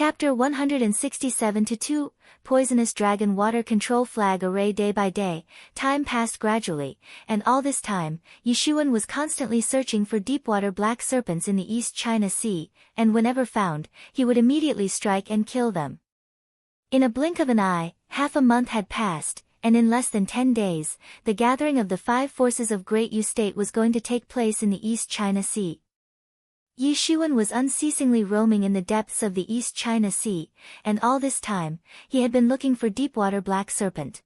Chapter 167-2, Poisonous Dragon Water Control Flag Array. Day by day, time passed gradually, and all this time, Yishuan was constantly searching for deepwater black serpents in the East China Sea, and whenever found, he would immediately strike and kill them. In a blink of an eye, half a month had passed, and in less than 10 days, the gathering of the 5 forces of Great Yu State was going to take place in the East China Sea. Yishuan was unceasingly roaming in the depths of the East China Sea, and all this time, he had been looking for deepwater black serpent.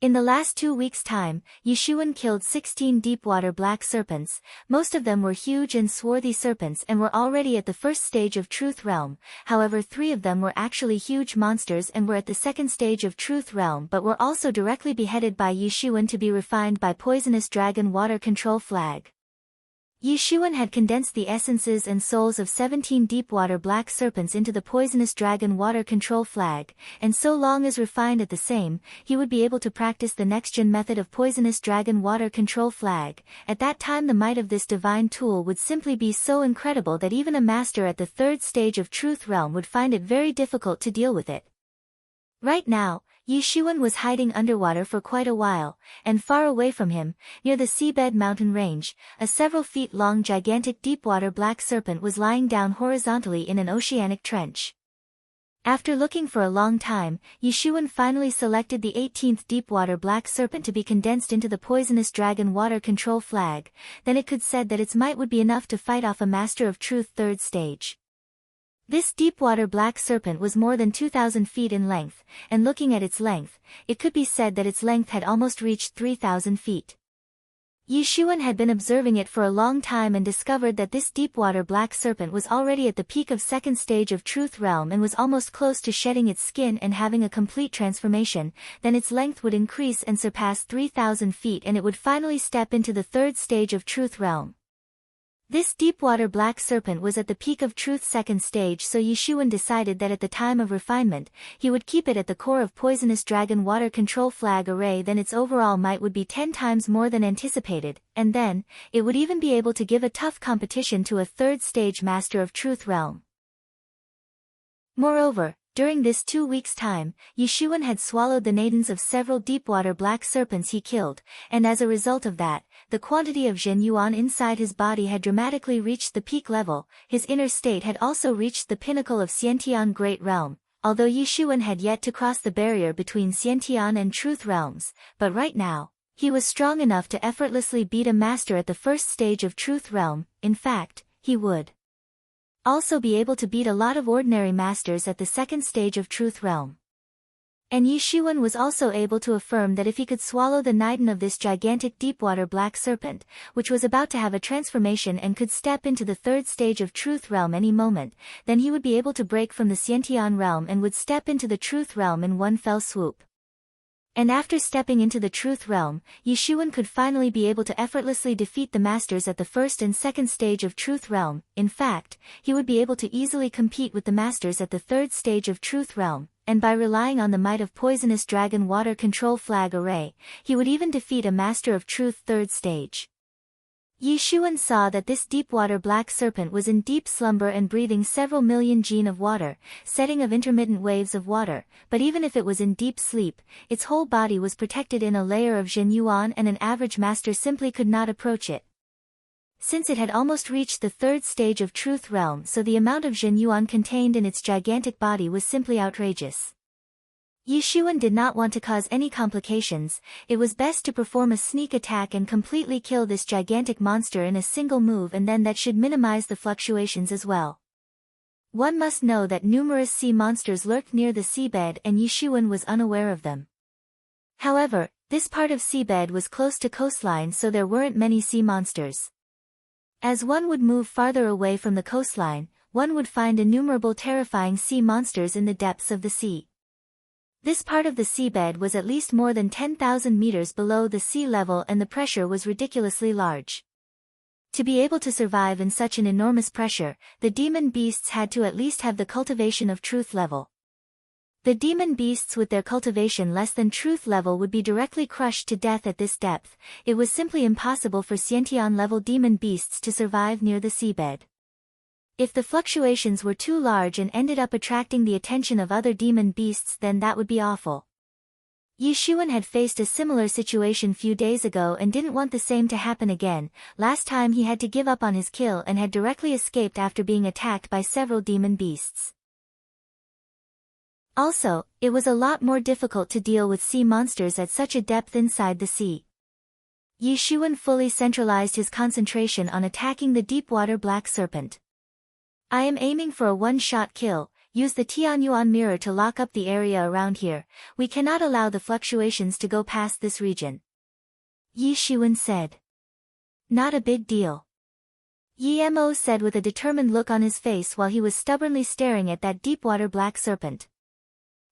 In the last 2 weeks' time, Yishuan killed 16 deepwater black serpents. Most of them were huge and swarthy serpents and were already at the first stage of Truth Realm. However, 3 of them were actually huge monsters and were at the second stage of Truth Realm, but were also directly beheaded by Yishuan to be refined by Poisonous Dragon Water Control Flag. Yishuan had condensed the essences and souls of 17 deepwater black serpents into the Poisonous Dragon Water Control Flag, and so long as refined at the same, he would be able to practice the next-gen method of Poisonous Dragon Water Control Flag. At that time, the might of this divine tool would simply be so incredible that even a master at the 3rd stage of Truth Realm would find it very difficult to deal with it. Right now, Yishuan was hiding underwater for quite a while, and far away from him, near the seabed mountain range, a several feet long gigantic deepwater black serpent was lying down horizontally in an oceanic trench. After looking for a long time, Yishuan finally selected the 18th deepwater black serpent to be condensed into the Poisonous Dragon Water Control Flag. Then it could said that its might would be enough to fight off a Master of Truth 3rd stage. This deepwater black serpent was more than 2,000 feet in length, and looking at its length, it could be said that its length had almost reached 3,000 feet. Yishuan had been observing it for a long time and discovered that this deepwater black serpent was already at the peak of 2nd stage of Truth Realm and was almost close to shedding its skin and having a complete transformation. Then its length would increase and surpass 3,000 feet and it would finally step into the 3rd stage of Truth Realm. This deepwater black serpent was at the peak of Truth's 2nd stage, so Yishuan decided that at the time of refinement, he would keep it at the core of Poisonous Dragon Water Control Flag Array. Then its overall might would be 10 times more than anticipated, and then, it would even be able to give a tough competition to a 3rd stage Master of Truth Realm. Moreover, during this 2 weeks' time, Yishuan had swallowed the nadins of several deepwater black serpents he killed, and as a result of that, the quantity of Zhen Yuan inside his body had dramatically reached the peak level. His inner state had also reached the pinnacle of Xiantian Great Realm, although Yishuan had yet to cross the barrier between Xiantian and Truth Realms, but right now, he was strong enough to effortlessly beat a master at the 1st stage of Truth Realm. In fact, he would also be able to beat a lot of ordinary masters at the 2nd stage of Truth Realm. And Yishuan was also able to affirm that if he could swallow the nidin of this gigantic deepwater black serpent, which was about to have a transformation and could step into the 3rd stage of Truth Realm any moment, then he would be able to break from the Xiantian realm and would step into the Truth Realm in one fell swoop. And after stepping into the Truth Realm, Yishuan could finally be able to effortlessly defeat the masters at the 1st and 2nd stage of Truth Realm. In fact, he would be able to easily compete with the masters at the 3rd stage of Truth Realm, and by relying on the might of Poisonous Dragon Water Control Flag Array, he would even defeat a Master of Truth 3rd stage. Yishuan saw that this deepwater black serpent was in deep slumber and breathing several million jin of water, setting of intermittent waves of water, but even if it was in deep sleep, its whole body was protected in a layer of Zhen Yuan and an average master simply could not approach it. Since it had almost reached the 3rd stage of Truth Realm, so the amount of Zhen Yuan contained in its gigantic body was simply outrageous. Yishuan did not want to cause any complications. It was best to perform a sneak attack and completely kill this gigantic monster in a single move, and then that should minimize the fluctuations as well. One must know that numerous sea monsters lurked near the seabed and Yishuan was unaware of them. However, this part of seabed was close to coastline, so there weren't many sea monsters. As one would move farther away from the coastline, one would find innumerable terrifying sea monsters in the depths of the sea. This part of the seabed was at least more than 10,000 meters below the sea level and the pressure was ridiculously large. To be able to survive in such an enormous pressure, the demon beasts had to at least have the cultivation of truth level. The demon beasts with their cultivation less than truth level would be directly crushed to death at this depth. It was simply impossible for Xiantian level demon beasts to survive near the seabed. If the fluctuations were too large and ended up attracting the attention of other demon beasts, then that would be awful. Yi Xuan had faced a similar situation few days ago and didn't want the same to happen again. Last time he had to give up on his kill and had directly escaped after being attacked by several demon beasts. Also, it was a lot more difficult to deal with sea monsters at such a depth inside the sea. Yi Xuan fully centralized his concentration on attacking the deep-water black serpent. I am aiming for a one-shot kill. Use the Tianyuan mirror to lock up the area around here. We cannot allow the fluctuations to go past this region. Yi Xuan said. Not a big deal. Yi Mo said with a determined look on his face while he was stubbornly staring at that deep-water black serpent.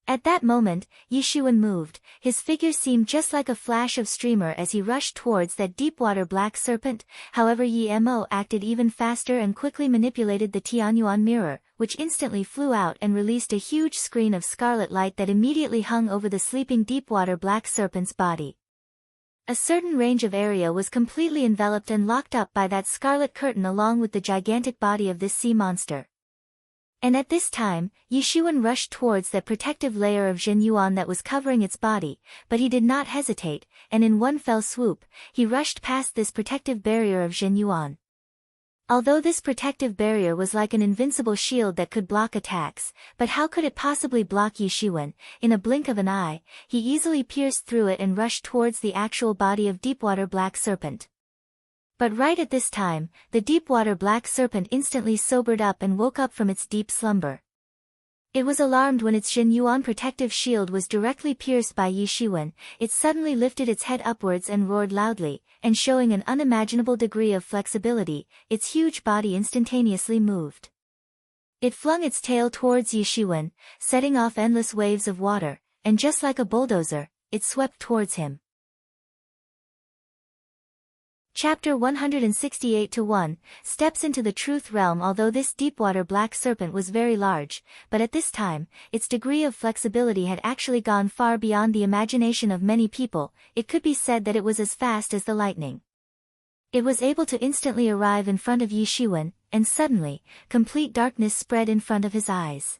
At that moment, Yi Xuan moved. His figure seemed just like a flash of streamer as he rushed towards that deep-water black serpent. However, Yi Mo acted even faster and quickly manipulated the Tianyuan mirror, which instantly flew out and released a huge screen of scarlet light that immediately hung over the sleeping deep-water black serpent's body. A certain range of area was completely enveloped and locked up by that scarlet curtain along with the gigantic body of this sea monster. And at this time, Yi Xuan rushed towards that protective layer of Zhenyuan that was covering its body, but he did not hesitate, and in one fell swoop, he rushed past this protective barrier of Zhenyuan. Although this protective barrier was like an invincible shield that could block attacks, but how could it possibly block Yi Xuan? In a blink of an eye, he easily pierced through it and rushed towards the actual body of deep-water black serpent. But right at this time, the deep-water black serpent instantly sobered up and woke up from its deep slumber. It was alarmed when its Zhenyuan protective shield was directly pierced by Yi Xuan. It suddenly lifted its head upwards and roared loudly, and showing an unimaginable degree of flexibility, its huge body instantaneously moved. It flung its tail towards Yi Xuan, setting off endless waves of water, and just like a bulldozer, it swept towards him. Chapter 168-1, Steps into the Truth Realm. Although this deep-water black serpent was very large, but at this time, its degree of flexibility had actually gone far beyond the imagination of many people. It could be said that it was as fast as the lightning. It was able to instantly arrive in front of Yi Xuan, and suddenly, complete darkness spread in front of his eyes.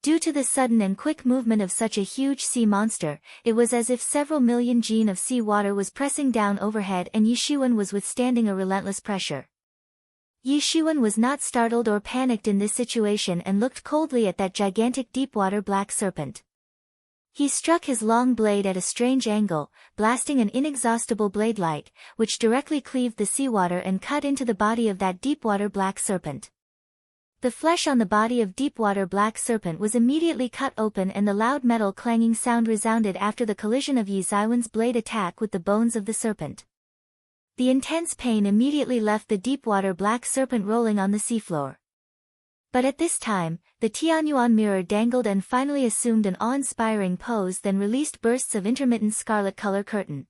Due to the sudden and quick movement of such a huge sea monster, it was as if several million jean of sea water was pressing down overhead and Yi Xuan was withstanding a relentless pressure. Yi Xuan was not startled or panicked in this situation and looked coldly at that gigantic deep-water black serpent. He struck his long blade at a strange angle, blasting an inexhaustible blade light, which directly cleaved the seawater and cut into the body of that deep-water black serpent. The flesh on the body of deep-water black serpent was immediately cut open and the loud metal clanging sound resounded after the collision of Yi Xuan's blade attack with the bones of the serpent. The intense pain immediately left the deep-water black serpent rolling on the seafloor. But at this time, the Tianyuan mirror dangled and finally assumed an awe-inspiring pose, then released bursts of intermittent scarlet color curtain.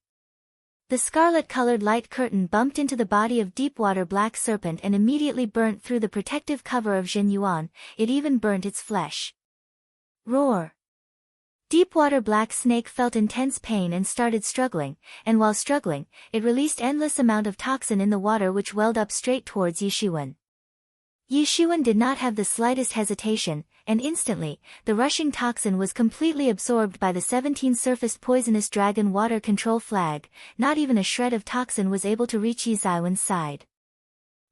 The scarlet-colored light curtain bumped into the body of deep-water black serpent and immediately burnt through the protective cover of Zhenyuan. It even burnt its flesh. Roar! Deep-water black snake felt intense pain and started struggling, and while struggling, it released endless amount of toxin in the water which welled up straight towards Yi Xuan. Yi Xuan did not have the slightest hesitation, and instantly, the rushing toxin was completely absorbed by the 17-surfaced poisonous dragon water control flag. Not even a shred of toxin was able to reach Yi Xuan's side.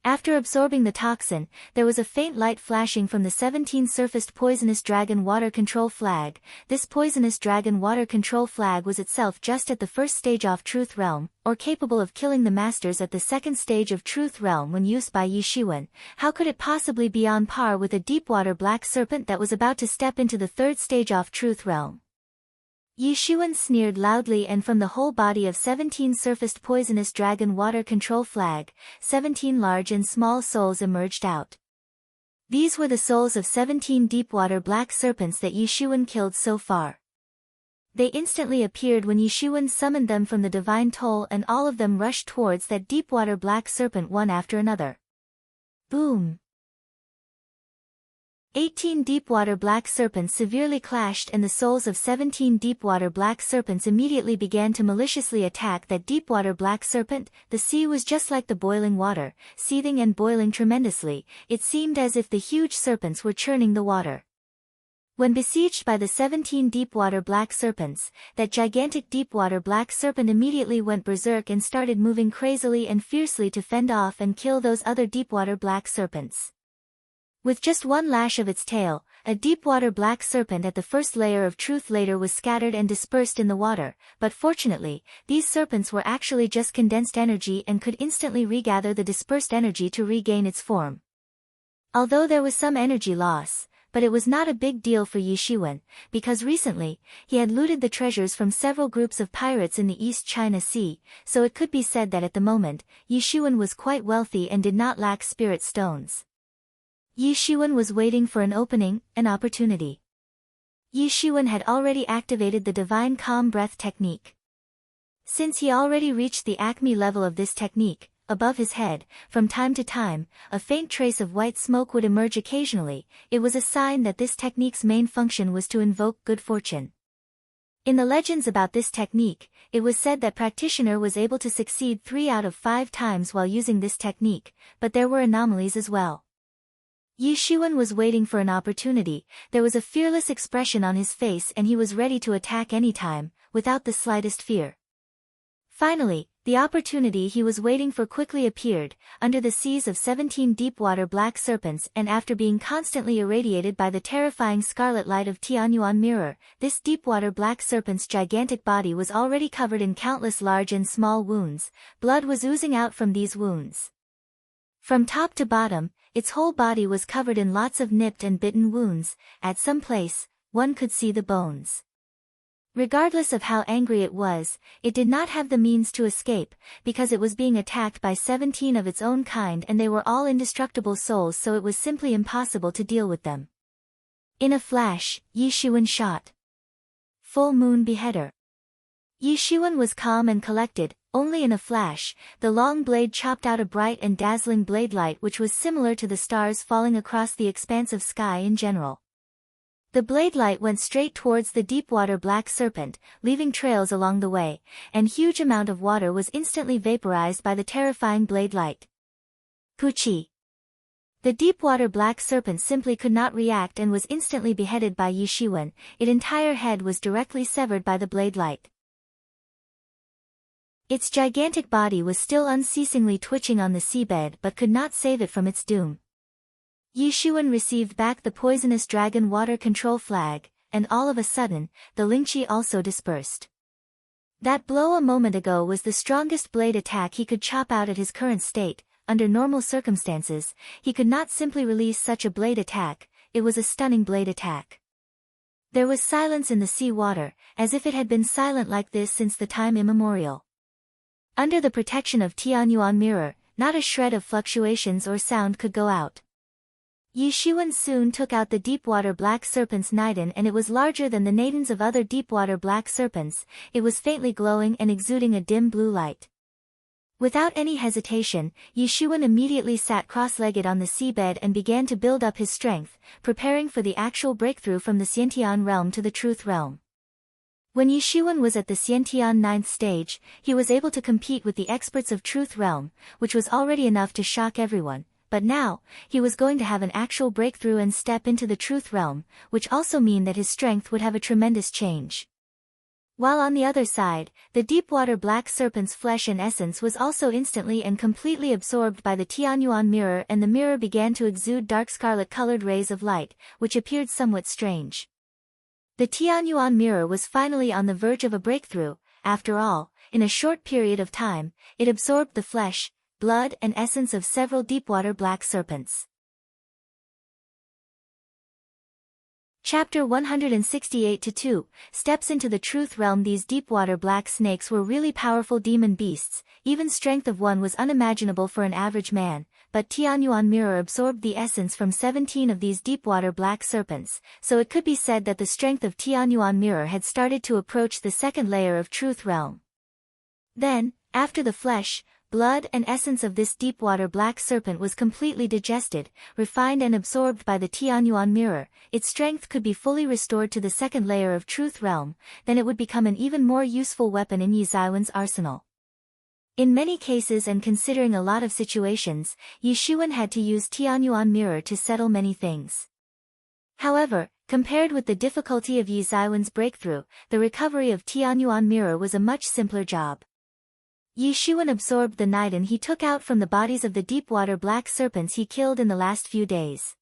After absorbing the toxin, there was a faint light flashing from the 17-surfaced poisonous dragon water control flag. This poisonous dragon water control flag was itself just at the first stage of Truth Realm, or capable of killing the masters at the second stage of Truth Realm when used by Yi Xuan. How could it possibly be on par with a deep-water black serpent that was about to step into the third stage of Truth Realm? Yi Xuan sneered loudly, and from the whole body of 17 surfaced poisonous dragon water control flag, 17 large and small souls emerged out. These were the souls of 17 deep-water black serpents that Yi Xuan killed so far. They instantly appeared when Yi Xuan summoned them from the divine toll, and all of them rushed towards that deep-water black serpent one after another. Boom! 18 deep-water black serpents severely clashed and the souls of 17 deep-water black serpents immediately began to maliciously attack that deep-water black serpent. The sea was just like the boiling water, seething and boiling tremendously. It seemed as if the huge serpents were churning the water. When besieged by the 17 deep-water black serpents, that gigantic deep-water black serpent immediately went berserk and started moving crazily and fiercely to fend off and kill those other deep-water black serpents. With just one lash of its tail, a deep-water black serpent at the first layer of truth later was scattered and dispersed in the water, but fortunately, these serpents were actually just condensed energy and could instantly regather the dispersed energy to regain its form. Although there was some energy loss, but it was not a big deal for Yi Shiwen, because recently, he had looted the treasures from several groups of pirates in the East China Sea, so it could be said that at the moment, Yi Shiwen was quite wealthy and did not lack spirit stones. Yi Shiwen was waiting for an opening, an opportunity. Yi Shiwen had already activated the Divine Calm Breath technique. Since he already reached the acme level of this technique, above his head, from time to time, a faint trace of white smoke would emerge occasionally. It was a sign that this technique's main function was to invoke good fortune. In the legends about this technique, it was said that practitioner was able to succeed 3 out of 5 times while using this technique, but there were anomalies as well. Yi Shiwen was waiting for an opportunity. There was a fearless expression on his face and he was ready to attack any time, without the slightest fear. Finally, the opportunity he was waiting for quickly appeared, under the seas of 17 deep-water black serpents, and after being constantly irradiated by the terrifying scarlet light of Tianyuan Mirror, this deep-water black serpent's gigantic body was already covered in countless large and small wounds. Blood was oozing out from these wounds. From top to bottom, its whole body was covered in lots of nipped and bitten wounds. At some place, one could see the bones. Regardless of how angry it was, it did not have the means to escape, because it was being attacked by 17 of its own kind and they were all indestructible souls, so it was simply impossible to deal with them. In a flash, Yi Shiwen shot. Full Moon Beheader. Yi Shiwen was calm and collected. Only in a flash, the long blade chopped out a bright and dazzling blade light which was similar to the stars falling across the expanse of sky in general. The blade light went straight towards the deep-water black serpent, leaving trails along the way, and huge amount of water was instantly vaporized by the terrifying blade light. Puchi. The deep-water black serpent simply could not react and was instantly beheaded by Yi Shiwen. Its entire head was directly severed by the blade light. Its gigantic body was still unceasingly twitching on the seabed but could not save it from its doom. Yi Shiwen received back the poisonous dragon water control flag, and all of a sudden, the Lingqi also dispersed. That blow a moment ago was the strongest blade attack he could chop out at his current state. Under normal circumstances, he could not simply release such a blade attack. It was a stunning blade attack. There was silence in the sea water, as if it had been silent like this since the time immemorial. Under the protection of Tianyuan Mirror, not a shred of fluctuations or sound could go out. Yi Shiwen soon took out the deep-water black serpent's Naiden and it was larger than the Naidens of other deep-water black serpents. It was faintly glowing and exuding a dim blue light. Without any hesitation, Yi Shiwen immediately sat cross-legged on the seabed and began to build up his strength, preparing for the actual breakthrough from the Xiantian realm to the Truth realm. When Yi Shiwen was at the Xiantian 9th stage, he was able to compete with the experts of Truth realm, which was already enough to shock everyone, but now, he was going to have an actual breakthrough and step into the Truth realm, which also meant that his strength would have a tremendous change. While on the other side, the deep-water black serpent's flesh and essence was also instantly and completely absorbed by the Tianyuan mirror, and the mirror began to exude dark scarlet-colored rays of light, which appeared somewhat strange. The Tianyuan mirror was finally on the verge of a breakthrough. After all, in a short period of time, it absorbed the flesh, blood and essence of several deep-water black serpents. Chapter 168-2, Steps into the Truth Realm. These deep-water black snakes were really powerful demon beasts. Even strength of one was unimaginable for an average man, but Tianyuan Mirror absorbed the essence from 17 of these deep-water black serpents, so it could be said that the strength of Tianyuan Mirror had started to approach the second layer of Truth Realm. Then, after the flesh, blood and essence of this deep-water black serpent was completely digested, refined and absorbed by the Tianyuan mirror, its strength could be fully restored to the second layer of Truth Realm, then it would become an even more useful weapon in Yi Zaiwen's arsenal. In many cases and considering a lot of situations, Yi Shiwen had to use Tianyuan mirror to settle many things. However, compared with the difficulty of Yi Zaiwen's breakthrough, the recovery of Tianyuan mirror was a much simpler job. Yi Shiwen absorbed the Niden he took out from the bodies of the deep-water black serpents he killed in the last few days.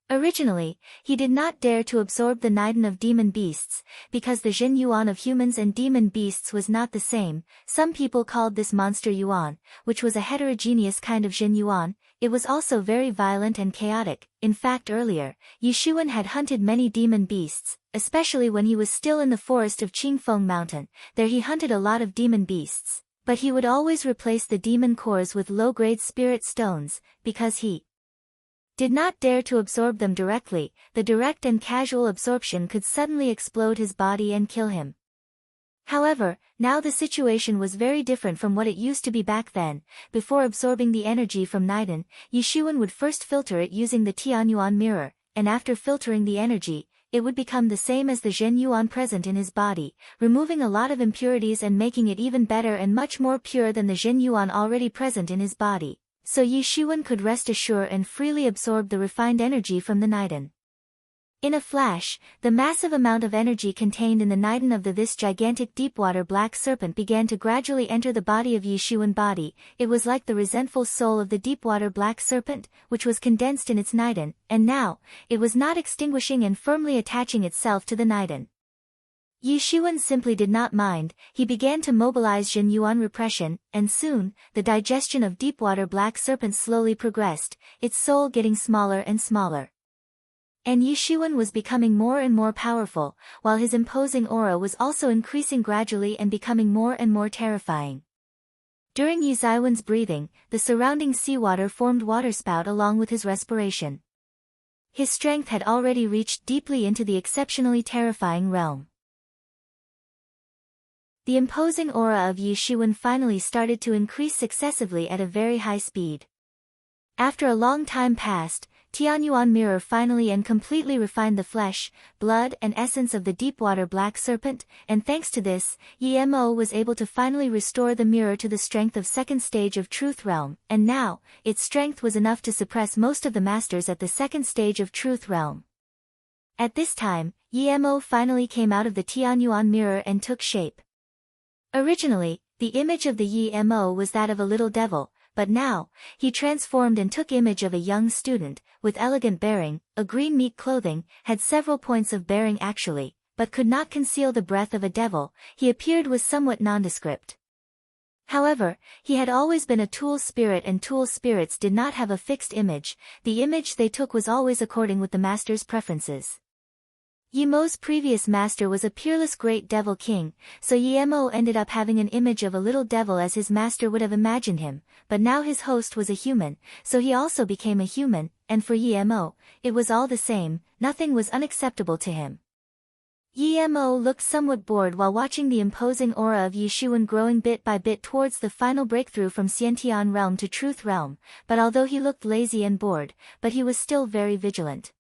Originally, he did not dare to absorb the Niden of demon beasts, because the Jin Yuan of humans and demon beasts was not the same. Some people called this monster Yuan, which was a heterogeneous kind of Jin Yuan. It was also very violent and chaotic. In fact, earlier, Yi Shiwen had hunted many demon beasts, especially when he was still in the forest of Qingfeng Mountain. There he hunted a lot of demon beasts. But he would always replace the demon cores with low-grade spirit stones, because he did not dare to absorb them directly. The direct and casual absorption could suddenly explode his body and kill him. However, now the situation was very different from what it used to be back then. Before absorbing the energy from Niden, Yi Shiwen would first filter it using the Tianyuan mirror, and after filtering the energy, it would become the same as the Zhen Yuan present in his body, removing a lot of impurities and making it even better and much more pure than the Zhen Yuan already present in his body. So Yi Shiwen could rest assured and freely absorb the refined energy from the Niden. In a flash, the massive amount of energy contained in the Niden of this gigantic deep-water black serpent began to gradually enter the body of Yi Shiwen's body. It was like the resentful soul of the deep-water black serpent, which was condensed in its Niden, and now, it was not extinguishing and firmly attaching itself to the Niden. Yi Shiwen simply did not mind. He began to mobilize Jin Yuan repression, and soon, the digestion of deep-water black serpent slowly progressed, its soul getting smaller and smaller. And Yi Shiwen was becoming more and more powerful, while his imposing aura was also increasing gradually and becoming more and more terrifying. During Yi Zaiwen's breathing, the surrounding seawater formed waterspout along with his respiration. His strength had already reached deeply into the exceptionally terrifying realm. The imposing aura of Yi Shiwen finally started to increase successively at a very high speed. After a long time passed, Tianyuan mirror finally and completely refined the flesh, blood and essence of the deep-water black serpent, and thanks to this, Yi Mo was able to finally restore the mirror to the strength of second stage of Truth Realm, and now, its strength was enough to suppress most of the masters at the second stage of Truth Realm. At this time, Yi Mo finally came out of the Tianyuan mirror and took shape. Originally, the image of the Yi Mo was that of a little devil, but now, he transformed and took image of a young student, with elegant bearing, a green meat clothing, had several points of bearing actually, but could not conceal the breath of a devil. He appeared was somewhat nondescript. However, he had always been a tool spirit and tool spirits did not have a fixed image. The image they took was always according with the master's preferences. Yi Mo's previous master was a peerless great devil king, so Yi Mo ended up having an image of a little devil as his master would have imagined him, but now his host was a human, so he also became a human, and for Yi Mo, it was all the same, nothing was unacceptable to him. Yi Mo looked somewhat bored while watching the imposing aura of Yi Shiwen growing bit by bit towards the final breakthrough from Xiantian realm to Truth realm, but although he looked lazy and bored, but he was still very vigilant.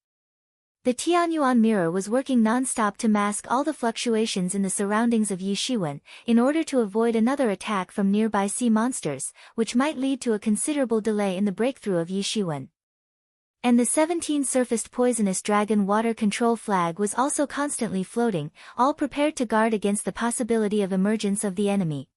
The Tianyuan mirror was working non-stop to mask all the fluctuations in the surroundings of Yi Shiwen, in order to avoid another attack from nearby sea monsters, which might lead to a considerable delay in the breakthrough of Yi Shiwen. And the 17-surfaced poisonous dragon water control flag was also constantly floating, all prepared to guard against the possibility of emergence of the enemy.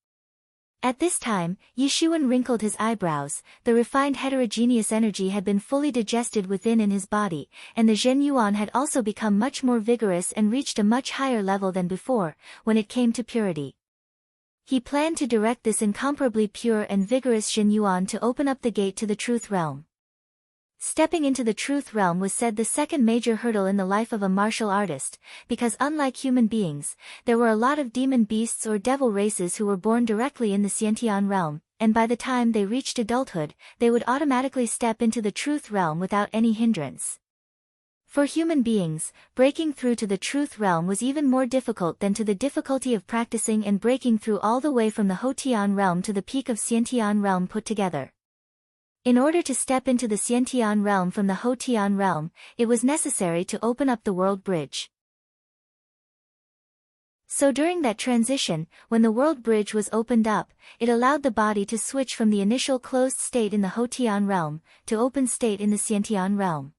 At this time, Yi Shiwen wrinkled his eyebrows. The refined heterogeneous energy had been fully digested within in his body, and the Zhen Yuan had also become much more vigorous and reached a much higher level than before, when it came to purity. He planned to direct this incomparably pure and vigorous Zhen Yuan to open up the gate to the Truth Realm. Stepping into the Truth Realm was said the second major hurdle in the life of a martial artist, because unlike human beings, there were a lot of demon beasts or devil races who were born directly in the Xiantian realm, and by the time they reached adulthood, they would automatically step into the Truth Realm without any hindrance. For human beings, breaking through to the truth realm was even more difficult than to the difficulty of practicing and breaking through all the way from the Hotian realm to the peak of Xiantian realm put together. In order to step into the Xiantian realm from the Hotian realm, it was necessary to open up the world bridge. So during that transition, when the world bridge was opened up, it allowed the body to switch from the initial closed state in the Hotian realm, to open state in the Xiantian realm.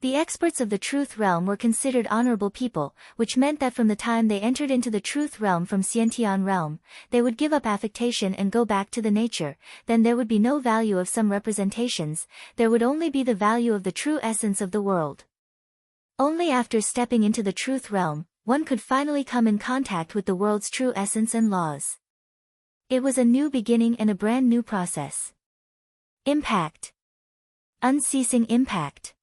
The experts of the truth realm were considered honorable people, which meant that from the time they entered into the truth realm from Xiantian realm, they would give up affectation and go back to the nature. Then there would be no value of some representations, there would only be the value of the true essence of the world. Only after stepping into the truth realm, one could finally come in contact with the world's true essence and laws. It was a new beginning and a brand new process. Impact. Unceasing impact.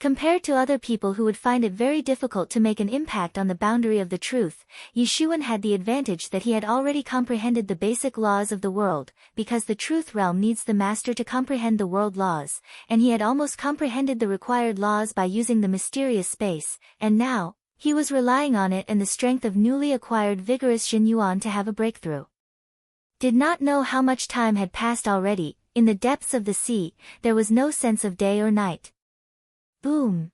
Compared to other people who would find it very difficult to make an impact on the boundary of the truth, Yishuan had the advantage that he had already comprehended the basic laws of the world, because the truth realm needs the master to comprehend the world laws, and he had almost comprehended the required laws by using the mysterious space, and now, he was relying on it and the strength of newly acquired vigorous Xinyuan to have a breakthrough. Did not know how much time had passed already. In the depths of the sea, there was no sense of day or night. Boom!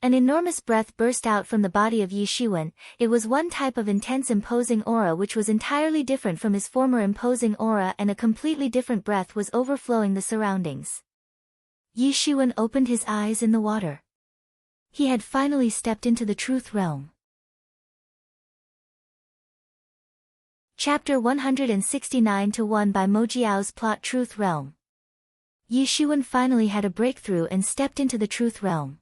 An enormous breath burst out from the body of Yishuan. It was one type of intense imposing aura which was entirely different from his former imposing aura, and a completely different breath was overflowing the surroundings. Yishuan opened his eyes in the water. He had finally stepped into the truth realm. Chapter 169-1 by Mojiao's plot. Truth Realm. Yishuan finally had a breakthrough and stepped into the truth realm.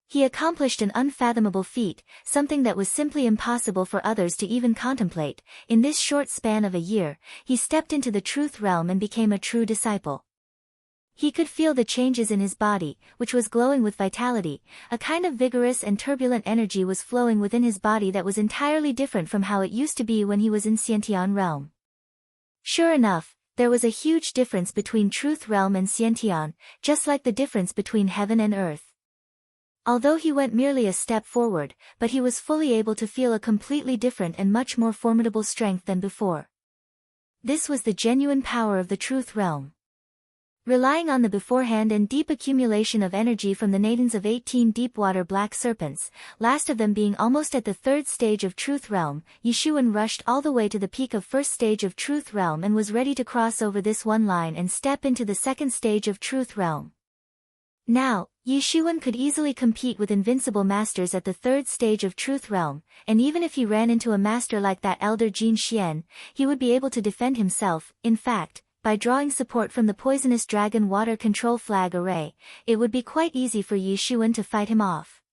He accomplished an unfathomable feat, something that was simply impossible for others to even contemplate. In this short span of a year, he stepped into the truth realm and became a true disciple. He could feel the changes in his body, which was glowing with vitality. A kind of vigorous and turbulent energy was flowing within his body that was entirely different from how it used to be when he was in Xiantian realm. Sure enough, there was a huge difference between Truth Realm and Xiantian, just like the difference between heaven and earth. Although he went merely a step forward, but he was fully able to feel a completely different and much more formidable strength than before. This was the genuine power of the Truth Realm. Relying on the beforehand and deep accumulation of energy from the nadans of 18 deep-water black serpents, last of them being almost at the third stage of Truth Realm, Yishuan rushed all the way to the peak of first stage of Truth Realm and was ready to cross over this one line and step into the second stage of Truth Realm. Now, Yishuan could easily compete with invincible masters at the third stage of Truth Realm, and even if he ran into a master like that elder Jin Xian, he would be able to defend himself. In fact, by drawing support from the poisonous dragon water control flag array, it would be quite easy for Yishuan to fight him off.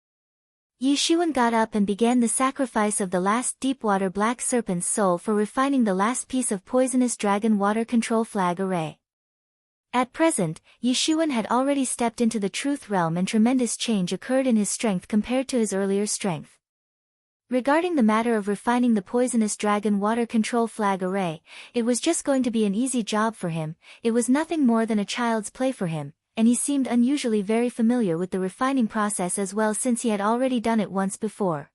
Yishuan got up and began the sacrifice of the last deep-water black serpent's soul for refining the last piece of poisonous dragon water control flag array. At present, Yishuan had already stepped into the truth realm and tremendous change occurred in his strength compared to his earlier strength. Regarding the matter of refining the poisonous dragon water control flag array, it was just going to be an easy job for him. It was nothing more than a child's play for him, and he seemed unusually very familiar with the refining process as well since he had already done it once before.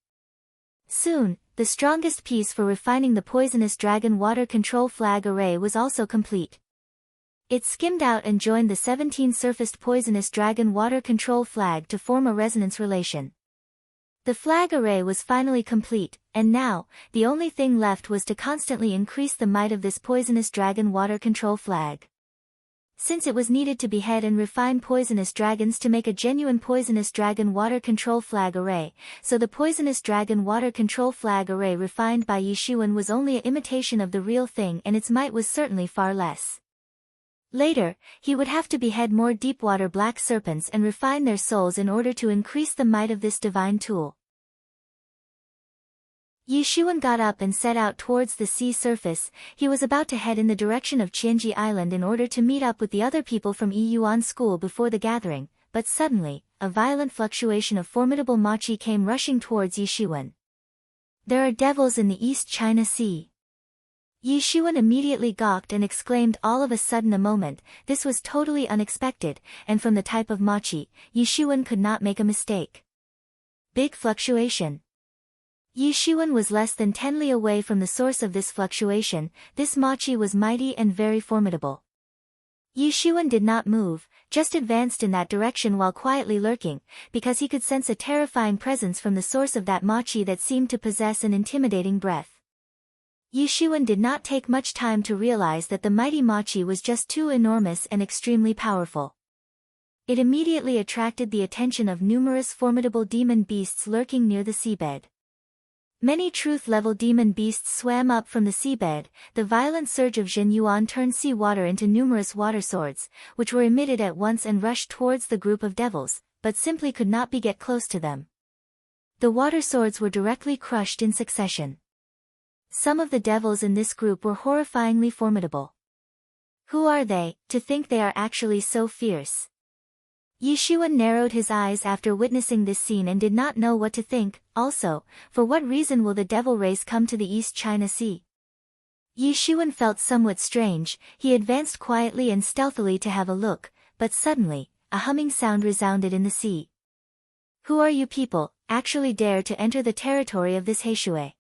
Soon, the strongest piece for refining the poisonous dragon water control flag array was also complete. It skimmed out and joined the 17 surfaced poisonous dragon water control flag to form a resonance relation. The flag array was finally complete, and now, the only thing left was to constantly increase the might of this poisonous dragon water control flag. Since it was needed to behead and refine poisonous dragons to make a genuine poisonous dragon water control flag array, so the poisonous dragon water control flag array refined by Yishuan was only an imitation of the real thing and its might was certainly far less. Later, he would have to behead more deep-water black serpents and refine their souls in order to increase the might of this divine tool. Yishuan got up and set out towards the sea surface. He was about to head in the direction of Qianji Island in order to meet up with the other people from Yiyuan school before the gathering, but suddenly, a violent fluctuation of formidable machi came rushing towards Yishuan. There are devils in the East China Sea. Yi Shuan immediately gawked and exclaimed all of a sudden a moment, this was totally unexpected, and from the type of mochi, Yi Shuan could not make a mistake. Big fluctuation. Yi Shuan was less than 10 li away from the source of this fluctuation. This mochi was mighty and very formidable. Yi Shuan did not move, just advanced in that direction while quietly lurking, because he could sense a terrifying presence from the source of that mochi that seemed to possess an intimidating breath. Yi Shuan did not take much time to realize that the mighty mochi was just too enormous and extremely powerful. It immediately attracted the attention of numerous formidable demon beasts lurking near the seabed. Many truth-level demon beasts swam up from the seabed. The violent surge of Zhen Yuan turned sea water into numerous water swords, which were emitted at once and rushed towards the group of devils, but simply could not get close to them. The water swords were directly crushed in succession. Some of the devils in this group were horrifyingly formidable. Who are they, to think they are actually so fierce? Yi Shuan narrowed his eyes after witnessing this scene and did not know what to think. Also, for what reason will the devil race come to the East China Sea? Yi Shuan felt somewhat strange. He advanced quietly and stealthily to have a look, but suddenly, a humming sound resounded in the sea. Who are you people, actually dare to enter the territory of this Heishui?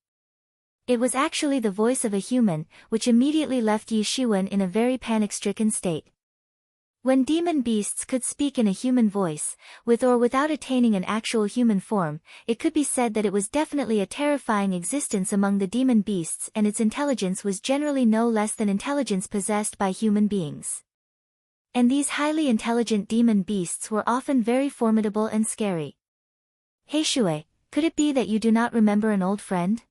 It was actually the voice of a human, which immediately left Yi Shuan in a very panic-stricken state. When demon beasts could speak in a human voice, with or without attaining an actual human form, it could be said that it was definitely a terrifying existence among the demon beasts, and its intelligence was generally no less than intelligence possessed by human beings. And these highly intelligent demon beasts were often very formidable and scary. Heishui, could it be that you do not remember an old friend?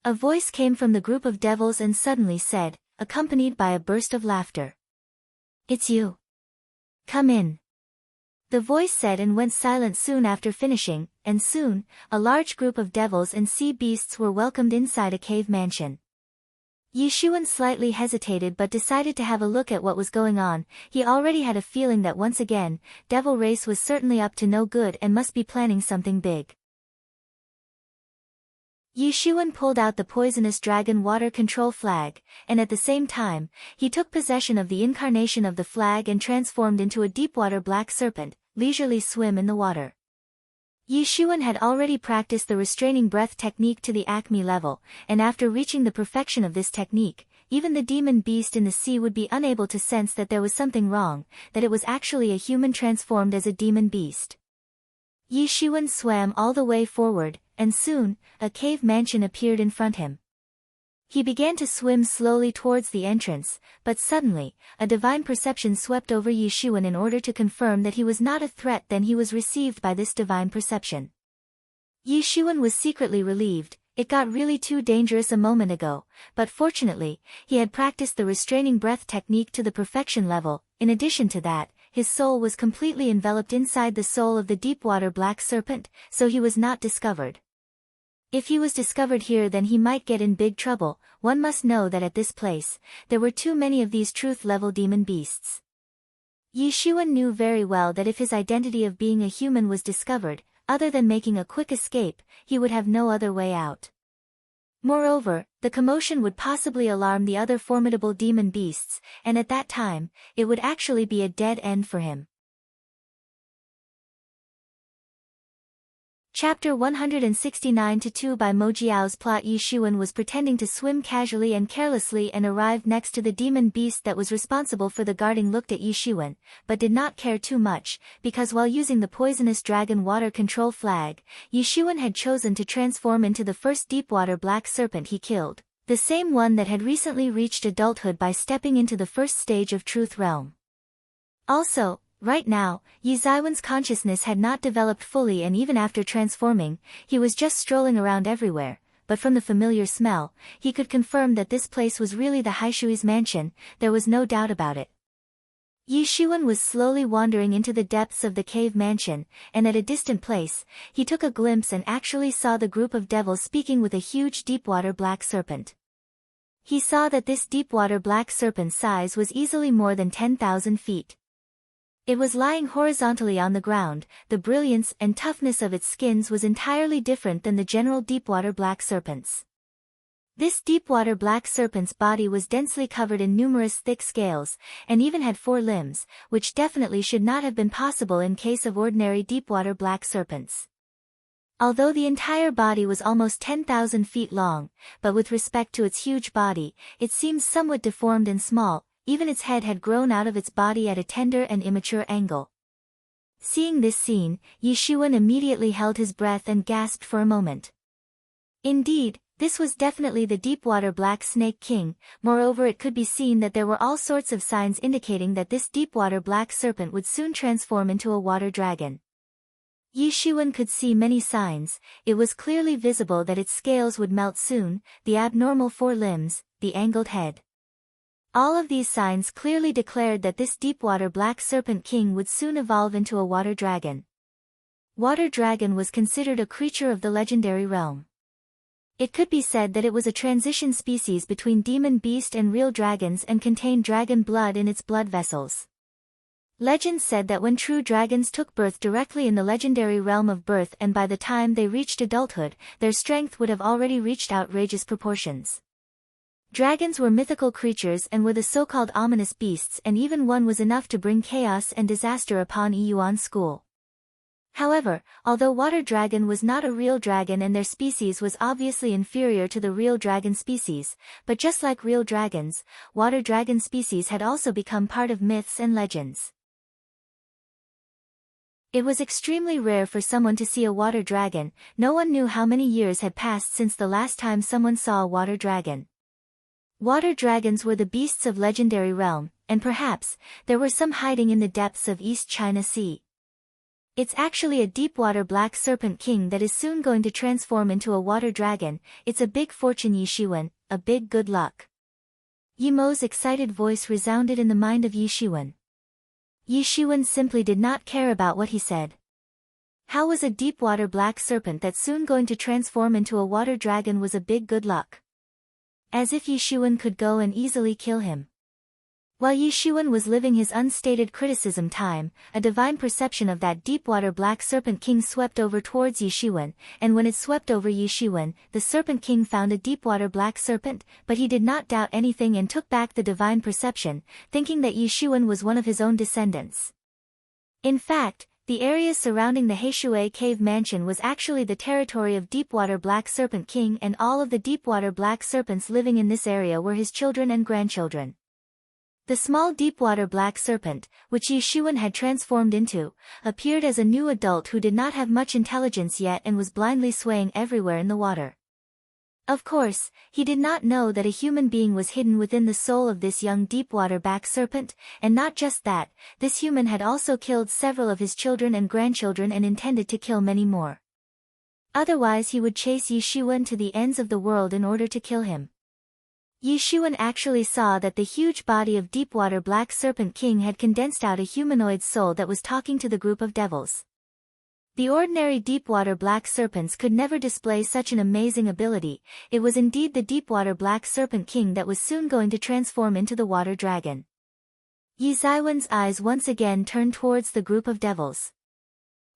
A voice came from the group of devils and suddenly said, accompanied by a burst of laughter. It's you. Come in. The voice said and went silent soon after finishing, and soon, a large group of devils and sea beasts were welcomed inside a cave mansion. Yi Shuan slightly hesitated but decided to have a look at what was going on. He already had a feeling that once again, devil race was certainly up to no good and must be planning something big. Yi Shuan pulled out the poisonous dragon water control flag, and at the same time, he took possession of the incarnation of the flag and transformed into a deep-water black serpent, leisurely swim in the water. Yi Shuan had already practiced the restraining breath technique to the Acme level, and after reaching the perfection of this technique, even the demon beast in the sea would be unable to sense that there was something wrong, that it was actually a human transformed as a demon beast. Yi Shuan swam all the way forward, and soon, a cave mansion appeared in front of him. He began to swim slowly towards the entrance, but suddenly, a divine perception swept over Yi Shuan in order to confirm that he was not a threat. Then he was received by this divine perception. Yi Shuan was secretly relieved. It got really too dangerous a moment ago, but fortunately, he had practiced the restraining breath technique to the perfection level. In addition to that, his soul was completely enveloped inside the soul of the deep-water black serpent, so he was not discovered. If he was discovered here, then he might get in big trouble. One must know that at this place, there were too many of these truth-level demon beasts. Yi Shuan knew very well that if his identity of being a human was discovered, other than making a quick escape, he would have no other way out. Moreover, the commotion would possibly alarm the other formidable demon beasts, and at that time, it would actually be a dead end for him. Chapter 169-2 By Mo Jiao's plot. Yi Shuan was pretending to swim casually and carelessly and arrived next to the demon beast that was responsible for the guarding. Looked at Yi Shuan, but did not care too much, because while using the poisonous dragon water control flag, Yi Shuan had chosen to transform into the first deep-water black serpent he killed, the same one that had recently reached adulthood by stepping into the first stage of Truth Realm. Also, right now, Yi Zaiwen's consciousness had not developed fully, and even after transforming, he was just strolling around everywhere, but from the familiar smell, he could confirm that this place was really the Heishui's mansion. There was no doubt about it. Yi Shuan was slowly wandering into the depths of the cave mansion, and at a distant place, he took a glimpse and actually saw the group of devils speaking with a huge deep-water black serpent. He saw that this deep-water black serpent's size was easily more than 10,000 feet. It was lying horizontally on the ground. The brilliance and toughness of its skins was entirely different than the general deep-water black serpents. This deep-water black serpent's body was densely covered in numerous thick scales, and even had 4 limbs, which definitely should not have been possible in case of ordinary deep-water black serpents. Although the entire body was almost 10,000 feet long, but with respect to its huge body, it seems somewhat deformed and small, even its head had grown out of its body at a tender and immature angle. Seeing this scene, Yishuan immediately held his breath and gasped for a moment. Indeed, this was definitely the deep-water black snake king. Moreover, it could be seen that there were all sorts of signs indicating that this deep-water black serpent would soon transform into a water dragon. Yishuan could see many signs. It was clearly visible that its scales would melt soon, the abnormal 4 limbs, the angled head. All of these signs clearly declared that this deep-water black serpent king would soon evolve into a water dragon. Water dragon was considered a creature of the legendary realm. It could be said that it was a transition species between demon beast and real dragons and contained dragon blood in its blood vessels. Legend said that when true dragons took birth directly in the legendary realm of birth and by the time they reached adulthood, their strength would have already reached outrageous proportions. Dragons were mythical creatures and were the so-called ominous beasts, and even one was enough to bring chaos and disaster upon Yuan school. However, although water dragon was not a real dragon and their species was obviously inferior to the real dragon species, but just like real dragons, water dragon species had also become part of myths and legends. It was extremely rare for someone to see a water dragon. No one knew how many years had passed since the last time someone saw a water dragon. Water dragons were the beasts of legendary realm, and perhaps, there were some hiding in the depths of East China Sea. It's actually a deep-water black serpent king that is soon going to transform into a water dragon. It's a big fortune, Yishuan, a big good luck. Yimo's excited voice resounded in the mind of Yishuan. Yishuan simply did not care about what he said. How was a deep-water black serpent that soon going to transform into a water dragon was a big good luck? As if Yishuan could go and easily kill him. While Yishuan was living his unstated criticism time, a divine perception of that deep-water black serpent king swept over towards Yishuan, and when it swept over Yishuan, the serpent king found a deep-water black serpent, but he did not doubt anything and took back the divine perception, thinking that Yishuan was one of his own descendants. In fact, the area surrounding the Heishui cave mansion was actually the territory of deep-water black serpent king, and all of the deep-water black serpents living in this area were his children and grandchildren. The small deep-water black serpent, which Yishuan had transformed into, appeared as a new adult who did not have much intelligence yet and was blindly swaying everywhere in the water. Of course, he did not know that a human being was hidden within the soul of this young deep-water black serpent, and not just that, this human had also killed several of his children and grandchildren and intended to kill many more. Otherwise he would chase Yishuan to the ends of the world in order to kill him. Yishuan actually saw that the huge body of deep-water black serpent king had condensed out a humanoid soul that was talking to the group of devils. The ordinary deep-water black serpents could never display such an amazing ability. It was indeed the deep-water black serpent king that was soon going to transform into the water dragon. Yi Zaiwen's eyes once again turned towards the group of devils.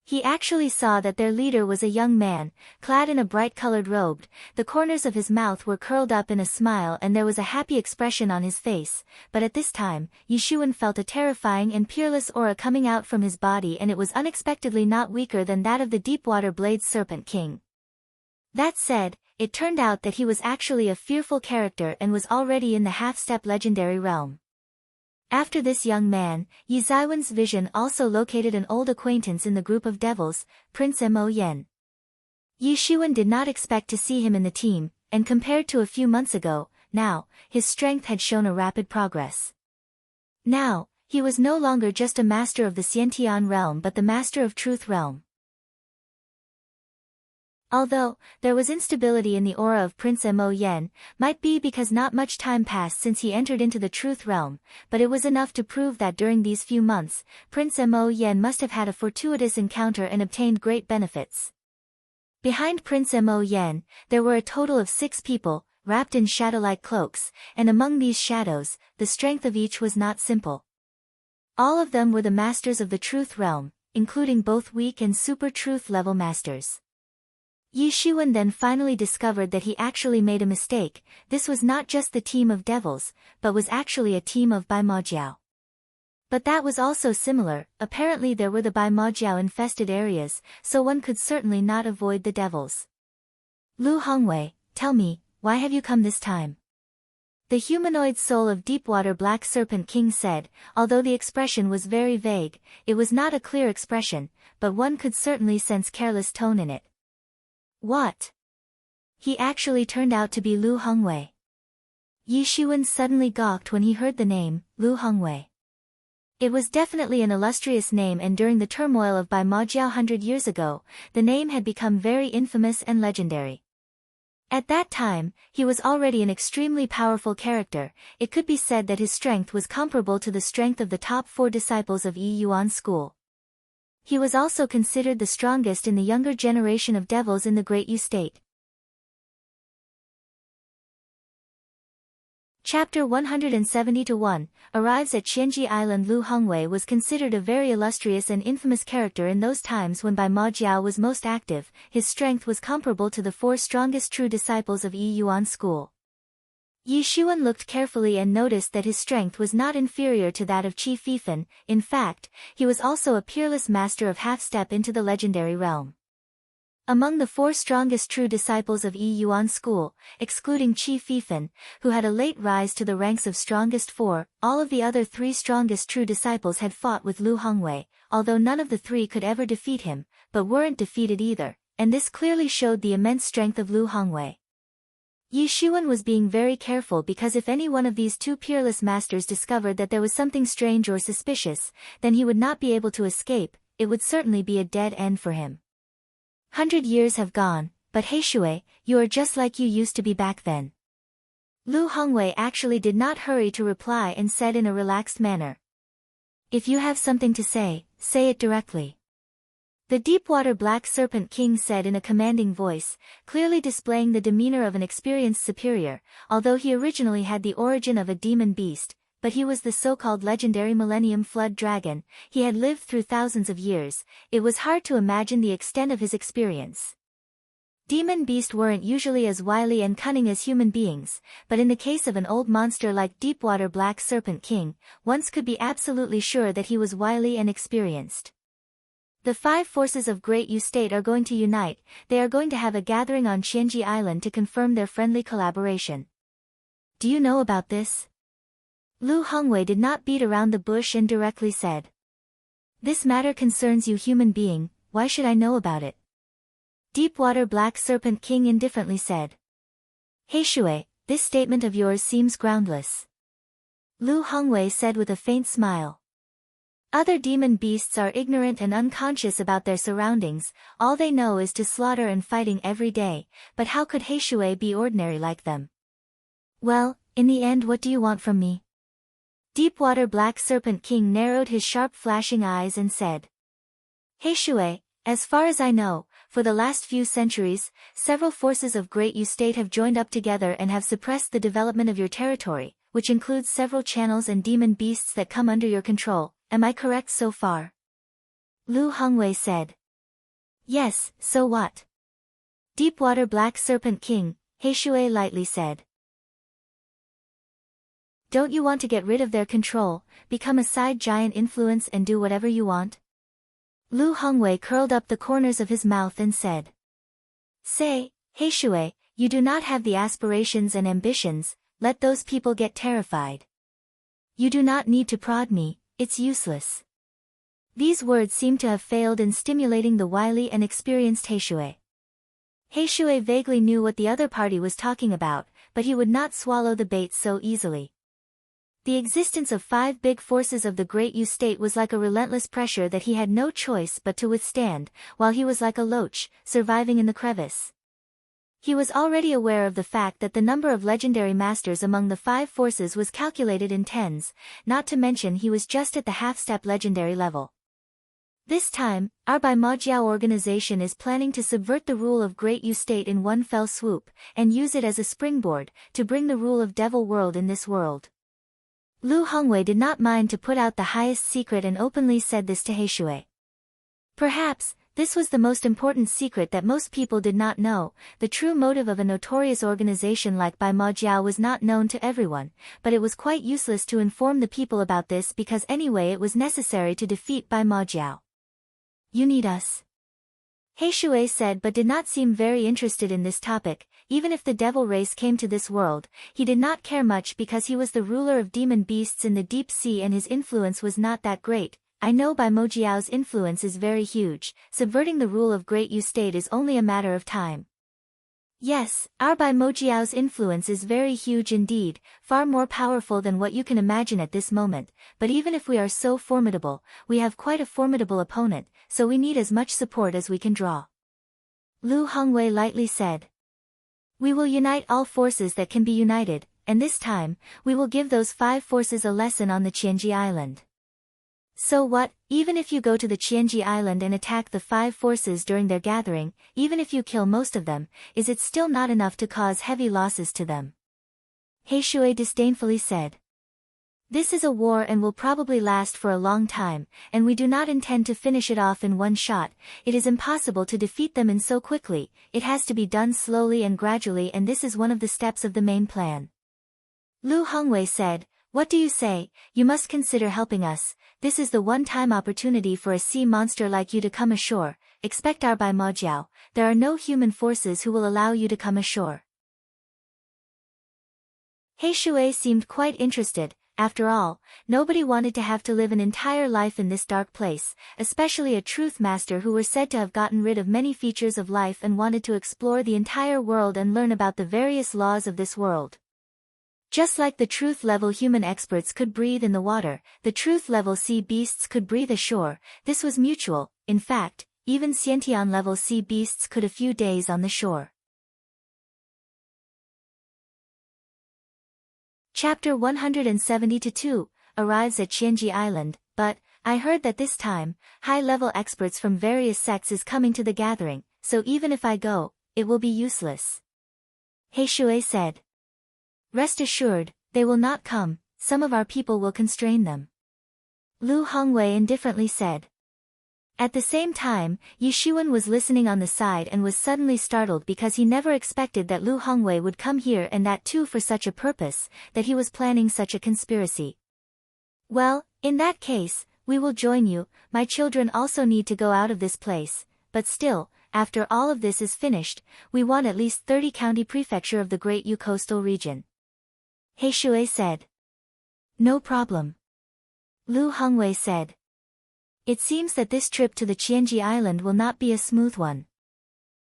He actually saw that their leader was a young man, clad in a bright-colored robe. The corners of his mouth were curled up in a smile and there was a happy expression on his face, but at this time, Yishuan felt a terrifying and peerless aura coming out from his body, and it was unexpectedly not weaker than that of the deep-water blade serpent king. That said, it turned out that he was actually a fearful character and was already in the half-step legendary realm. After this young man, Yi Zaiwen's vision also located an old acquaintance in the group of devils, Prince Mo Yen. Yishuan did not expect to see him in the team, and compared to a few months ago, now, his strength had shown a rapid progress. Now, he was no longer just a master of the Xiantian realm but the master of Truth realm. Although, there was instability in the aura of Prince Mo Yen, might be because not much time passed since he entered into the Truth realm, but it was enough to prove that during these few months, Prince Mo Yen must have had a fortuitous encounter and obtained great benefits. Behind Prince Mo Yen, there were a total of 6 people, wrapped in shadow-like cloaks, and among these shadows, the strength of each was not simple. All of them were the masters of the Truth realm, including both weak and super Truth level masters. Yi Xuan then finally discovered that he actually made a mistake. This was not just the team of devils, but was actually a team of Bai Majiao. But that was also similar. Apparently there were the Bai Majiao infested areas, so one could certainly not avoid the devils. Lu Hongwei, tell me, why have you come this time? The humanoid soul of Deepwater Black Serpent King said, although the expression was very vague, it was not a clear expression, but one could certainly sense careless tone in it. What? He actually turned out to be Lu Hongwei. Yi Xuan suddenly gawked when he heard the name, Lu Hongwei. It was definitely an illustrious name, and during the turmoil of Bai Majiao 100 years ago, the name had become very infamous and legendary. At that time, he was already an extremely powerful character. It could be said that his strength was comparable to the strength of the top 4 disciples of Yi Yuan school. He was also considered the strongest in the younger generation of devils in the Great Yu State. Chapter 170-1 arrives at Qianji Island. Lu Hongwei was considered a very illustrious and infamous character in those times when Bai Majiao was most active. His strength was comparable to the 4 strongest true disciples of Yi Yuan school. Yi Xuan looked carefully and noticed that his strength was not inferior to that of Qi Fifan. In fact, he was also a peerless master of half-step into the legendary realm. Among the 4 strongest true disciples of Yi Yuan school, excluding Qi Fifan, who had a late rise to the ranks of strongest 4, all of the other 3 strongest true disciples had fought with Lu Hongwei, although none of the 3 could ever defeat him, but weren't defeated either, and this clearly showed the immense strength of Lu Hongwei. Yi Xuan was being very careful because if any one of these 2 peerless masters discovered that there was something strange or suspicious, then he would not be able to escape. It would certainly be a dead end for him. 100 years have gone, but Heishui, you are just like you used to be back then. Lu Hongwei actually did not hurry to reply and said in a relaxed manner. If you have something to say it directly. The Deepwater Black Serpent King said in a commanding voice, clearly displaying the demeanor of an experienced superior. Although he originally had the origin of a demon beast, but he was the so-called legendary Millennium Flood Dragon. He had lived through thousands of years. It was hard to imagine the extent of his experience. Demon beasts weren't usually as wily and cunning as human beings, but in the case of an old monster like Deepwater Black Serpent King, one could be absolutely sure that he was wily and experienced. The 5 forces of Great Yu State are going to unite. They are going to have a gathering on Qianji Island to confirm their friendly collaboration. Do you know about this? Lu Hongwei did not beat around the bush and directly said. This matter concerns you, human being, why should I know about it? Deepwater Black Serpent King indifferently said. Heishui, this statement of yours seems groundless. Lu Hongwei said with a faint smile. Other demon beasts are ignorant and unconscious about their surroundings. All they know is to slaughter and fighting every day, but how could Heishui be ordinary like them? Well, in the end, what do you want from me? Deepwater Black Serpent King narrowed his sharp flashing eyes and said. Heishui, as far as I know, for the last few centuries, several forces of Great Yu State have joined up together and have suppressed the development of your territory, which includes several channels and demon beasts that come under your control. Am I correct so far? Lu Hongwei said. Yes, so what? Deepwater Black Serpent King, Heishui lightly said. Don't you want to get rid of their control, become a side giant influence and do whatever you want? Lu Hongwei curled up the corners of his mouth and said. Say, Heishui, you do not have the aspirations and ambitions, let those people get terrified. You do not need to prod me, it's useless. These words seemed to have failed in stimulating the wily and experienced Heishui. Heishui vaguely knew what the other party was talking about, but he would not swallow the bait so easily. The existence of 5 big forces of the Great Yu State was like a relentless pressure that he had no choice but to withstand, while he was like a loach, surviving in the crevice. He was already aware of the fact that the number of legendary masters among the 5 forces was calculated in tens, not to mention he was just at the half-step legendary level. This time, our Bai Majiao organization is planning to subvert the rule of Great Yu State in one fell swoop, and use it as a springboard, to bring the rule of Devil World in this world. Lu Hongwei did not mind to put out the highest secret and openly said this to Heishui. Perhaps, This was the most important secret that most people did not know. The true motive of a notorious organization like Bai Majiao was not known to everyone, but it was quite useless to inform the people about this because anyway it was necessary to defeat Bai Majiao. You need us. He Shui said, but did not seem very interested in this topic. Even if the devil race came to this world, he did not care much because he was the ruler of demon beasts in the deep sea and his influence was not that great. I know Bai Mojiao's influence is very huge, subverting the rule of Great Yu State is only a matter of time. Yes, our Bai Mojiao's influence is very huge indeed, far more powerful than what you can imagine at this moment, but even if we are so formidable, we have quite a formidable opponent, so we need as much support as we can draw. Lu Hongwei lightly said. We will unite all forces that can be united, and this time, we will give those 5 forces a lesson on the Qianji Island. So what, even if you go to the Qianji Island and attack the 5 forces during their gathering, even if you kill most of them, is it still not enough to cause heavy losses to them? He Shui disdainfully said. This is a war and will probably last for a long time, and we do not intend to finish it off in one shot. It is impossible to defeat them in so quickly, it has to be done slowly and gradually, and this is one of the steps of the main plan. Lu Hongwei said, what do you say? You must consider helping us. This is the one-time opportunity for a sea monster like you to come ashore. Expect our Bai Majiao. There are no human forces who will allow you to come ashore. He Shui seemed quite interested. After all, nobody wanted to have to live an entire life in this dark place, especially a truth master who were said to have gotten rid of many features of life and wanted to explore the entire world and learn about the various laws of this world. Just like the truth-level human experts could breathe in the water, the truth-level sea beasts could breathe ashore. This was mutual. In fact, even Xiantian-level sea beasts could a few days on the shore. Chapter 170-2 arrives at Qianji Island, but, I heard that this time, high-level experts from various sects is coming to the gathering, so even if I go, it will be useless. He Shui said. Rest assured, they will not come, some of our people will constrain them. Lu Hongwei indifferently said. At the same time, Yi Shuan was listening on the side and was suddenly startled because he never expected that Lu Hongwei would come here and that too for such a purpose, that he was planning such a conspiracy. Well, in that case, we will join you. My children also need to go out of this place, but still, after all of this is finished, we want at least 30 county prefecture of the Great Yu coastal region. He Shui said. No problem. Lu Hongwei said. It seems that this trip to the Qianji Island will not be a smooth one.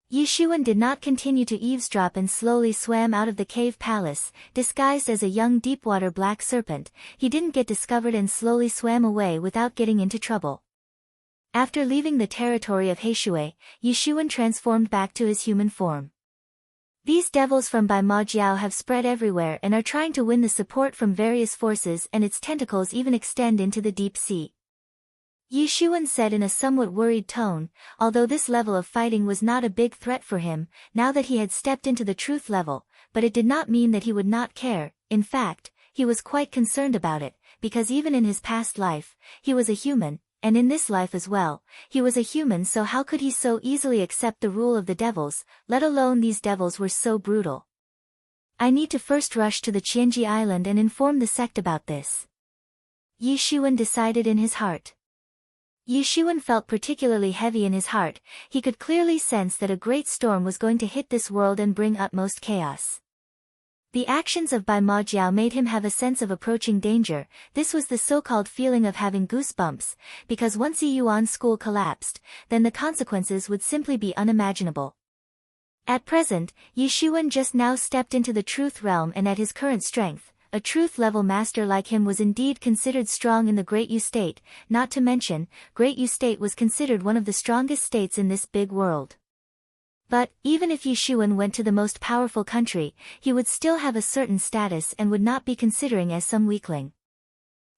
Yi Shuan did not continue to eavesdrop and slowly swam out of the cave palace, disguised as a young deep-water black serpent. He didn't get discovered and slowly swam away without getting into trouble. After leaving the territory of He Shui, Yi Shuan transformed back to his human form. These devils from Bai Majiao have spread everywhere and are trying to win the support from various forces, and its tentacles even extend into the deep sea. Yi Shuan said in a somewhat worried tone, although this level of fighting was not a big threat for him, now that he had stepped into the truth level, but it did not mean that he would not care. In fact, he was quite concerned about it, because even in his past life, he was a human, and in this life as well, he was a human, so how could he so easily accept the rule of the devils, let alone these devils were so brutal. I need to first rush to the Qianji Island and inform the sect about this. Yi Shuan decided in his heart. Yi Shuan felt particularly heavy in his heart. He could clearly sense that a great storm was going to hit this world and bring utmost chaos. The actions of Bai Majiao made him have a sense of approaching danger. This was the so-called feeling of having goosebumps, because once Yi Yuan's school collapsed, then the consequences would simply be unimaginable. At present, Yi Shuan just now stepped into the truth realm, and at his current strength, a truth-level master like him was indeed considered strong in the Great Yu State, not to mention, Great Yu State was considered one of the strongest states in this big world. But, even if Yi Shuan went to the most powerful country, he would still have a certain status and would not be considering as some weakling.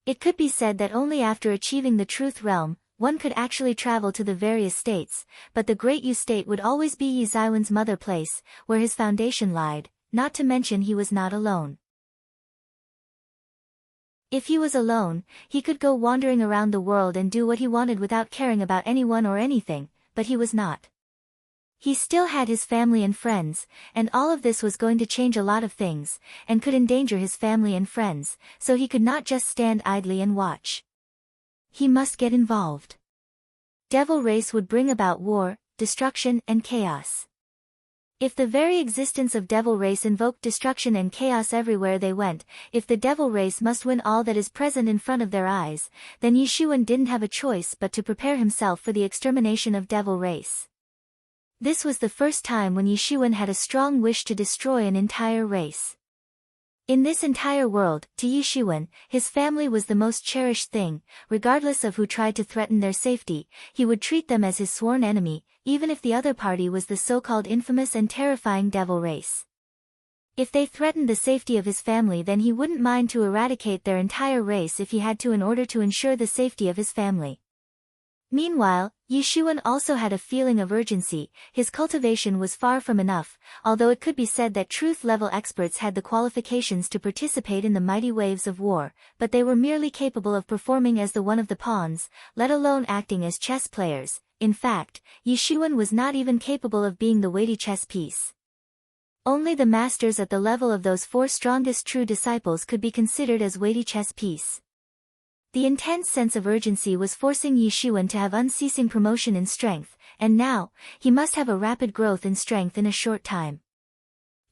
It could be said that only after achieving the truth realm, one could actually travel to the various states, but the Great Yu State would always be Yi Zaiwen's mother place, where his foundation lied, not to mention he was not alone. If he was alone, he could go wandering around the world and do what he wanted without caring about anyone or anything, but he was not. He still had his family and friends, and all of this was going to change a lot of things, and could endanger his family and friends, so he could not just stand idly and watch. He must get involved. Devil race would bring about war, destruction, and chaos. If the very existence of devil race invoked destruction and chaos everywhere they went, if the devil race must win all that is present in front of their eyes, then Yishuan didn't have a choice but to prepare himself for the extermination of devil race. This was the first time when Yishuan had a strong wish to destroy an entire race. In this entire world, to Yishuan, his family was the most cherished thing. Regardless of who tried to threaten their safety, he would treat them as his sworn enemy, even if the other party was the so-called infamous and terrifying devil race. If they threatened the safety of his family, then he wouldn't mind to eradicate their entire race if he had to in order to ensure the safety of his family. Meanwhile, Yishuan also had a feeling of urgency. His cultivation was far from enough, although it could be said that truth-level experts had the qualifications to participate in the mighty waves of war, but they were merely capable of performing as the one of the pawns, let alone acting as chess players. In fact, Yishuan was not even capable of being the weighty chess piece. Only the masters at the level of those 4 strongest true disciples could be considered as weighty chess piece. The intense sense of urgency was forcing Yishuan to have unceasing promotion in strength, and now, he must have a rapid growth in strength in a short time.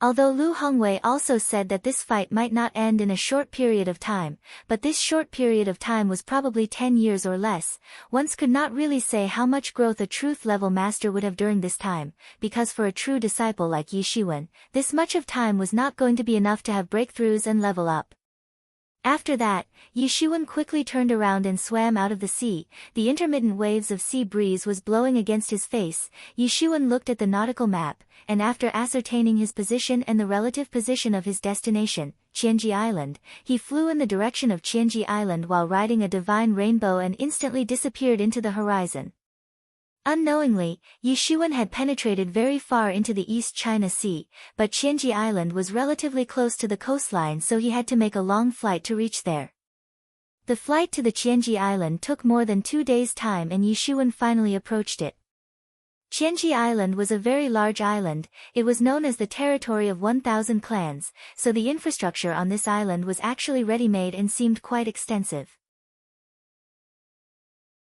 Although Lu Hongwei also said that this fight might not end in a short period of time, but this short period of time was probably 10 years or less, one could not really say how much growth a truth-level master would have during this time, because for a true disciple like Yishuan, this much of time was not going to be enough to have breakthroughs and level up. After that, Yishuan quickly turned around and swam out of the sea. The intermittent waves of sea breeze was blowing against his face. Yishuan looked at the nautical map, and after ascertaining his position and the relative position of his destination, Qianji Island, he flew in the direction of Qianji Island while riding a divine rainbow and instantly disappeared into the horizon. Unknowingly, Yishuan had penetrated very far into the East China Sea, but Qianji Island was relatively close to the coastline, so he had to make a long flight to reach there. The flight to the Qianji Island took more than 2 days' time and Yishuan finally approached it. Qianji Island was a very large island. It was known as the territory of 1,000 clans, so the infrastructure on this island was actually ready-made and seemed quite extensive.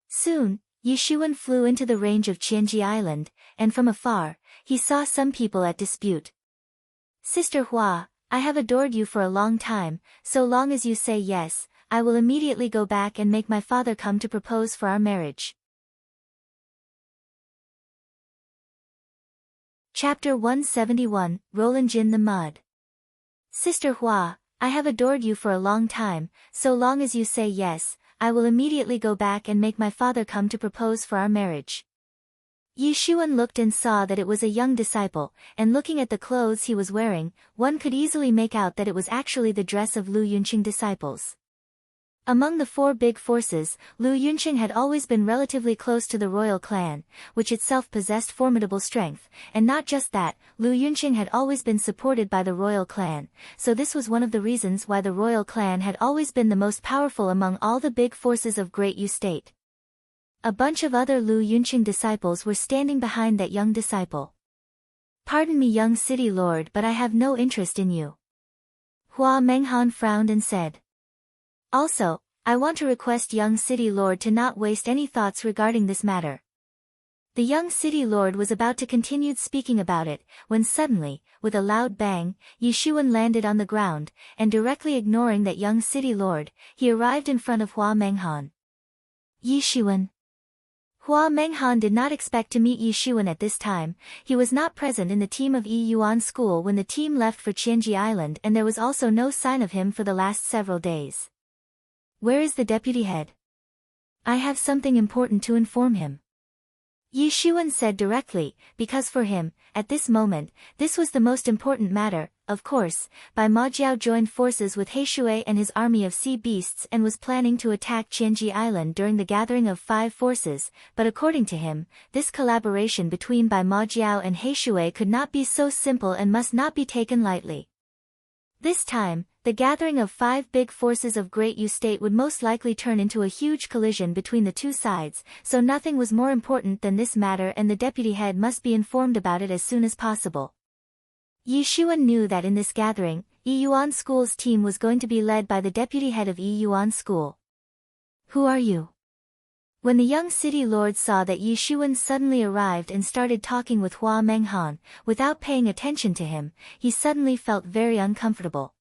Soon, Yishuan flew into the range of Qianji Island, and from afar, he saw some people at dispute. "Sister Hua, I have adored you for a long time, so long as you say yes, I will immediately go back and make my father come to propose for our marriage." Chapter 171, Roland Jin the Mud. "Sister Hua, I have adored you for a long time, so long as you say yes, I will immediately go back and make my father come to propose for our marriage." Yishuan looked and saw that it was a young disciple, and looking at the clothes he was wearing, one could easily make out that it was actually the dress of Lu Yunqing disciples. Among the 4 big forces, Lu Yunqing had always been relatively close to the royal clan, which itself possessed formidable strength, and not just that, Lu Yunqing had always been supported by the royal clan, so this was one of the reasons why the royal clan had always been the most powerful among all the big forces of Great Yu State. A bunch of other Lu Yunqing disciples were standing behind that young disciple. "Pardon me, young city lord, but I have no interest in you." Hua Menghan frowned and said. "Also, I want to request young city lord to not waste any thoughts regarding this matter." The young city lord was about to continue speaking about it, when suddenly, with a loud bang, Yishuan landed on the ground, and directly ignoring that young city lord, he arrived in front of Hua Menghan. "Yishuan." Hua Menghan did not expect to meet Yishuan at this time. He was not present in the team of Yi Yuan school when the team left for Qianji Island, and there was also no sign of him for the last several days. "Where is the deputy head? I have something important to inform him." Yishuan said directly, because for him, at this moment, this was the most important matter. Of course, Bai Majiao joined forces with Heishui and his army of sea beasts and was planning to attack Qianji Island during the gathering of 5 forces, but according to him, this collaboration between Bai Majiao and Heishui could not be so simple and must not be taken lightly. This time, the gathering of 5 big forces of Great Yu State would most likely turn into a huge collision between the two sides, so nothing was more important than this matter, and the deputy head must be informed about it as soon as possible. Yi Xuan knew that in this gathering, Yi Yuan School's team was going to be led by the deputy head of Yi Yuan School. "Who are you?" When the young city lord saw that Yi Xuan suddenly arrived and started talking with Hua Menghan, without paying attention to him, he suddenly felt very uncomfortable.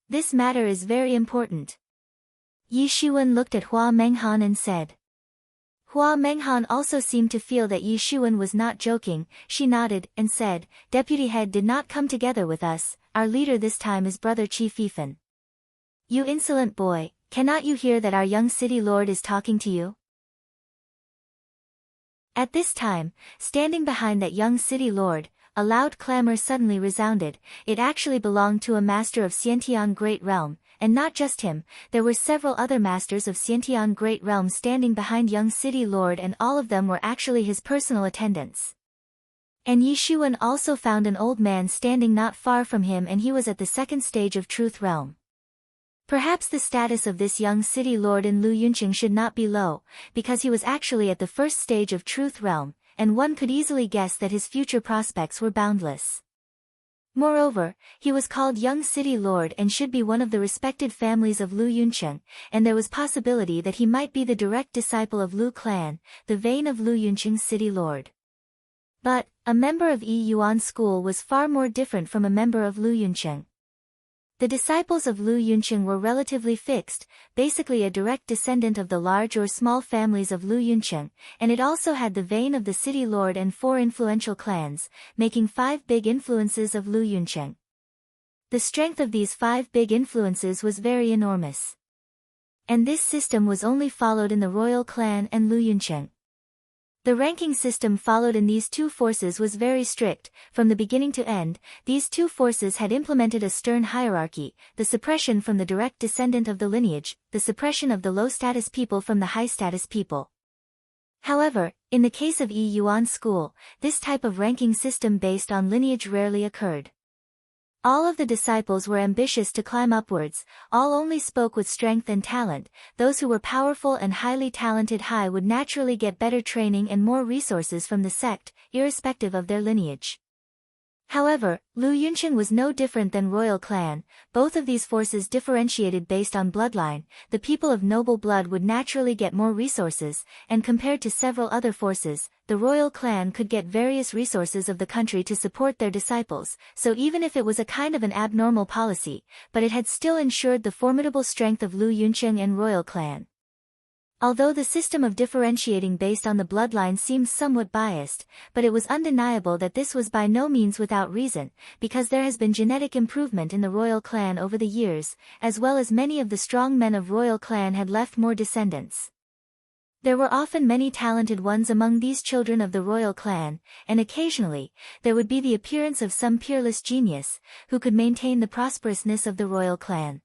"This matter is very important." Yi Xuan looked at Hua Menghan and said. Hua Menghan also seemed to feel that Yi Xuan was not joking. She nodded and said, "Deputy head did not come together with us, our leader this time is brother Qi Fifan." "You insolent boy, cannot you hear that our young city lord is talking to you?" At this time, standing behind that young city lord, a loud clamor suddenly resounded. It actually belonged to a master of Xiantian Great Realm, and not just him, there were several other masters of Xiantian Great Realm standing behind young city lord, and all of them were actually his personal attendants. And Yi Xuan also found an old man standing not far from him, and he was at the second stage of Truth Realm. Perhaps the status of this young city lord in Lu Yunqing should not be low, because he was actually at the first stage of Truth Realm, and one could easily guess that his future prospects were boundless. Moreover, he was called young city lord and should be one of the respected families of Lu Yunqing, and there was possibility that he might be the direct disciple of Lu clan, the vein of Lu Yunqing's city lord. But, a member of Yi Yuan School was far more different from a member of Lu Yunqing. The disciples of Lu Yunqing were relatively fixed, basically a direct descendant of the large or small families of Lu Yunqing, and it also had the vein of the city lord and 4 influential clans, making 5 big influences of Lu Yunqing. The strength of these 5 big influences was very enormous. And this system was only followed in the royal clan and Lu Yunqing. The ranking system followed in these two forces was very strict. From the beginning to end, these two forces had implemented a stern hierarchy, the suppression from the direct descendant of the lineage, the suppression of the low-status people from the high-status people. However, in the case of Yi Yuan School, this type of ranking system based on lineage rarely occurred. All of the disciples were ambitious to climb upwards, all only spoke with strength and talent. Those who were powerful and highly talented high would naturally get better training and more resources from the sect, irrespective of their lineage. However, Lu Yunqing was no different than royal clan. Both of these forces differentiated based on bloodline. The people of noble blood would naturally get more resources, and compared to several other forces, the royal clan could get various resources of the country to support their disciples, so even if it was a kind of an abnormal policy, but it had still ensured the formidable strength of Lu Yunqing and royal clan. Although the system of differentiating based on the bloodline seems somewhat biased, but it was undeniable that this was by no means without reason, because there has been genetic improvement in the royal clan over the years, as well as many of the strong men of royal clan had left more descendants. There were often many talented ones among these children of the royal clan, and occasionally, there would be the appearance of some peerless genius, who could maintain the prosperousness of the royal clan.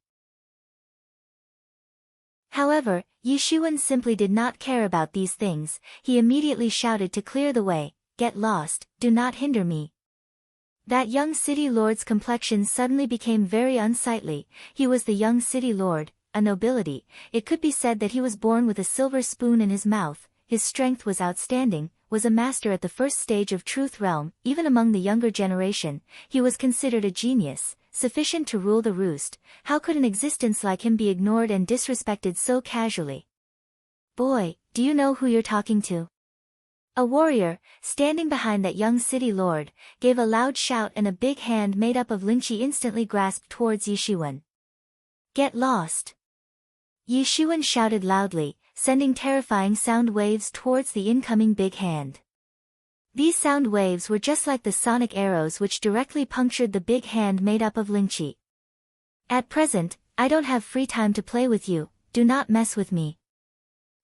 However, Yi Xuan simply did not care about these things. He immediately shouted to clear the way, "Get lost, do not hinder me." That young city lord's complexion suddenly became very unsightly. He was the young city lord, a nobility. It could be said that he was born with a silver spoon in his mouth. His strength was outstanding, was a master at the first stage of Truth Realm. Even among the younger generation, he was considered a genius, sufficient to rule the roost. How could an existence like him be ignored and disrespected so casually? "Boy, do you know who you're talking to?" A warrior, standing behind that young city lord, gave a loud shout, and a big hand made up of Lingqi instantly grasped towards Yi Xuan. "Get lost!" Yi Xuan shouted loudly, sending terrifying sound waves towards the incoming big hand. These sound waves were just like the sonic arrows which directly punctured the big hand made up of Lingqi. "At present, I don't have free time to play with you, do not mess with me."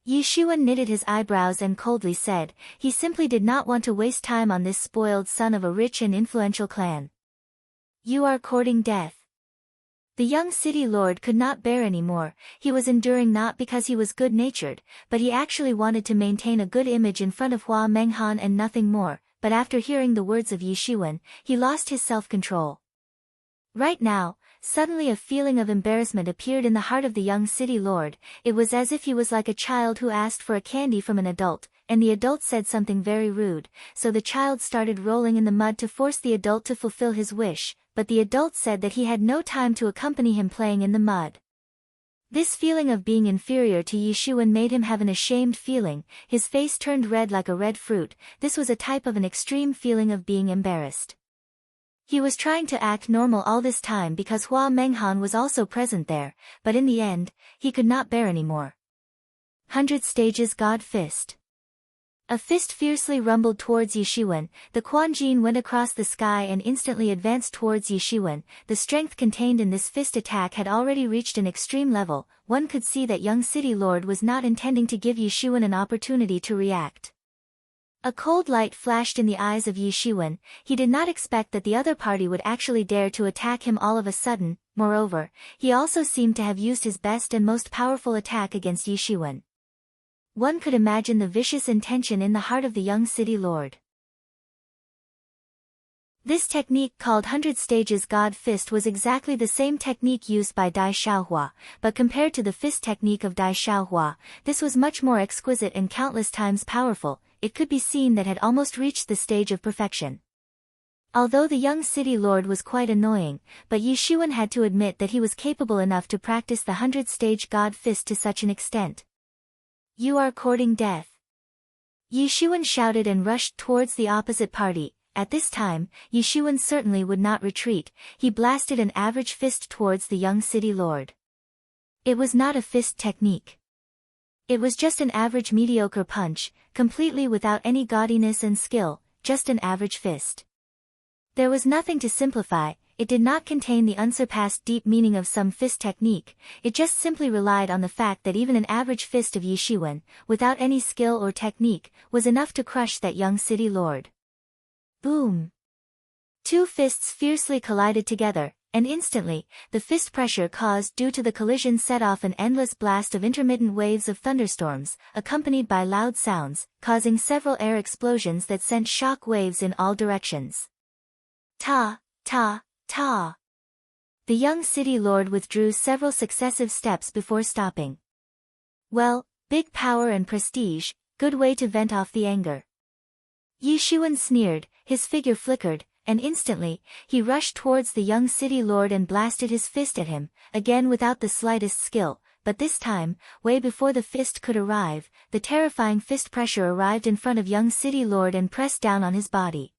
Yi Xuan knitted his eyebrows and coldly said, he simply did not want to waste time on this spoiled son of a rich and influential clan. "You are courting death." The young city lord could not bear any more. He was enduring not because he was good-natured, but he actually wanted to maintain a good image in front of Hua Menghan and nothing more. But after hearing the words of Yi Xuan, he lost his self-control. Right now, Suddenly a feeling of embarrassment appeared in the heart of the young city lord. It was as if he was like a child who asked for a candy from an adult, and the adult said something very rude, so the child started rolling in the mud to force the adult to fulfill his wish, but the adult said that he had no time to accompany him playing in the mud. This feeling of being inferior to Yishuan made him have an ashamed feeling. His face turned red like a red fruit. This was a type of an extreme feeling of being embarrassed. He was trying to act normal all this time because Hua Menghan was also present there, but in the end, he could not bear any more. 100 Stages God Fist. A fist fiercely rumbled towards Yishuan. The Quan Jin went across the sky and instantly advanced towards Yishuan. The strength contained in this fist attack had already reached an extreme level. One could see that young city lord was not intending to give Yishuan an opportunity to react. A cold light flashed in the eyes of Yishuan. He did not expect that the other party would actually dare to attack him all of a sudden. Moreover, he also seemed to have used his best and most powerful attack against Yishuan. One could imagine the vicious intention in the heart of the young city lord. This technique called 100 Stages God Fist was exactly the same technique used by Dai Xiaohua, but compared to the fist technique of Dai Xiaohua, this was much more exquisite and countless times powerful. It could be seen that had almost reached the stage of perfection. Although the young city lord was quite annoying, but Yishuan had to admit that he was capable enough to practice the 100-stage God Fist to such an extent. You are courting death. Yishuan shouted and rushed towards the opposite party. At this time, Yishuan certainly would not retreat. He blasted an average fist towards the young city lord. It was not a fist technique. It was just an average mediocre punch, completely without any gaudiness and skill, just an average fist. There was nothing to simplify. It did not contain the unsurpassed deep meaning of some fist technique. It just simply relied on the fact that even an average fist of Yishuan, without any skill or technique, was enough to crush that young city lord. Boom! Two fists fiercely collided together, and instantly, the fist pressure caused due to the collision set off an endless blast of intermittent waves of thunderstorms, accompanied by loud sounds, causing several air explosions that sent shock waves in all directions. Ta, ta, ta. The young city lord withdrew several successive steps before stopping. Well, big power and prestige, good way to vent off the anger. Yishuan sneered, his figure flickered, and instantly, he rushed towards the young city lord and blasted his fist at him, again without the slightest skill, but this time, way before the fist could arrive, the terrifying fist pressure arrived in front of young city lord and pressed down on his body.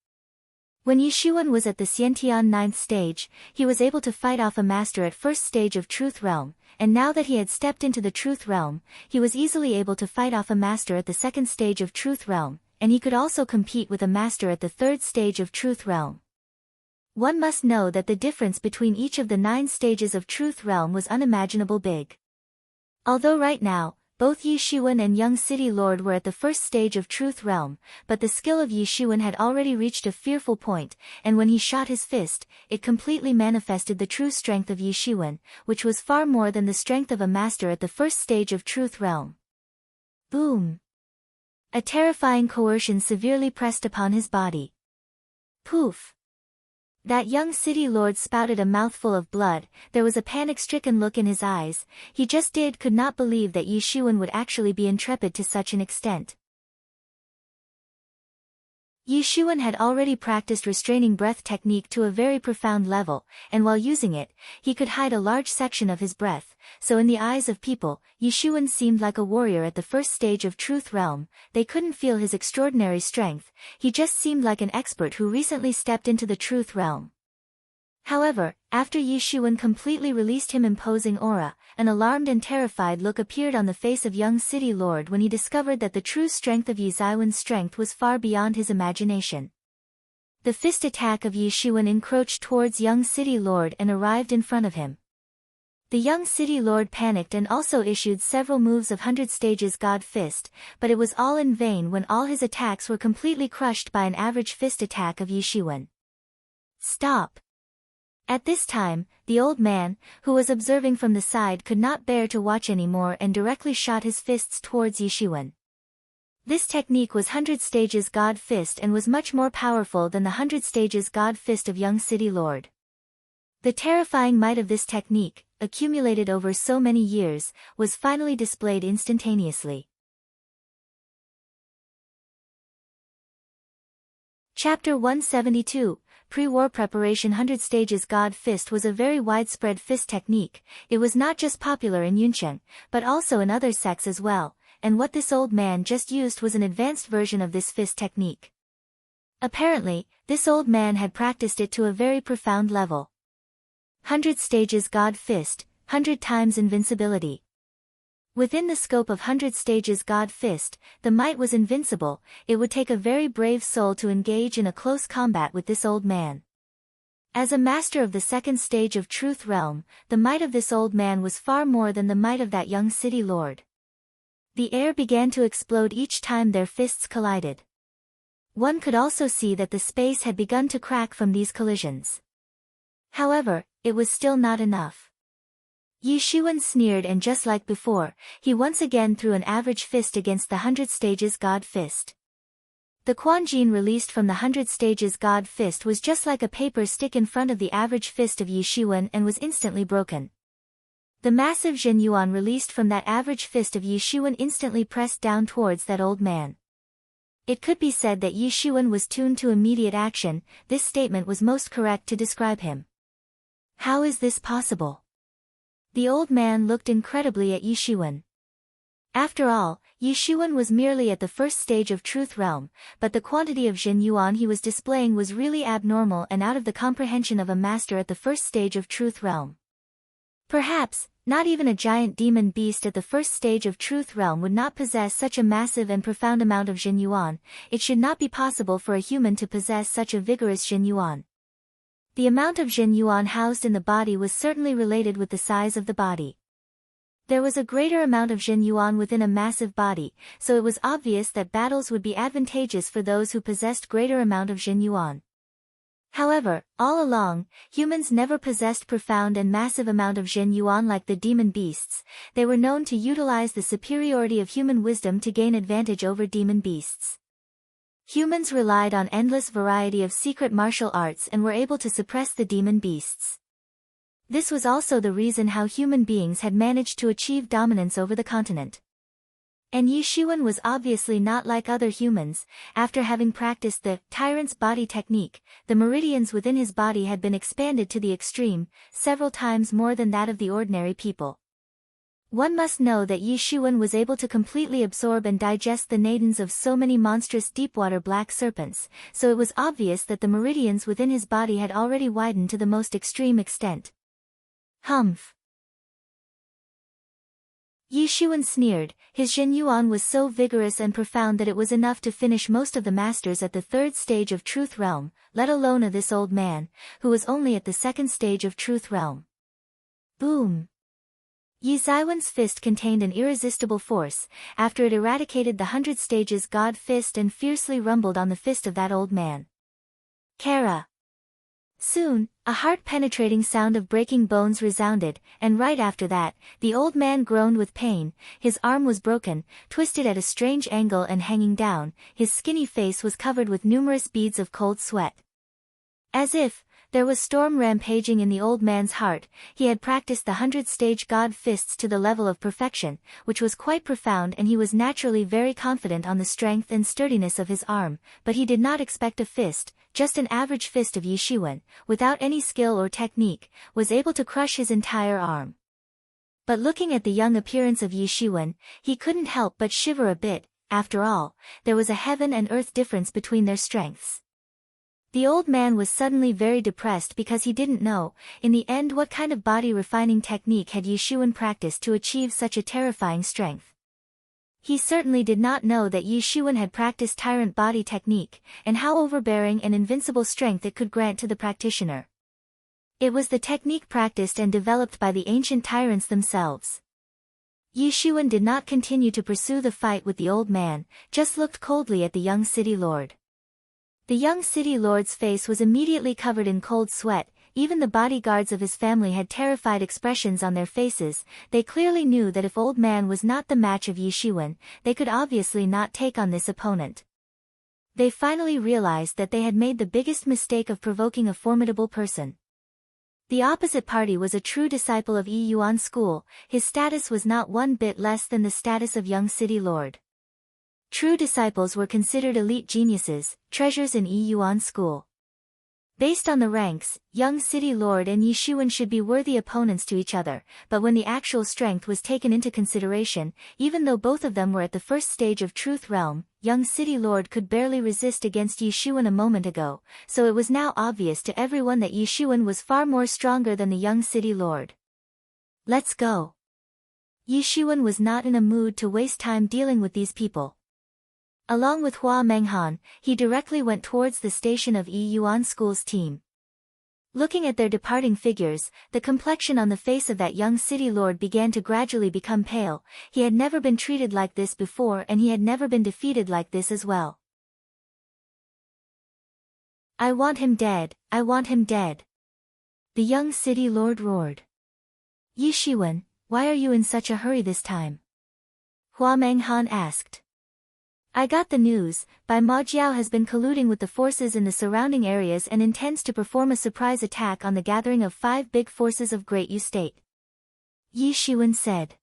When Yishuan was at the Xiantian 9th stage, he was able to fight off a master at first stage of Truth Realm, and now that he had stepped into the Truth Realm, he was easily able to fight off a master at the second stage of Truth Realm, and he could also compete with a master at the third stage of Truth Realm. One must know that the difference between each of the 9 stages of Truth Realm was unimaginable big. Although right now, both Yishuan and young city lord were at the first stage of Truth Realm, but the skill of Yishuan had already reached a fearful point, and when he shot his fist, it completely manifested the true strength of Yishuan, which was far more than the strength of a master at the first stage of Truth Realm. Boom! A terrifying coercion severely pressed upon his body. Poof! That young city lord spouted a mouthful of blood. There was a panic-stricken look in his eyes. He just could not believe that Yishuan would actually be intrepid to such an extent. Yishuan had already practiced restraining breath technique to a very profound level, and while using it, he could hide a large section of his breath, so in the eyes of people, Yishuan seemed like a warrior at the first stage of Truth Realm. They couldn't feel his extraordinary strength. He just seemed like an expert who recently stepped into the Truth Realm. However, after Yishuan completely released his imposing aura, an alarmed and terrified look appeared on the face of young city lord when he discovered that the true strength of Yizaiwan's strength was far beyond his imagination. The fist attack of Yishuan encroached towards young city lord and arrived in front of him. The young city lord panicked and also issued several moves of 100 stages God Fist, but it was all in vain when all his attacks were completely crushed by an average fist attack of Yishuan. Stop! At this time, the old man, who was observing from the side, could not bear to watch anymore and directly shot his fists towards Yishuan. This technique was 100 stages God Fist and was much more powerful than the 100 stages God Fist of young city lord. The terrifying might of this technique, accumulated over so many years, was finally displayed instantaneously. Chapter 172, Pre-War Preparation. 100 Stages. God Fist was a very widespread fist technique. It was not just popular in Yuncheng, but also in other sects as well, and what this old man just used was an advanced version of this fist technique. Apparently, this old man had practiced it to a very profound level. 100 Stages. God Fist, 100 times invincibility. Within the scope of 100 Stages. God Fist, the might was invincible. It would take a very brave soul to engage in a close combat with this old man. As a master of the second stage of Truth Realm, the might of this old man was far more than the might of that young city lord. The air began to explode each time their fists collided. One could also see that the space had begun to crack from these collisions. However, it was still not enough. Yi Xuan sneered, and just like before, he once again threw an average fist against the 100 Stages God Fist. The Quanjin released from the 100 Stages God Fist was just like a paper stick in front of the average fist of Yi Xuan and was instantly broken. The massive Zhen Yuan released from that average fist of Yi Xuan instantly pressed down towards that old man. It could be said that Yi Xuan was tuned to immediate action. This statement was most correct to describe him. How is this possible? The old man looked incredibly at Yi Xuan. After all, Yi Xuan was merely at the first stage of Truth Realm, but the quantity of Zhen Yuan he was displaying was really abnormal and out of the comprehension of a master at the first stage of Truth Realm. Perhaps, not even a giant demon beast at the first stage of Truth Realm would not possess such a massive and profound amount of Zhen Yuan. It should not be possible for a human to possess such a vigorous Zhen Yuan. The amount of Zhen Yuan housed in the body was certainly related with the size of the body. There was a greater amount of Zhen Yuan within a massive body, so it was obvious that battles would be advantageous for those who possessed greater amount of Zhen Yuan. However, all along, humans never possessed profound and massive amount of Zhen Yuan like the demon beasts. They were known to utilize the superiority of human wisdom to gain advantage over demon beasts. Humans relied on endless variety of secret martial arts and were able to suppress the demon beasts. This was also the reason how human beings had managed to achieve dominance over the continent. And Yi Xuan was obviously not like other humans. After having practiced the tyrant's body technique, the meridians within his body had been expanded to the extreme, several times more than that of the ordinary people. One must know that Yi Xuan was able to completely absorb and digest the nadins of so many monstrous deepwater black serpents, so it was obvious that the meridians within his body had already widened to the most extreme extent. Humph! Yi Xuan sneered. His Zhen Yuan was so vigorous and profound that it was enough to finish most of the masters at the third stage of Truth Realm, let alone of this old man, who was only at the second stage of Truth Realm. Boom! Yi Zaiwen's fist contained an irresistible force. After it eradicated the 100 Stages God Fist and fiercely rumbled on the fist of that old man. Kara! Soon, a heart-penetrating sound of breaking bones resounded, and right after that, the old man groaned with pain. His arm was broken, twisted at a strange angle and hanging down. His skinny face was covered with numerous beads of cold sweat. As if there was storm rampaging in the old man's heart, he had practiced the 100 Stage God Fists to the level of perfection, which was quite profound, and he was naturally very confident on the strength and sturdiness of his arm, but he did not expect a fist. Just an average fist of Yi Xuan, without any skill or technique, was able to crush his entire arm. But looking at the young appearance of Yi Xuan, he couldn't help but shiver a bit. After all, there was a heaven and earth difference between their strengths. The old man was suddenly very depressed because he didn't know, in the end, what kind of body refining technique had Yi Xuan practiced to achieve such a terrifying strength. He certainly did not know that Yi Xuan had practiced tyrant body technique, and how overbearing and invincible strength it could grant to the practitioner. It was the technique practiced and developed by the ancient tyrants themselves. Yi Xuan did not continue to pursue the fight with the old man, just looked coldly at the young city lord. The young city lord's face was immediately covered in cold sweat. Even the bodyguards of his family had terrified expressions on their faces. They clearly knew that if old man was not the match of Yi Xuan, they could obviously not take on this opponent. They finally realized that they had made the biggest mistake of provoking a formidable person. The opposite party was a true disciple of Yi Yuan school. His status was not one bit less than the status of young city lord. True disciples were considered elite geniuses, treasures in Yi Yuan school. Based on the ranks, young city lord and Yi Xuan should be worthy opponents to each other, but when the actual strength was taken into consideration, even though both of them were at the first stage of truth realm, young city lord could barely resist against Yi Xuan a moment ago, so it was now obvious to everyone that Yi Xuan was far more stronger than the young city lord. Let's go. Yi Xuan was not in a mood to waste time dealing with these people. Along with Hua Menghan, he directly went towards the station of Yi Yuan School's team. Looking at their departing figures, the complexion on the face of that young city lord began to gradually become pale. He had never been treated like this before and he had never been defeated like this as well. I want him dead, I want him dead. The young city lord roared. Yi Xuan, why are you in such a hurry this time? Hua Menghan asked. I got the news. Bai Majiao has been colluding with the forces in the surrounding areas and intends to perform a surprise attack on the gathering of 5 big forces of Great Yu State. Yi Xuan said.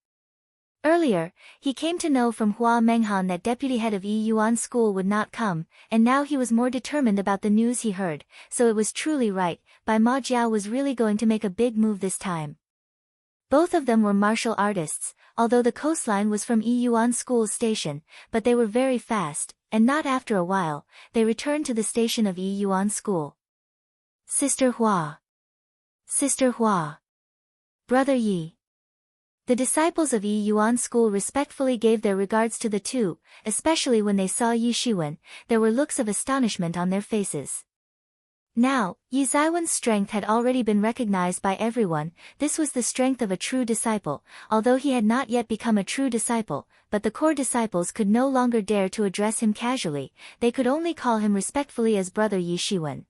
Earlier, he came to know from Hua Menghan that deputy head of Yi Yuan School would not come, and now he was more determined about the news he heard, so it was truly right. Bai Majiao was really going to make a big move this time. Both of them were martial artists, although the coastline was from Yi Yuan School's station, but they were very fast, and not after a while, they returned to the station of Yi Yuan School. Sister Hua. Sister Hua. Brother Yi. The disciples of Yi Yuan School respectfully gave their regards to the two, especially when they saw Yi Xuan. There were looks of astonishment on their faces. Now, Yi Zaiwen's strength had already been recognized by everyone. This was the strength of a true disciple, although he had not yet become a true disciple, but the core disciples could no longer dare to address him casually, they could only call him respectfully as Brother Yi Xuan.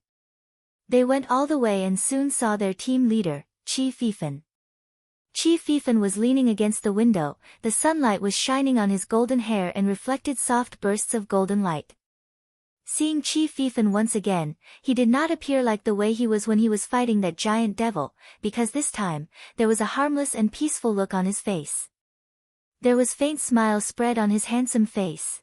They went all the way and soon saw their team leader, Qi Fifan. Qi Fifan was leaning against the window, the sunlight was shining on his golden hair and reflected soft bursts of golden light. Seeing Qi Fifan once again, he did not appear like the way he was when he was fighting that giant devil, because this time, there was a harmless and peaceful look on his face. There was faint smile spread on his handsome face.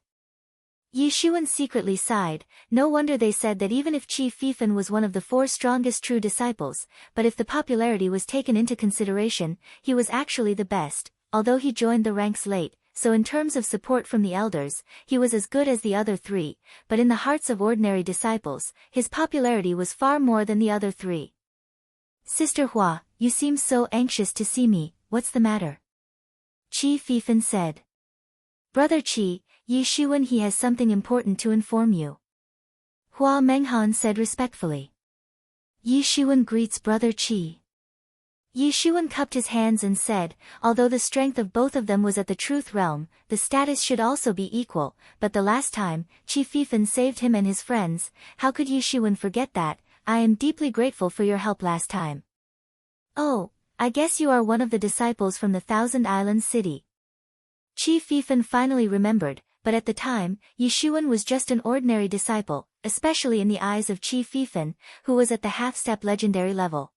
Yi Xuan secretly sighed. No wonder they said that even if Qi Fifan was one of the 4 strongest true disciples, but if the popularity was taken into consideration, he was actually the best, although he joined the ranks late. So in terms of support from the elders, he was as good as the other 3, but in the hearts of ordinary disciples, his popularity was far more than the other 3. Sister Hua, you seem so anxious to see me, what's the matter? Qi Fifan said. Brother Qi, Yi Xuan he has something important to inform you. Hua Menghan said respectfully. Yi Xuan greets Brother Qi. Yi Xuan cupped his hands and said, although the strength of both of them was at the truth realm, the status should also be equal, but the last time, Qi Fifan saved him and his friends, how could Yi Xuan forget that? I am deeply grateful for your help last time. Oh, I guess you are one of the disciples from the Thousand Islands City. Qi Fifan finally remembered, but at the time, Yi Xuan was just an ordinary disciple, especially in the eyes of Qi Fifan, who was at the half-step legendary level.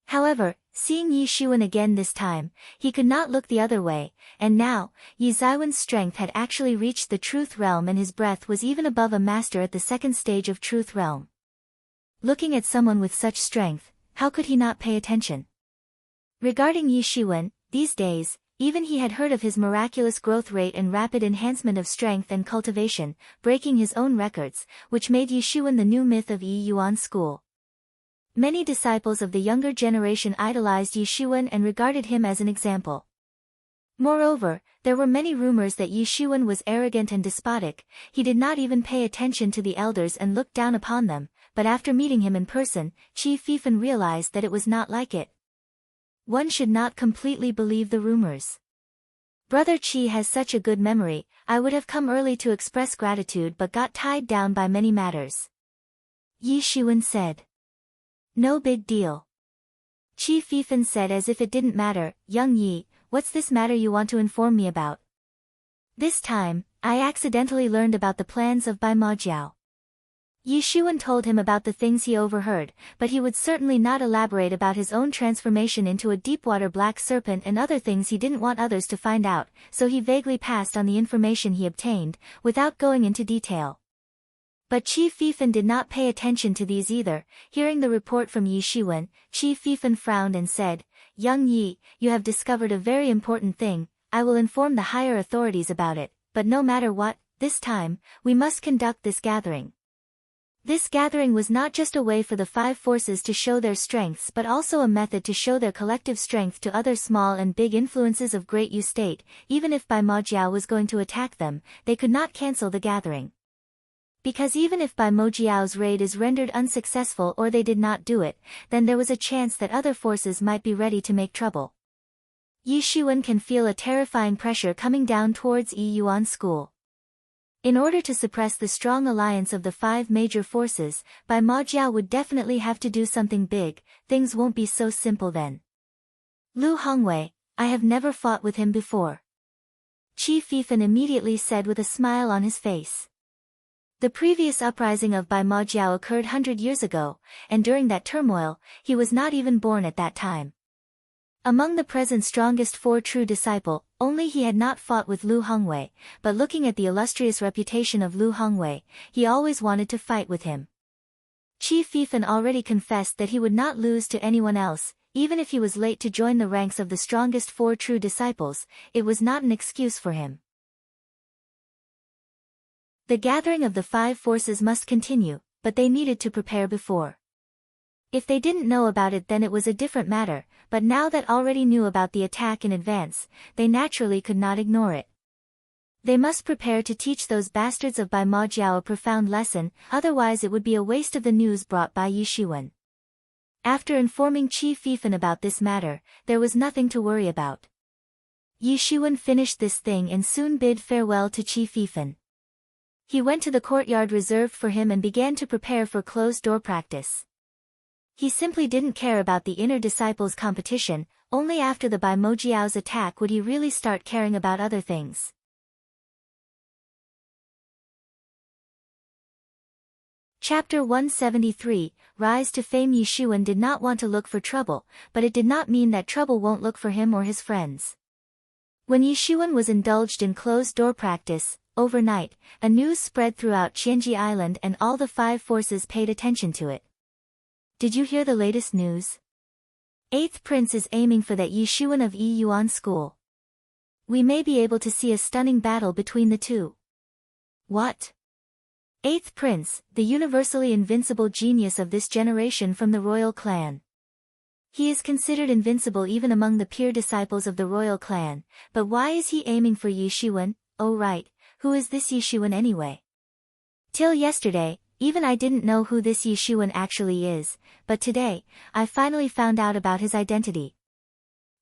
However, seeing Yi Xuan again this time, he could not look the other way, and now, Yi Zaiwen's strength had actually reached the truth realm and his breath was even above a master at the 2nd stage of truth realm. Looking at someone with such strength, how could he not pay attention? Regarding Yi Xuan, these days, even he had heard of his miraculous growth rate and rapid enhancement of strength and cultivation, breaking his own records, which made Yi Xuan the new myth of Yi Yuan School. Many disciples of the younger generation idolized Yi Xuan and regarded him as an example. Moreover, there were many rumors that Yi Xuan was arrogant and despotic. He did not even pay attention to the elders and looked down upon them, but after meeting him in person, Qi Fifan realized that it was not like it. One should not completely believe the rumors. Brother Qi has such a good memory. I would have come early to express gratitude but got tied down by many matters. Yi Xuan said. No big deal. Qi Fifan said as if it didn't matter. Young Yi, what's this matter you want to inform me about? This time, I accidentally learned about the plans of Bai Majiao. Yi Shiwen told him about the things he overheard, but he would certainly not elaborate about his own transformation into a deep-water black serpent and other things he didn't want others to find out, so he vaguely passed on the information he obtained, without going into detail. But Qi Fifan did not pay attention to these either. Hearing the report from Yi Shiwen, Qi Fifan frowned and said, "Young Yi, you have discovered a very important thing. I will inform the higher authorities about it, but no matter what, this time, we must conduct this gathering." This gathering was not just a way for the five forces to show their strengths but also a method to show their collective strength to other small and big influences of Great Yu State. Even if Bai Mojiao was going to attack them, they could not cancel the gathering. Because even if Bai Mojiao's raid is rendered unsuccessful or they did not do it, then there was a chance that other forces might be ready to make trouble. Yi Shiwen can feel a terrifying pressure coming down towards Yi Yuan School. In order to suppress the strong alliance of the five major forces, Bai Mojiao would definitely have to do something big. Things won't be so simple then. Lu Hongwei, I have never fought with him before. Qi Fifan immediately said with a smile on his face. The previous uprising of Bai Mojiao occurred 100 years ago, and during that turmoil, he was not even born at that time. Among the present strongest four true disciple, only he had not fought with Lu Hongwei, but looking at the illustrious reputation of Lu Hongwei, he always wanted to fight with him. Qi Fifan already confessed that he would not lose to anyone else, even if he was late to join the ranks of the strongest four true disciples. It was not an excuse for him. The gathering of the five forces must continue, but they needed to prepare before. If they didn't know about it then it was a different matter, but now that already knew about the attack in advance, they naturally could not ignore it. They must prepare to teach those bastards of Bai Mojiao a profound lesson, otherwise it would be a waste of the news brought by Yi Shiwen. After informing Qi Fifan about this matter, there was nothing to worry about. Yi Shiwen finished this thing and soon bid farewell to Qi Fifan. He went to the courtyard reserved for him and began to prepare for closed-door practice. He simply didn't care about the inner disciples' competition. Only after the Bai Mojiao's attack would he really start caring about other things. Chapter 173, Rise to Fame. Yi Shiwen did not want to look for trouble, but it did not mean that trouble won't look for him or his friends. When Yi Shiwen was indulged in closed-door practice, overnight, a news spread throughout Qianji Island and all the five forces paid attention to it. Did you hear the latest news? 8th Prince is aiming for that Yi Shiwen of Yi Yuan School. We may be able to see a stunning battle between the two. What? 8th Prince, the universally invincible genius of this generation from the royal clan. He is considered invincible even among the peer disciples of the royal clan, but why is he aiming for Yi Shiwen? Oh right, who is this Yi Shiwen anyway? Till yesterday, even I didn't know who this Yi Shiwen actually is, but today, I finally found out about his identity.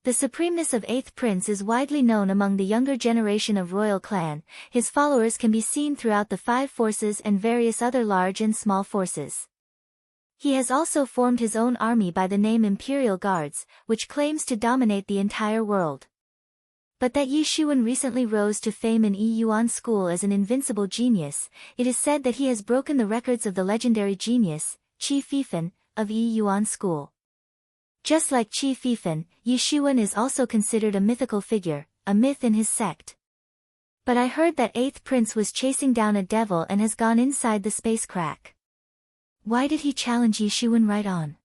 The supremeness of 8th Prince is widely known among the younger generation of royal clan. His followers can be seen throughout the five forces and various other large and small forces. He has also formed his own army by the name Imperial Guards, which claims to dominate the entire world. But that Yi Shiwen recently rose to fame in Yi Yuan School as an invincible genius. It is said that he has broken the records of the legendary genius, Qi Fifan, of Yi Yuan School. Just like Qi Fifan, Yi Shiwen is also considered a mythical figure, a myth in his sect. But I heard that 8th Prince was chasing down a devil and has gone inside the space crack. Why did he challenge Yi Shiwen right on?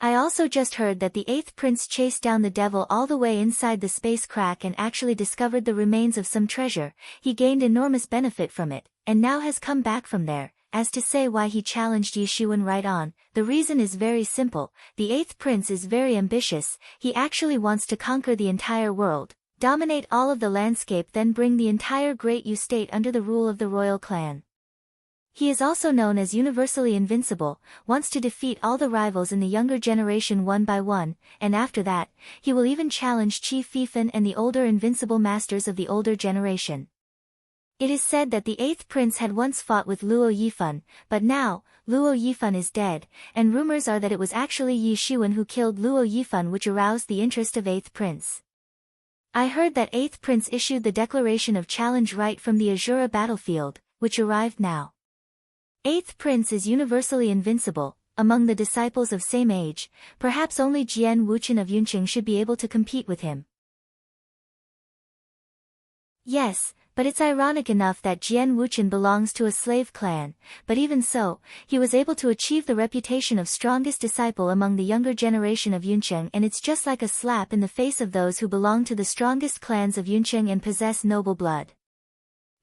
I also just heard that the 8th Prince chased down the devil all the way inside the space crack and actually discovered the remains of some treasure. He gained enormous benefit from it, and now has come back from there. As to say why he challenged Yi Shiwen right on, the reason is very simple. The 8th Prince is very ambitious. He actually wants to conquer the entire world, dominate all of the landscape, then bring the entire Great Yu State under the rule of the royal clan. He is also known as universally invincible, wants to defeat all the rivals in the younger generation one by one, and after that, he will even challenge Qi Fifan and the older invincible masters of the older generation. It is said that the 8th Prince had once fought with Luo Yifan, but now, Luo Yifan is dead, and rumors are that it was actually Yi Shiwen who killed Luo Yifan, which aroused the interest of 8th Prince. I heard that 8th Prince issued the declaration of challenge right from the Azura battlefield, which arrived now. Eighth Prince is universally invincible. Among the disciples of same age, perhaps only Jian Wuchen of Yunqing should be able to compete with him. Yes, but it's ironic enough that Jian Wuchen belongs to a slave clan, but even so, he was able to achieve the reputation of strongest disciple among the younger generation of Yunqing, and it's just like a slap in the face of those who belong to the strongest clans of Yunqing and possess noble blood.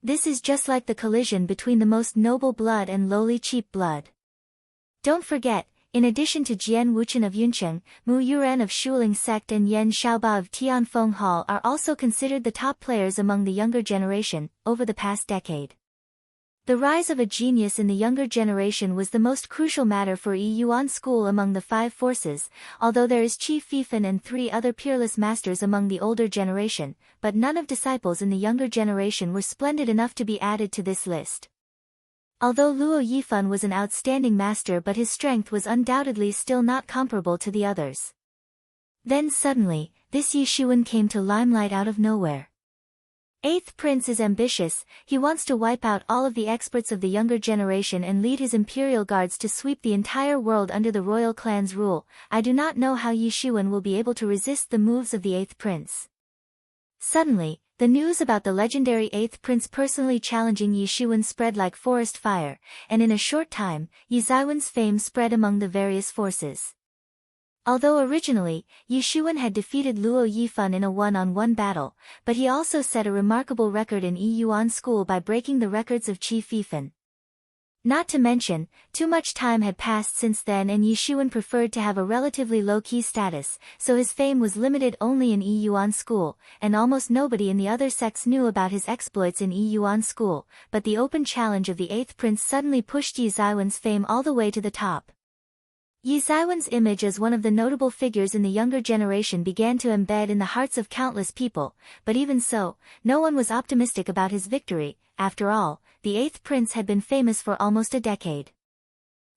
This is just like the collision between the most noble blood and lowly cheap blood. Don't forget, in addition to Jian Wuchen of Yunqing, Mu Yuren of Shuling sect and Yan Xiaoba of Tianfeng Hall are also considered the top players among the younger generation, over the past decade. The rise of a genius in the younger generation was the most crucial matter for Yi Yuan school among the five forces, although there is Qi Fifan and 3 other peerless masters among the older generation, but none of disciples in the younger generation were splendid enough to be added to this list. Although Luo Yifan was an outstanding master, but his strength was undoubtedly still not comparable to the others. Then suddenly, this Yi Xuan came to limelight out of nowhere. Eighth Prince is ambitious, he wants to wipe out all of the experts of the younger generation and lead his imperial guards to sweep the entire world under the royal clan's rule. I do not know how Yi Xuan will be able to resist the moves of the Eighth Prince. Suddenly, the news about the legendary Eighth Prince personally challenging Yi Xuan spread like forest fire, and in a short time, Yi Zaiwen's fame spread among the various forces. Although originally, Yi Xuan had defeated Luo Yifan in a one-on-one battle, but he also set a remarkable record in Yi Yuan school by breaking the records of Qi Fifan. Not to mention, too much time had passed since then and Yi Xuan preferred to have a relatively low-key status, so his fame was limited only in Yi Yuan school, and almost nobody in the other sects knew about his exploits in Yi Yuan school, but the open challenge of the Eighth Prince suddenly pushed Yi Zaiwen's fame all the way to the top. Yi Zaiwen's image as one of the notable figures in the younger generation began to embed in the hearts of countless people, but even so, no one was optimistic about his victory. After all, the Eighth Prince had been famous for almost a decade.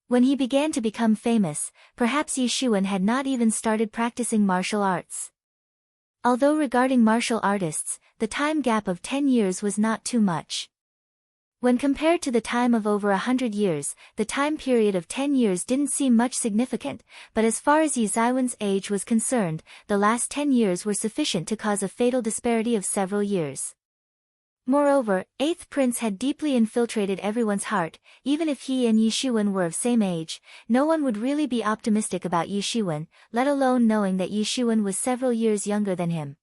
When he began to become famous, perhaps Yi Xuan had not even started practicing martial arts. Although regarding martial artists, the time gap of 10 years was not too much. When compared to the time of over 100 years, the time period of 10 years didn't seem much significant, but as far as Yi Zaiwen's age was concerned, the last 10 years were sufficient to cause a fatal disparity of several years. Moreover, Eighth Prince had deeply infiltrated everyone's heart. Even if he and Yi Xuan were of same age, no one would really be optimistic about Yi Xuan, let alone knowing that Yi Xuan was several years younger than him.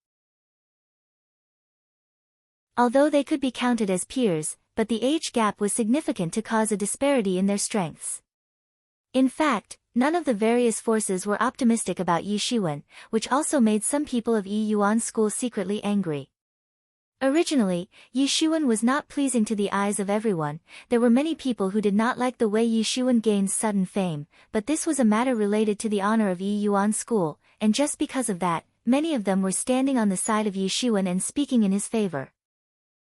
Although they could be counted as peers, but the age gap was significant to cause a disparity in their strengths. In fact, none of the various forces were optimistic about Yi Xuan, which also made some people of Yi Yuan school secretly angry. Originally, Yi Xuan was not pleasing to the eyes of everyone. There were many people who did not like the way Yi Xuan gained sudden fame, but this was a matter related to the honor of Yi Yuan school, and just because of that, many of them were standing on the side of Yi Xuan and speaking in his favor.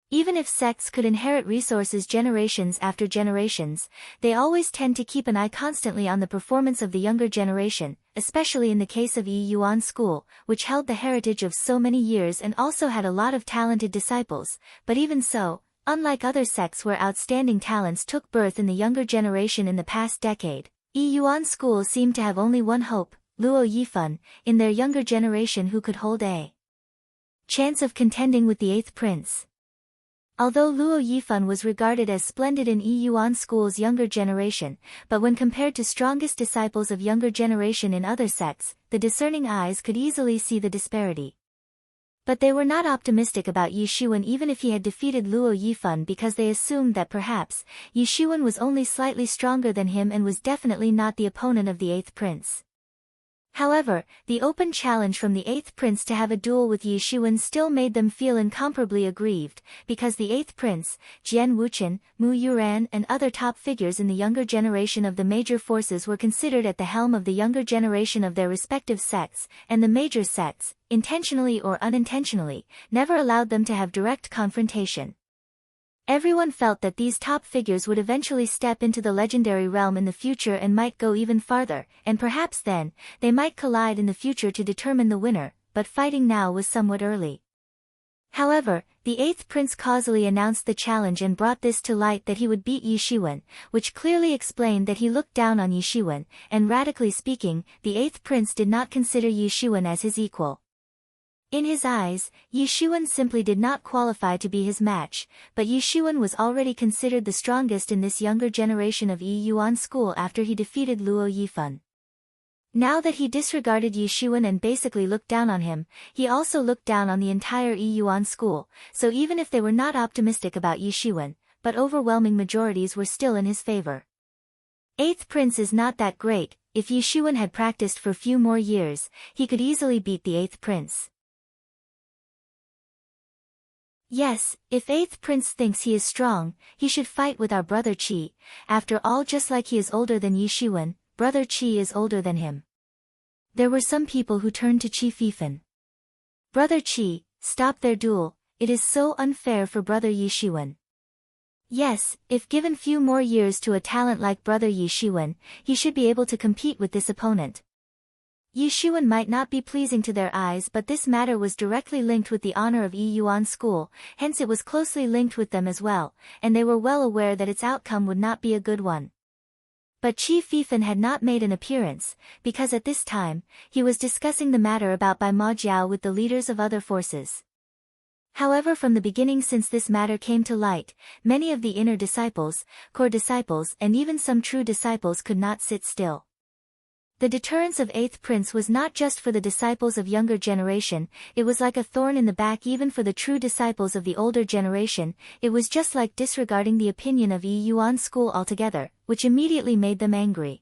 Even if sects could inherit resources generations after generations, they always tend to keep an eye constantly on the performance of the younger generation, especially in the case of Yi Yuan school, which held the heritage of so many years and also had a lot of talented disciples. But even so, unlike other sects where outstanding talents took birth in the younger generation in the past decade, Yi Yuan school seemed to have only one hope, Luo Yifan, in their younger generation who could hold a chance of contending with the Eighth Prince. Although Luo Yifan was regarded as splendid in Yi Yuan school's younger generation, but when compared to strongest disciples of younger generation in other sects, the discerning eyes could easily see the disparity. But they were not optimistic about Yi Xuan even if he had defeated Luo Yifan, because they assumed that perhaps Yi Xuan was only slightly stronger than him and was definitely not the opponent of the Eighth Prince. However, the open challenge from the Eighth Prince to have a duel with Yi Xuan still made them feel incomparably aggrieved, because the Eighth Prince, Jian Wuchen, Mu Yuran and other top figures in the younger generation of the major forces were considered at the helm of the younger generation of their respective sects, and the major sects, intentionally or unintentionally, never allowed them to have direct confrontation. Everyone felt that these top figures would eventually step into the legendary realm in the future and might go even farther, and perhaps then, they might collide in the future to determine the winner, but fighting now was somewhat early. However, the eighth prince causally announced the challenge and brought this to light that he would beat Yi Shiwen, which clearly explained that he looked down on Yi Shiwen, and radically speaking, the eighth prince did not consider Yi Shiwen as his equal. In his eyes, Yi Shiwen simply did not qualify to be his match, but Yi Shiwen was already considered the strongest in this younger generation of Yi Yuan school after he defeated Luo Yifan. Now that he disregarded Yi Shiwen and basically looked down on him, he also looked down on the entire Yi Yuan school, so even if they were not optimistic about Yi Shiwen, but overwhelming majorities were still in his favor. Eighth prince is not that great. If Yi Shiwen had practiced for few more years, he could easily beat the eighth prince. Yes, if eighth prince thinks he is strong, he should fight with our brother Qi. After all, just like he is older than Yi Shiwen, brother Qi is older than him. There were some people who turned to Qi Fifan. Brother Qi, stop their duel, it is so unfair for brother Yi Shiwen. Yes, if given few more years to a talent like brother Yi Shiwen, he should be able to compete with this opponent. Yi Shiwen might not be pleasing to their eyes, but this matter was directly linked with the honor of Yi Yuan school, hence it was closely linked with them as well, and they were well aware that its outcome would not be a good one. But Qi Fifan had not made an appearance, because at this time, he was discussing the matter about Bai Ma Jiao with the leaders of other forces. However, from the beginning, since this matter came to light, many of the inner disciples, core disciples, and even some true disciples could not sit still. The deterrence of eighth prince was not just for the disciples of younger generation, it was like a thorn in the back even for the true disciples of the older generation. It was just like disregarding the opinion of Yi Yuan school altogether, which immediately made them angry.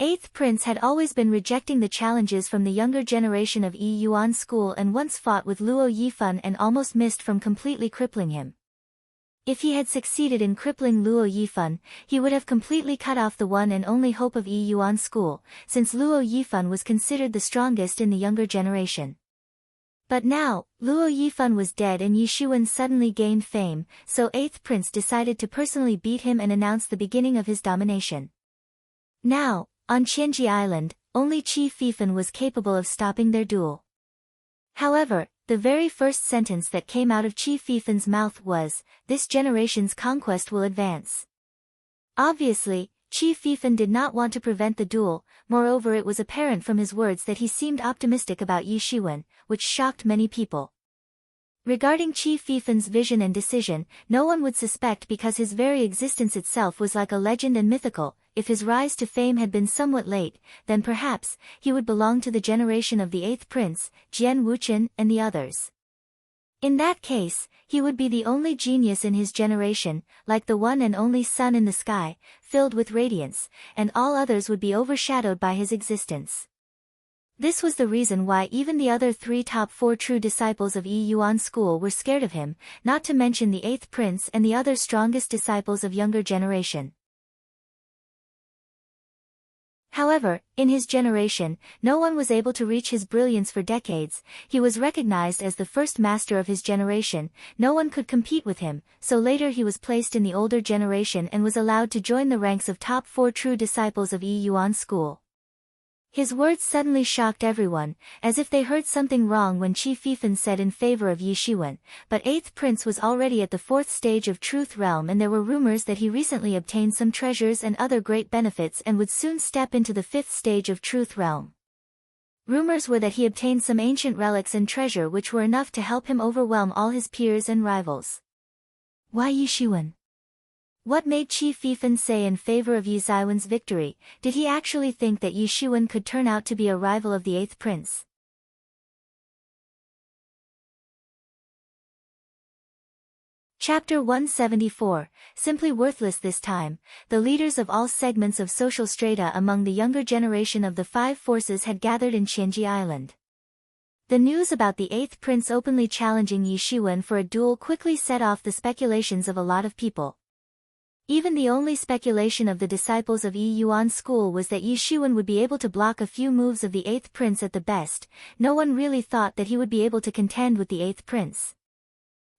Eighth prince had always been rejecting the challenges from the younger generation of Yi Yuan school and once fought with Luo Yifan and almost missed from completely crippling him. If he had succeeded in crippling Luo Yifan, he would have completely cut off the one and only hope of Yi Yuan school, since Luo Yifan was considered the strongest in the younger generation. But now, Luo Yifan was dead and Yi Shiwen suddenly gained fame, so eighth prince decided to personally beat him and announce the beginning of his domination. Now, on Qianji Island, only Qi Fifan was capable of stopping their duel. However, the very first sentence that came out of Qi Fifan's mouth was, "This generation's conquest will advance." Obviously, Qi Fifan did not want to prevent the duel, moreover it was apparent from his words that he seemed optimistic about Yi Shiwen, which shocked many people. Regarding Qi Fifan's vision and decision, no one would suspect because his very existence itself was like a legend and mythical. If his rise to fame had been somewhat late, then perhaps, he would belong to the generation of the eighth prince, Jian Wuchen, and the others. In that case, he would be the only genius in his generation, like the one and only sun in the sky, filled with radiance, and all others would be overshadowed by his existence. This was the reason why even the other top 4 true disciples of Yi Yuan school were scared of him, not to mention the eighth prince and the other strongest disciples of younger generation. However, in his generation, no one was able to reach his brilliance for decades. He was recognized as the first master of his generation, no one could compete with him, so later he was placed in the older generation and was allowed to join the ranks of top 4 true disciples of Yi Yuan school. His words suddenly shocked everyone, as if they heard something wrong when Qi Fifan said in favor of Yi Shiwen, but eighth prince was already at the 4th stage of Truth Realm and there were rumors that he recently obtained some treasures and other great benefits and would soon step into the 5th stage of Truth Realm. Rumors were that he obtained some ancient relics and treasure which were enough to help him overwhelm all his peers and rivals. Why Yi Shiwen? What made Qi Fifan say in favor of Yi Ziwen's victory? Did he actually think that Yi Shiwen could turn out to be a rival of the eighth prince? Chapter 174, Simply Worthless. This time, the leaders of all segments of social strata among the younger generation of the 5 forces had gathered in Qianji Island. The news about the eighth prince openly challenging Yi Shiwen for a duel quickly set off the speculations of a lot of people. Even the only speculation of the disciples of Yi Yuan school was that Yi Shiwen would be able to block a few moves of the eighth prince at the best. No one really thought that he would be able to contend with the eighth prince.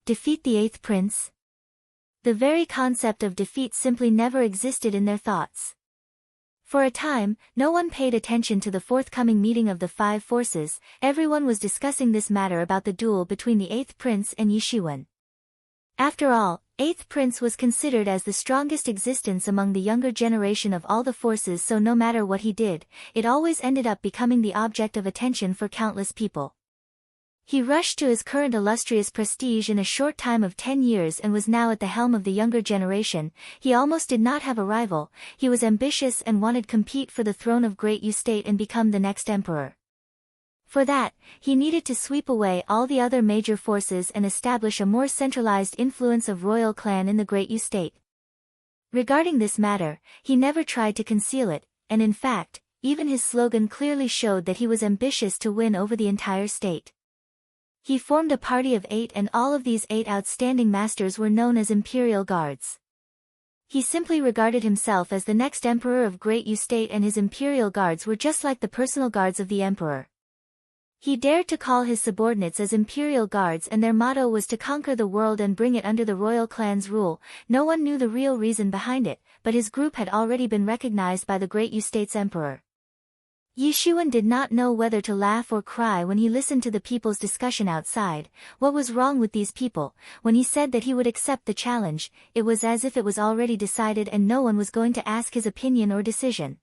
Defeat the eighth prince? The very concept of defeat simply never existed in their thoughts. For a time, no one paid attention to the forthcoming meeting of the five forces. Everyone was discussing this matter about the duel between the 8th Prince and Yi Shiwen. After all, 8th Prince was considered as the strongest existence among the younger generation of all the forces, so no matter what he did, it always ended up becoming the object of attention for countless people. He rushed to his current illustrious prestige in a short time of 10 years and was now at the helm of the younger generation. He almost did not have a rival. He was ambitious and wanted to compete for the throne of Great Yu State and become the next emperor. For that, he needed to sweep away all the other major forces and establish a more centralized influence of royal clan in the Great Yu State. Regarding this matter, he never tried to conceal it, and in fact, even his slogan clearly showed that he was ambitious to win over the entire state. He formed a party of 8, and all of these 8 outstanding masters were known as Imperial Guards. He simply regarded himself as the next emperor of Great Yu State, and his Imperial Guards were just like the personal guards of the emperor. He dared to call his subordinates as Imperial Guards, and their motto was to conquer the world and bring it under the royal clan's rule. No one knew the real reason behind it, but his group had already been recognized by the Great Yu State's emperor. Yi Shiwen did not know whether to laugh or cry when he listened to the people's discussion outside. What was wrong with these people? When he said that he would accept the challenge, it was as if it was already decided and no one was going to ask his opinion or decision.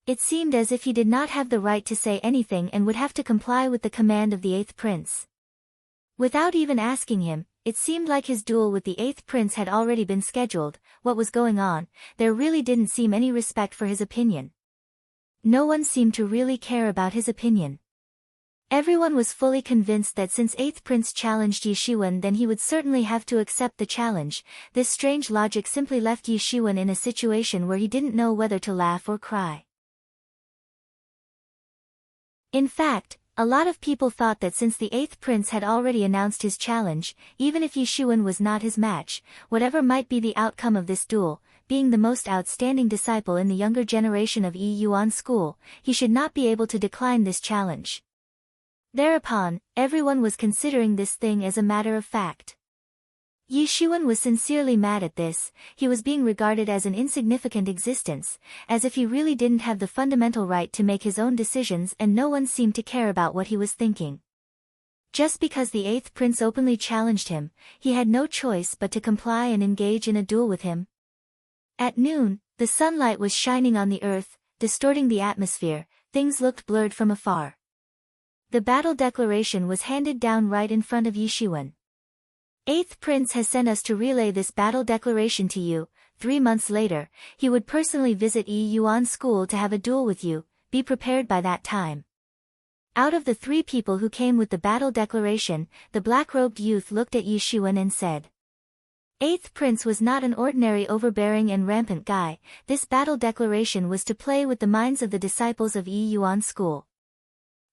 It seemed as if he did not have the right to say anything and would have to comply with the command of the 8th Prince. Without even asking him, it seemed like his duel with the 8th Prince had already been scheduled. What was going on? There really didn't seem any respect for his opinion. No one seemed to really care about his opinion. Everyone was fully convinced that since 8th Prince challenged Yi Shiwen, then he would certainly have to accept the challenge. This strange logic simply left Yi Shiwen in a situation where he didn't know whether to laugh or cry. In fact, a lot of people thought that since the 8th Prince had already announced his challenge, even if Yi Shiwen was not his match, whatever might be the outcome of this duel, being the most outstanding disciple in the younger generation of Yi Yuan school, he should not be able to decline this challenge. Thereupon, everyone was considering this thing as a matter of fact. Yi Shiwen was sincerely mad at this. He was being regarded as an insignificant existence, as if he really didn't have the fundamental right to make his own decisions, and no one seemed to care about what he was thinking. Just because the 8th Prince openly challenged him, he had no choice but to comply and engage in a duel with him. At noon, the sunlight was shining on the earth, distorting the atmosphere. Things looked blurred from afar. The battle declaration was handed down right in front of Yi Shiwen. 8th Prince has sent us to relay this battle declaration to you. 3 months later, he would personally visit Yi Yuan school to have a duel with you. Be prepared by that time. Out of the 3 people who came with the battle declaration, the black-robed youth looked at Yi Shiwen and said, 8th Prince was not an ordinary overbearing and rampant guy. This battle declaration was to play with the minds of the disciples of Yi Yuan school.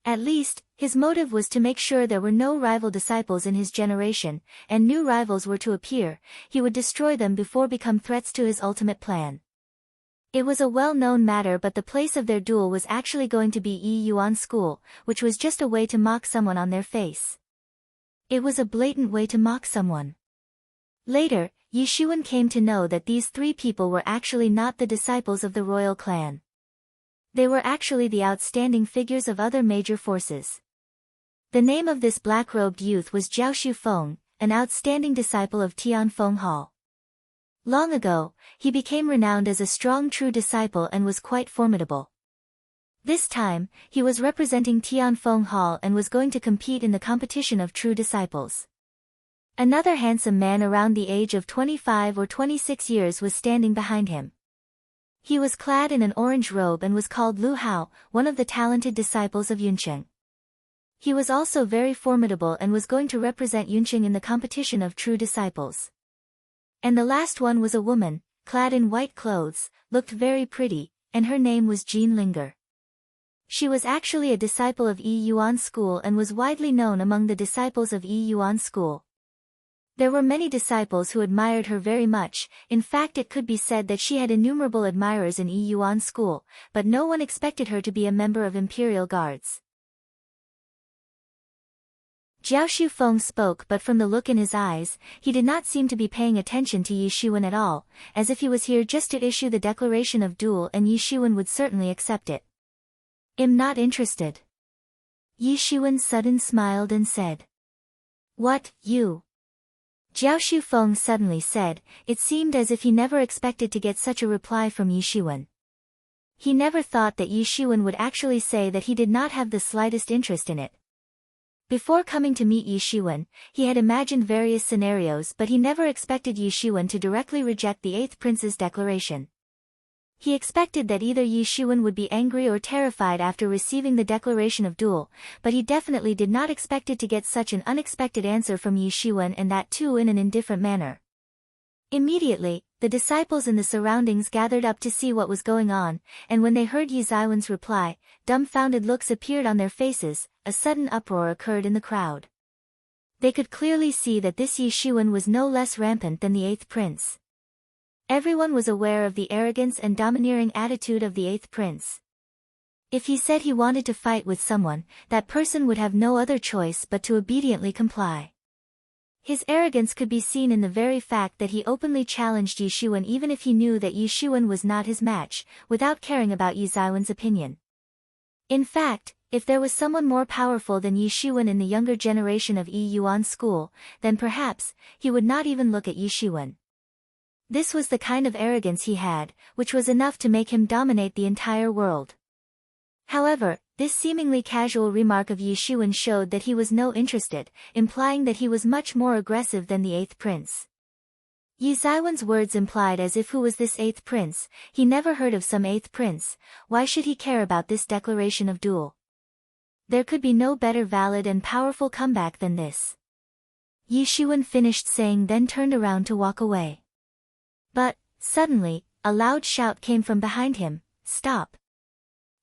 At least, his motive was to make sure there were no rival disciples in his generation, and new rivals were to appear. He would destroy them before become threats to his ultimate plan. It was a well-known matter, but the place of their duel was actually going to be Yi Yuan school, which was just a way to mock someone on their face. It was a blatant way to mock someone. Later, Yi Shiwen came to know that these 3 people were actually not the disciples of the royal clan. They were actually the outstanding figures of other major forces. The name of this black-robed youth was Jiao Shufeng, an outstanding disciple of Tianfeng Hall. Long ago, he became renowned as a strong true disciple and was quite formidable. This time, he was representing Tianfeng Hall and was going to compete in the competition of true disciples. Another handsome man around the age of 25 or 26 years was standing behind him. He was clad in an orange robe and was called Lu Hao, one of the talented disciples of Yunqing. He was also very formidable and was going to represent Yunqing in the competition of true disciples. And the last one was a woman, clad in white clothes, looked very pretty, and her name was Jean Linger. She was actually a disciple of Yi Yuan school and was widely known among the disciples of Yi Yuan school. There were many disciples who admired her very much. In fact, it could be said that she had innumerable admirers in Yi Yuan school, but no one expected her to be a member of Imperial Guards. Jiao Shufeng spoke, but from the look in his eyes, he did not seem to be paying attention to Yi Xuan at all, as if he was here just to issue the declaration of duel and Yi Xuan would certainly accept it. "I'm not interested." Yi Xuan suddenly smiled and said. "What, you?" Jiao Shufeng suddenly said. It seemed as if he never expected to get such a reply from Yi Xuan. He never thought that Yi Xuan would actually say that he did not have the slightest interest in it. Before coming to meet Yi Xuan, he had imagined various scenarios, but he never expected Yi Xuan to directly reject the 8th prince's declaration. He expected that either Yi Xuan would be angry or terrified after receiving the declaration of duel, but he definitely did not expect it to get such an unexpected answer from Yi Xuan, and that too in an indifferent manner. Immediately, the disciples in the surroundings gathered up to see what was going on, and when they heard Yi Xuan's reply, dumbfounded looks appeared on their faces. A sudden uproar occurred in the crowd. They could clearly see that this Yi Xuan was no less rampant than the 8th prince. Everyone was aware of the arrogance and domineering attitude of the 8th prince. If he said he wanted to fight with someone, that person would have no other choice but to obediently comply. His arrogance could be seen in the very fact that he openly challenged Yi Xuan even if he knew that Yi Xuan was not his match, without caring about Yi Xuan's opinion. In fact, if there was someone more powerful than Yi Xuan in the younger generation of Yi Yuan school, then perhaps, he would not even look at Yi Xuan. This was the kind of arrogance he had, which was enough to make him dominate the entire world. However, this seemingly casual remark of Yi Xuan showed that he was no interested, implying that he was much more aggressive than the 8th prince. Yi Xuan's words implied as if who was this 8th prince, he never heard of some 8th prince, why should he care about this declaration of duel? There could be no better valid and powerful comeback than this. Yi Xuan finished saying, then turned around to walk away. But, suddenly, a loud shout came from behind him, "Stop!"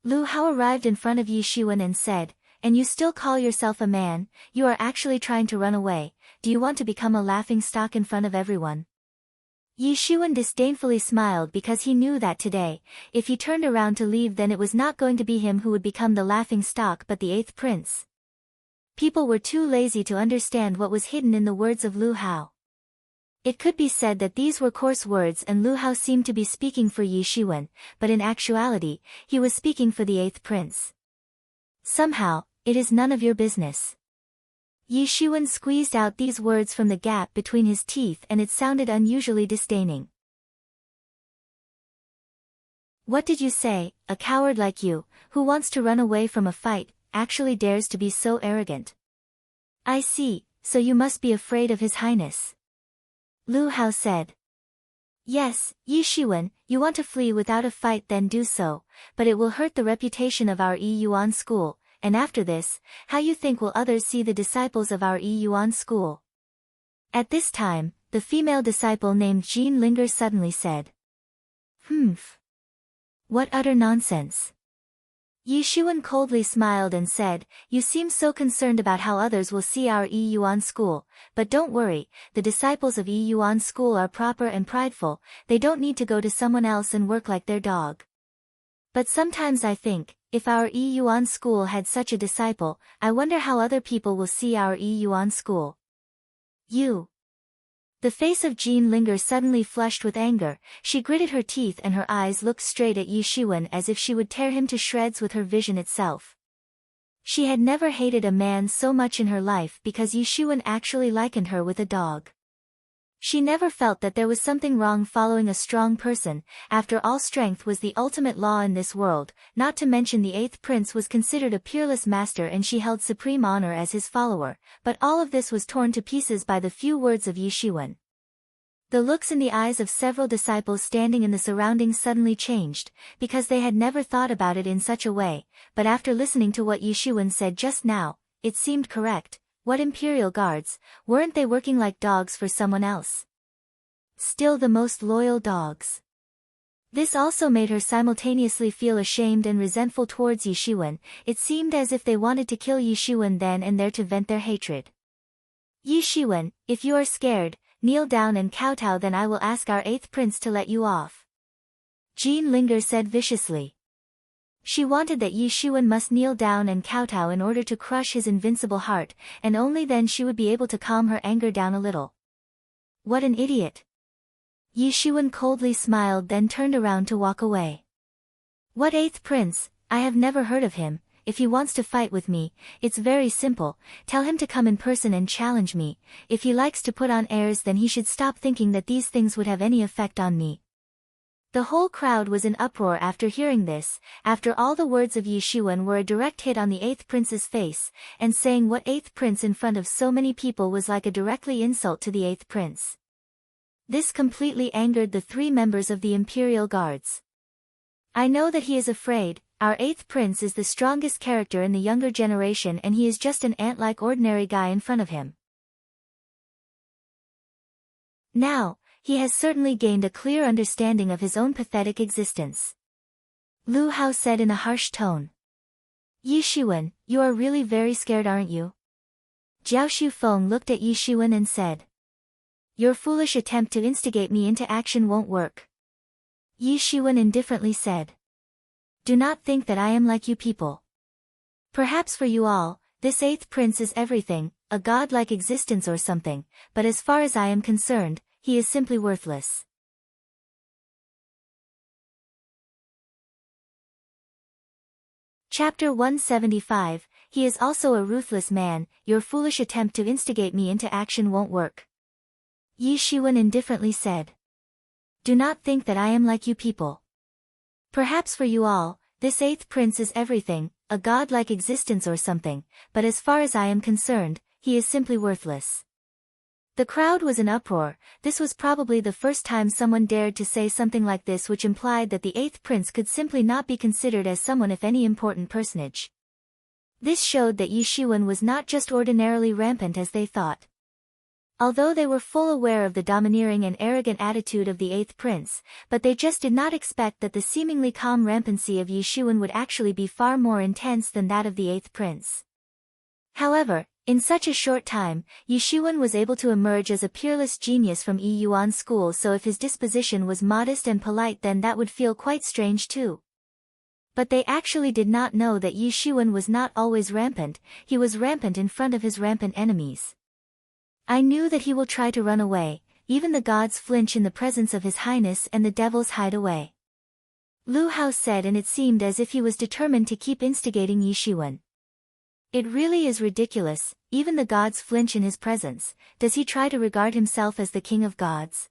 Lu Hao arrived in front of Yi Xuan and said, "And you still call yourself a man? You are actually trying to run away. Do you want to become a laughing stock in front of everyone?" Yi Xuan disdainfully smiled because he knew that today, if he turned around to leave, then it was not going to be him who would become the laughing stock but the 8th prince. People were too lazy to understand what was hidden in the words of Lu Hao. It could be said that these were coarse words and Lu Hao seemed to be speaking for Yi Xuan, but in actuality, he was speaking for the 8th prince. Somehow, it is none of your business. Yi Xuan squeezed out these words from the gap between his teeth and it sounded unusually disdaining. "What did you say? A coward like you, who wants to run away from a fight, actually dares to be so arrogant. I see, so you must be afraid of His Highness." Lu Hao said. "Yes, Yi Xuan, you want to flee without a fight, then do so, but it will hurt the reputation of our Yi Yuan school, and after this, how you think will others see the disciples of our Yi Yuan school?" At this time, the female disciple named Jean Linger suddenly said. "Humph. What utter nonsense." Yi Xuan coldly smiled and said, "You seem so concerned about how others will see our Yi Yuan school, but don't worry, the disciples of Yi Yuan school are proper and prideful, they don't need to go to someone else and work like their dog. But sometimes I think, if our Yi Yuan school had such a disciple, I wonder how other people will see our Yi Yuan school." "You." The face of Jean Linger suddenly flushed with anger, she gritted her teeth and her eyes looked straight at Yi Xuan as if she would tear him to shreds with her vision itself. She had never hated a man so much in her life because Yi Xuan actually likened her with a dog. She never felt that there was something wrong following a strong person, after all strength was the ultimate law in this world, not to mention the 8th prince was considered a peerless master and she held supreme honor as his follower, but all of this was torn to pieces by the few words of Yi Xuan. The looks in the eyes of several disciples standing in the surroundings suddenly changed, because they had never thought about it in such a way, but after listening to what Yi Xuan said just now, it seemed correct. What imperial guards, weren't they working like dogs for someone else? Still the most loyal dogs. This also made her simultaneously feel ashamed and resentful towards Yi Xuan. It seemed as if they wanted to kill Yi Xuan then and there to vent their hatred. "Yi Xuan, if you are scared, kneel down and kowtow, then I will ask our 8th prince to let you off," Jean Linger said viciously. She wanted that Yi Xuan must kneel down and kowtow in order to crush his invincible heart, and only then she would be able to calm her anger down a little. What an idiot! Yi Xuan coldly smiled, then turned around to walk away. What eighth prince? I have never heard of him. If he wants to fight with me, it's very simple. Tell him to come in person and challenge me. If he likes to put on airs, then he should stop thinking that these things would have any effect on me. The whole crowd was in uproar after hearing this. After all, the words of Yi Xuan were a direct hit on the eighth prince's face, and saying what eighth prince in front of so many people was like a directly insult to the eighth prince. This completely angered the 3 members of the Imperial Guards. I know that he is afraid. Our eighth prince is the strongest character in the younger generation, and he is just an ant-like ordinary guy in front of him. Now, he has certainly gained a clear understanding of his own pathetic existence. Lu Hao said in a harsh tone. Yi Xuan, you are really very scared, aren't you? Jiao Shufeng looked at Yi Xuan and said. Your foolish attempt to instigate me into action won't work. Yi Xuan indifferently said. Do not think that I am like you people. Perhaps for you all, this eighth prince is everything, a god-like existence or something, but as far as I am concerned, he is simply worthless. Chapter 175, He is also a ruthless man. Your foolish attempt to instigate me into action won't work. Yi Xuan indifferently said. Do not think that I am like you people. Perhaps for you all, this eighth prince is everything, a god-like existence or something, but as far as I am concerned, he is simply worthless. The crowd was in uproar. This was probably the first time someone dared to say something like this, which implied that the eighth prince could simply not be considered as someone if any important personage. This showed that Yi Xuan was not just ordinarily rampant as they thought. Although they were full aware of the domineering and arrogant attitude of the eighth prince, but they just did not expect that the seemingly calm rampancy of Yi Xuan would actually be far more intense than that of the eighth prince. However, in such a short time, Yi Xuan was able to emerge as a peerless genius from Yi Yuan school, so if his disposition was modest and polite, then that would feel quite strange too. But they actually did not know that Yi Xuan was not always rampant. He was rampant in front of his rampant enemies. I knew that he will try to run away. Even the gods flinch in the presence of His Highness, and the devils hide away. Lu Hao said, and it seemed as if he was determined to keep instigating Yi Xuan. It really is ridiculous. Even the gods flinch in his presence. Does he try to regard himself as the king of gods?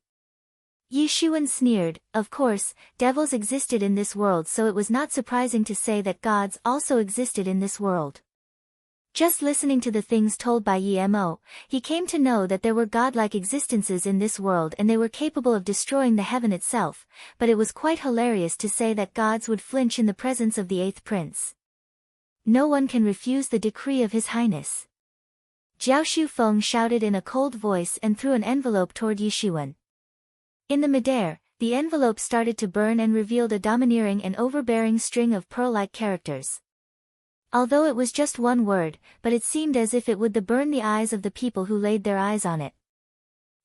Yi Xuan sneered. Of course, devils existed in this world, so it was not surprising to say that gods also existed in this world. Just listening to the things told by Yi Mo, he came to know that there were godlike existences in this world and they were capable of destroying the heaven itself, but it was quite hilarious to say that gods would flinch in the presence of the eighth prince. No one can refuse the decree of His Highness. Jiao Shufeng shouted in a cold voice and threw an envelope toward Yi Xuan. In the midair, the envelope started to burn and revealed a domineering and overbearing string of pearl-like characters. Although it was just one word, but it seemed as if it would burn the eyes of the people who laid their eyes on it.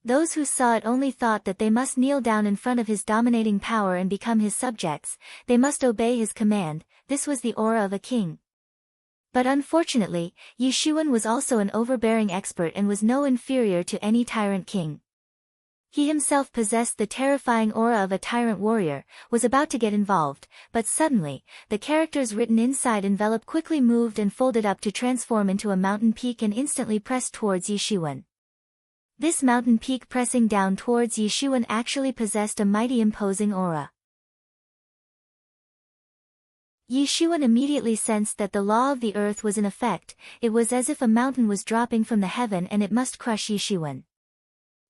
Those who saw it only thought that they must kneel down in front of his dominating power and become his subjects. They must obey his command. This was the aura of a king. But unfortunately, Yi Xuan was also an overbearing expert and was no inferior to any tyrant king. He himself possessed the terrifying aura of a tyrant warrior, was about to get involved, but suddenly, the characters written inside envelope quickly moved and folded up to transform into a mountain peak and instantly pressed towards Yi Xuan. This mountain peak pressing down towards Yi Xuan actually possessed a mighty imposing aura. Yi Xuan immediately sensed that the law of the earth was in effect. It was as if a mountain was dropping from the heaven and it must crush Yi Xuan.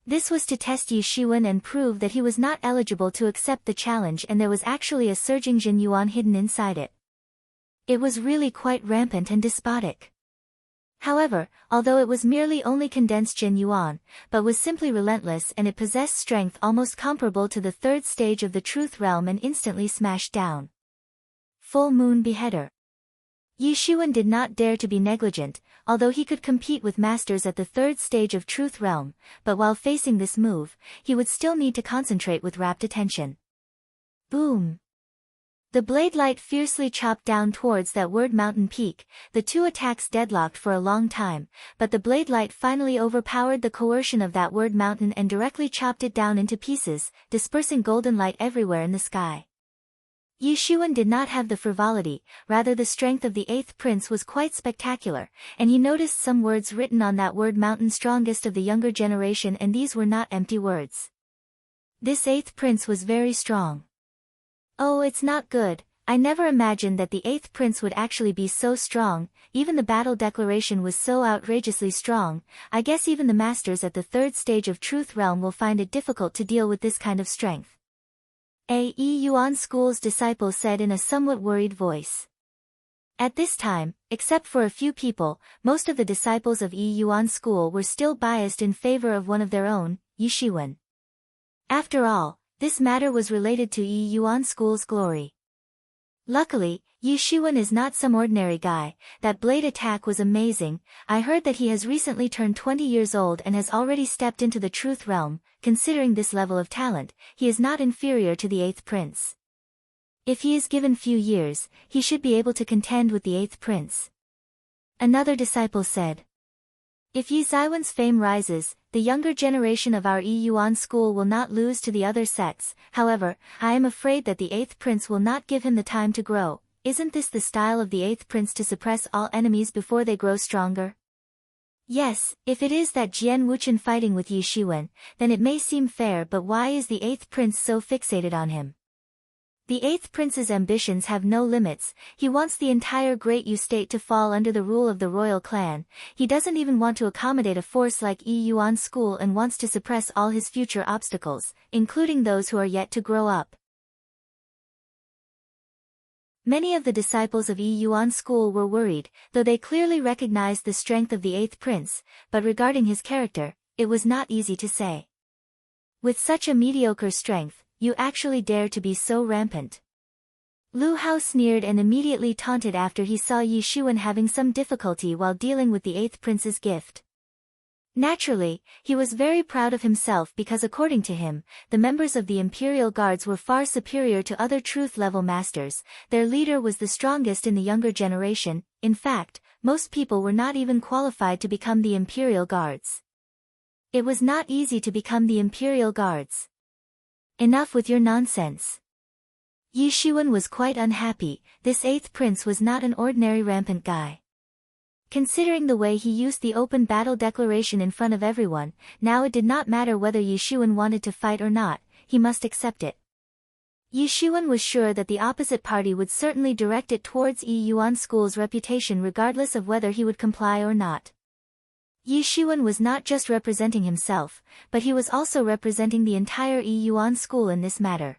This was to test Yi Xuan and prove that he was not eligible to accept the challenge, and there was actually a surging Jin Yuan hidden inside it. It was really quite rampant and despotic. However, although it was merely only condensed Jin Yuan, but was simply relentless, and it possessed strength almost comparable to the third stage of the truth realm and instantly smashed down. Full Moon Beheader. Yi Xuan did not dare to be negligent, although he could compete with masters at the third stage of Truth Realm, but while facing this move, he would still need to concentrate with rapt attention. Boom! The blade light fiercely chopped down towards that word mountain peak, the two attacks deadlocked for a long time, but the blade light finally overpowered the coercion of that word mountain and directly chopped it down into pieces, dispersing golden light everywhere in the sky. Yi Xuan did not have the frivolity, rather the strength of the eighth prince was quite spectacular, and he noticed some words written on that word mountain, strongest of the younger generation, and these were not empty words. This eighth prince was very strong. Oh, it's not good. I never imagined that the eighth prince would actually be so strong. Even the battle declaration was so outrageously strong. I guess even the masters at the third stage of Truth Realm will find it difficult to deal with this kind of strength. A Yi Yuan School's disciple said in a somewhat worried voice. At this time, except for a few people, most of the disciples of Yi Yuan School were still biased in favor of one of their own, Yi Xuan. After all, this matter was related to Yi Yuan School's glory. Luckily, Yi Xuan is not some ordinary guy. That blade attack was amazing. I heard that he has recently turned 20 years old and has already stepped into the Truth Realm. Considering this level of talent, he is not inferior to the eighth prince. If he is given few years, he should be able to contend with the eighth prince. Another disciple said. If Yi Zaiwen's fame rises, the younger generation of our Yi Yuan school will not lose to the other sects. However, I am afraid that the eighth prince will not give him the time to grow. Isn't this the style of the eighth prince, to suppress all enemies before they grow stronger? Yes, if it is that Jian Wuchen fighting with Yi Xuan, then it may seem fair, but why is the eighth prince so fixated on him? The eighth prince's ambitions have no limits. He wants the entire Great Yu state to fall under the rule of the royal clan. He doesn't even want to accommodate a force like Yi Yuan School and wants to suppress all his future obstacles, including those who are yet to grow up. Many of the disciples of Yi Yuan School were worried, though they clearly recognized the strength of the eighth prince, but regarding his character, it was not easy to say. With such a mediocre strength, you actually dare to be so rampant? Lu Hao sneered and immediately taunted after he saw Yi Xuan having some difficulty while dealing with the eighth prince's gift. Naturally, he was very proud of himself because according to him, the members of the Imperial Guards were far superior to other truth-level masters. Their leader was the strongest in the younger generation. In fact, most people were not even qualified to become the Imperial Guards. It was not easy to become the Imperial Guards. Enough with your nonsense. Yi Xuan was quite unhappy. This eighth prince was not an ordinary rampant guy. Considering the way he used the open battle declaration in front of everyone, now it did not matter whether Yi Xuan wanted to fight or not, he must accept it. Yi Xuan was sure that the opposite party would certainly direct it towards Yi Yuan School's reputation regardless of whether he would comply or not. Yi Xuan was not just representing himself, but he was also representing the entire Yi Yuan School in this matter.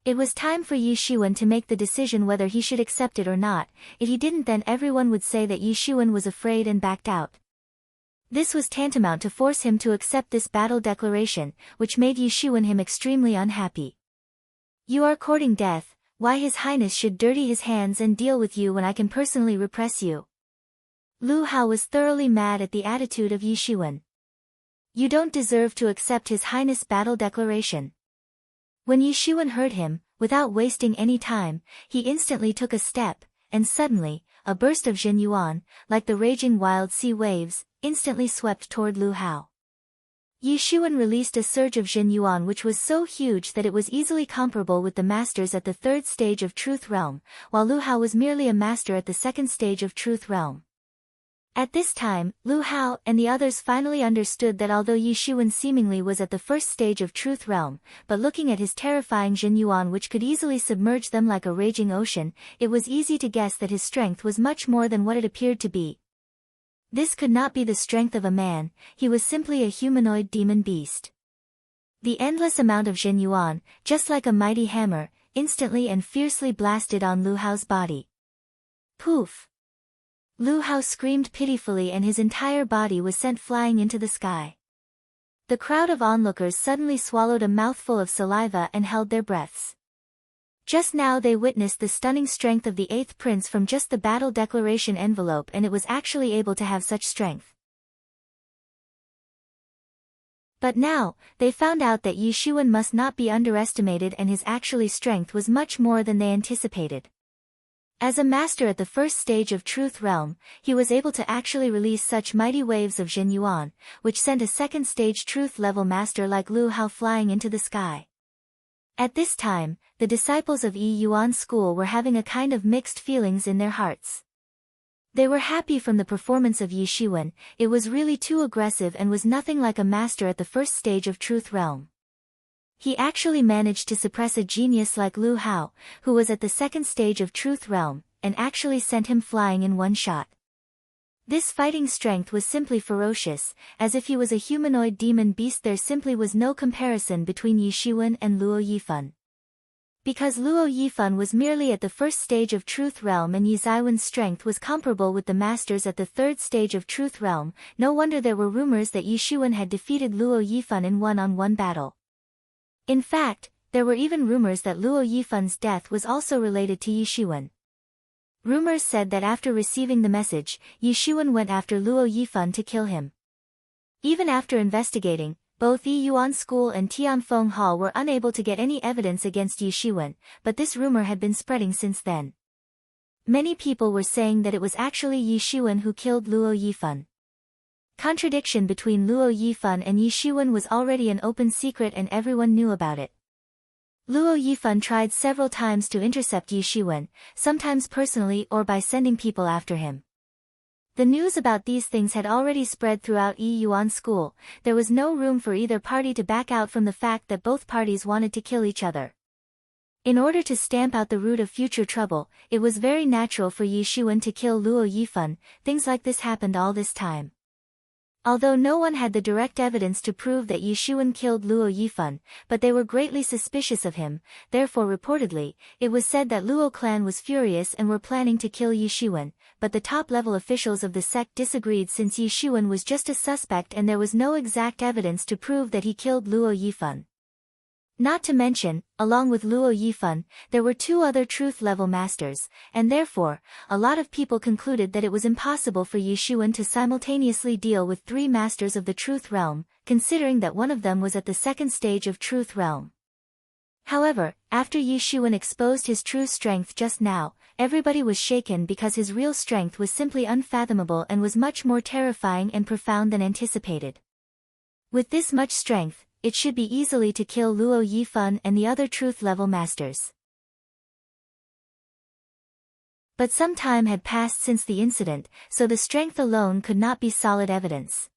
It was time for Yi Xuan to make the decision whether he should accept it or not. If he didn't, then everyone would say that Yi Xuan was afraid and backed out. This was tantamount to force him to accept this battle declaration, which made Yi Xuan him extremely unhappy. You are courting death. Why His Highness should dirty his hands and deal with you when I can personally repress you? Lu Hao was thoroughly mad at the attitude of Yi Xuan. You don't deserve to accept His Highness' battle declaration. When Yi Xuan heard him, without wasting any time, he instantly took a step, and suddenly, a burst of Zhen Yuan, like the raging wild sea waves, instantly swept toward Lu Hao. Yi Xuan released a surge of Zhen Yuan which was so huge that it was easily comparable with the masters at the third stage of Truth Realm, while Lu Hao was merely a master at the second stage of Truth Realm. At this time, Lu Hao and the others finally understood that although Yi Xuan seemingly was at the first stage of Truth Realm, but looking at his terrifying Zhen Yuan which could easily submerge them like a raging ocean, it was easy to guess that his strength was much more than what it appeared to be. This could not be the strength of a man, he was simply a humanoid demon beast. The endless amount of Zhen Yuan, just like a mighty hammer, instantly and fiercely blasted on Lu Hao's body. Poof! Lu Hao screamed pitifully and his entire body was sent flying into the sky. The crowd of onlookers suddenly swallowed a mouthful of saliva and held their breaths. Just now they witnessed the stunning strength of the eighth prince from just the battle declaration envelope, and it was actually able to have such strength. But now, they found out that Yishuan must not be underestimated and his actually strength was much more than they anticipated. As a master at the first stage of Truth Realm, he was able to actually release such mighty waves of Zhen Yuan, which sent a second stage Truth level master like Lu Hao flying into the sky. At this time, the disciples of Yi Yuan's school were having a kind of mixed feelings in their hearts. They were happy from the performance of Yishuan. It was really too aggressive and was nothing like a master at the first stage of Truth Realm. He actually managed to suppress a genius like Lu Hao, who was at the second stage of Truth Realm, and actually sent him flying in one shot. This fighting strength was simply ferocious, as if he was a humanoid demon beast. There simply was no comparison between Yishuan and Luo Yifan. Because Luo Yifan was merely at the first stage of Truth Realm and Yi Zaiwen's strength was comparable with the masters at the third stage of Truth Realm, no wonder there were rumors that Yishuan had defeated Luo Yifan in one-on-one battle. In fact, there were even rumors that Luo Yifan's death was also related to Yishuan. Rumors said that after receiving the message, Yishuan went after Luo Yifan to kill him. Even after investigating, both Yi Yuan School and Tianfeng Hall were unable to get any evidence against Yishuan, but this rumor had been spreading since then. Many people were saying that it was actually Yishuan who killed Luo Yifan. Contradiction between Luo Yifan and Yishuan was already an open secret and everyone knew about it. Luo Yifan tried several times to intercept Yishuan, sometimes personally or by sending people after him. The news about these things had already spread throughout Yi Yuan School. There was no room for either party to back out from the fact that both parties wanted to kill each other. In order to stamp out the root of future trouble, it was very natural for Yishuan to kill Luo Yifan. Things like this happened all this time. Although no one had the direct evidence to prove that Yishuan killed Luo Yifan, but they were greatly suspicious of him, therefore reportedly, it was said that Luo clan was furious and were planning to kill Yishuan, but the top-level officials of the sect disagreed since Yishuan was just a suspect and there was no exact evidence to prove that he killed Luo Yifan. Not to mention, along with Luo Yifan, there were two other truth-level masters, and therefore, a lot of people concluded that it was impossible for Yishuan to simultaneously deal with three masters of the truth realm, considering that one of them was at the second stage of truth realm. However, after Yishuan exposed his true strength just now, everybody was shaken because his real strength was simply unfathomable and was much more terrifying and profound than anticipated. With this much strength, it should be easily to kill Luo Yifan and the other truth-level masters. But some time had passed since the incident, so the strength alone could not be solid evidence.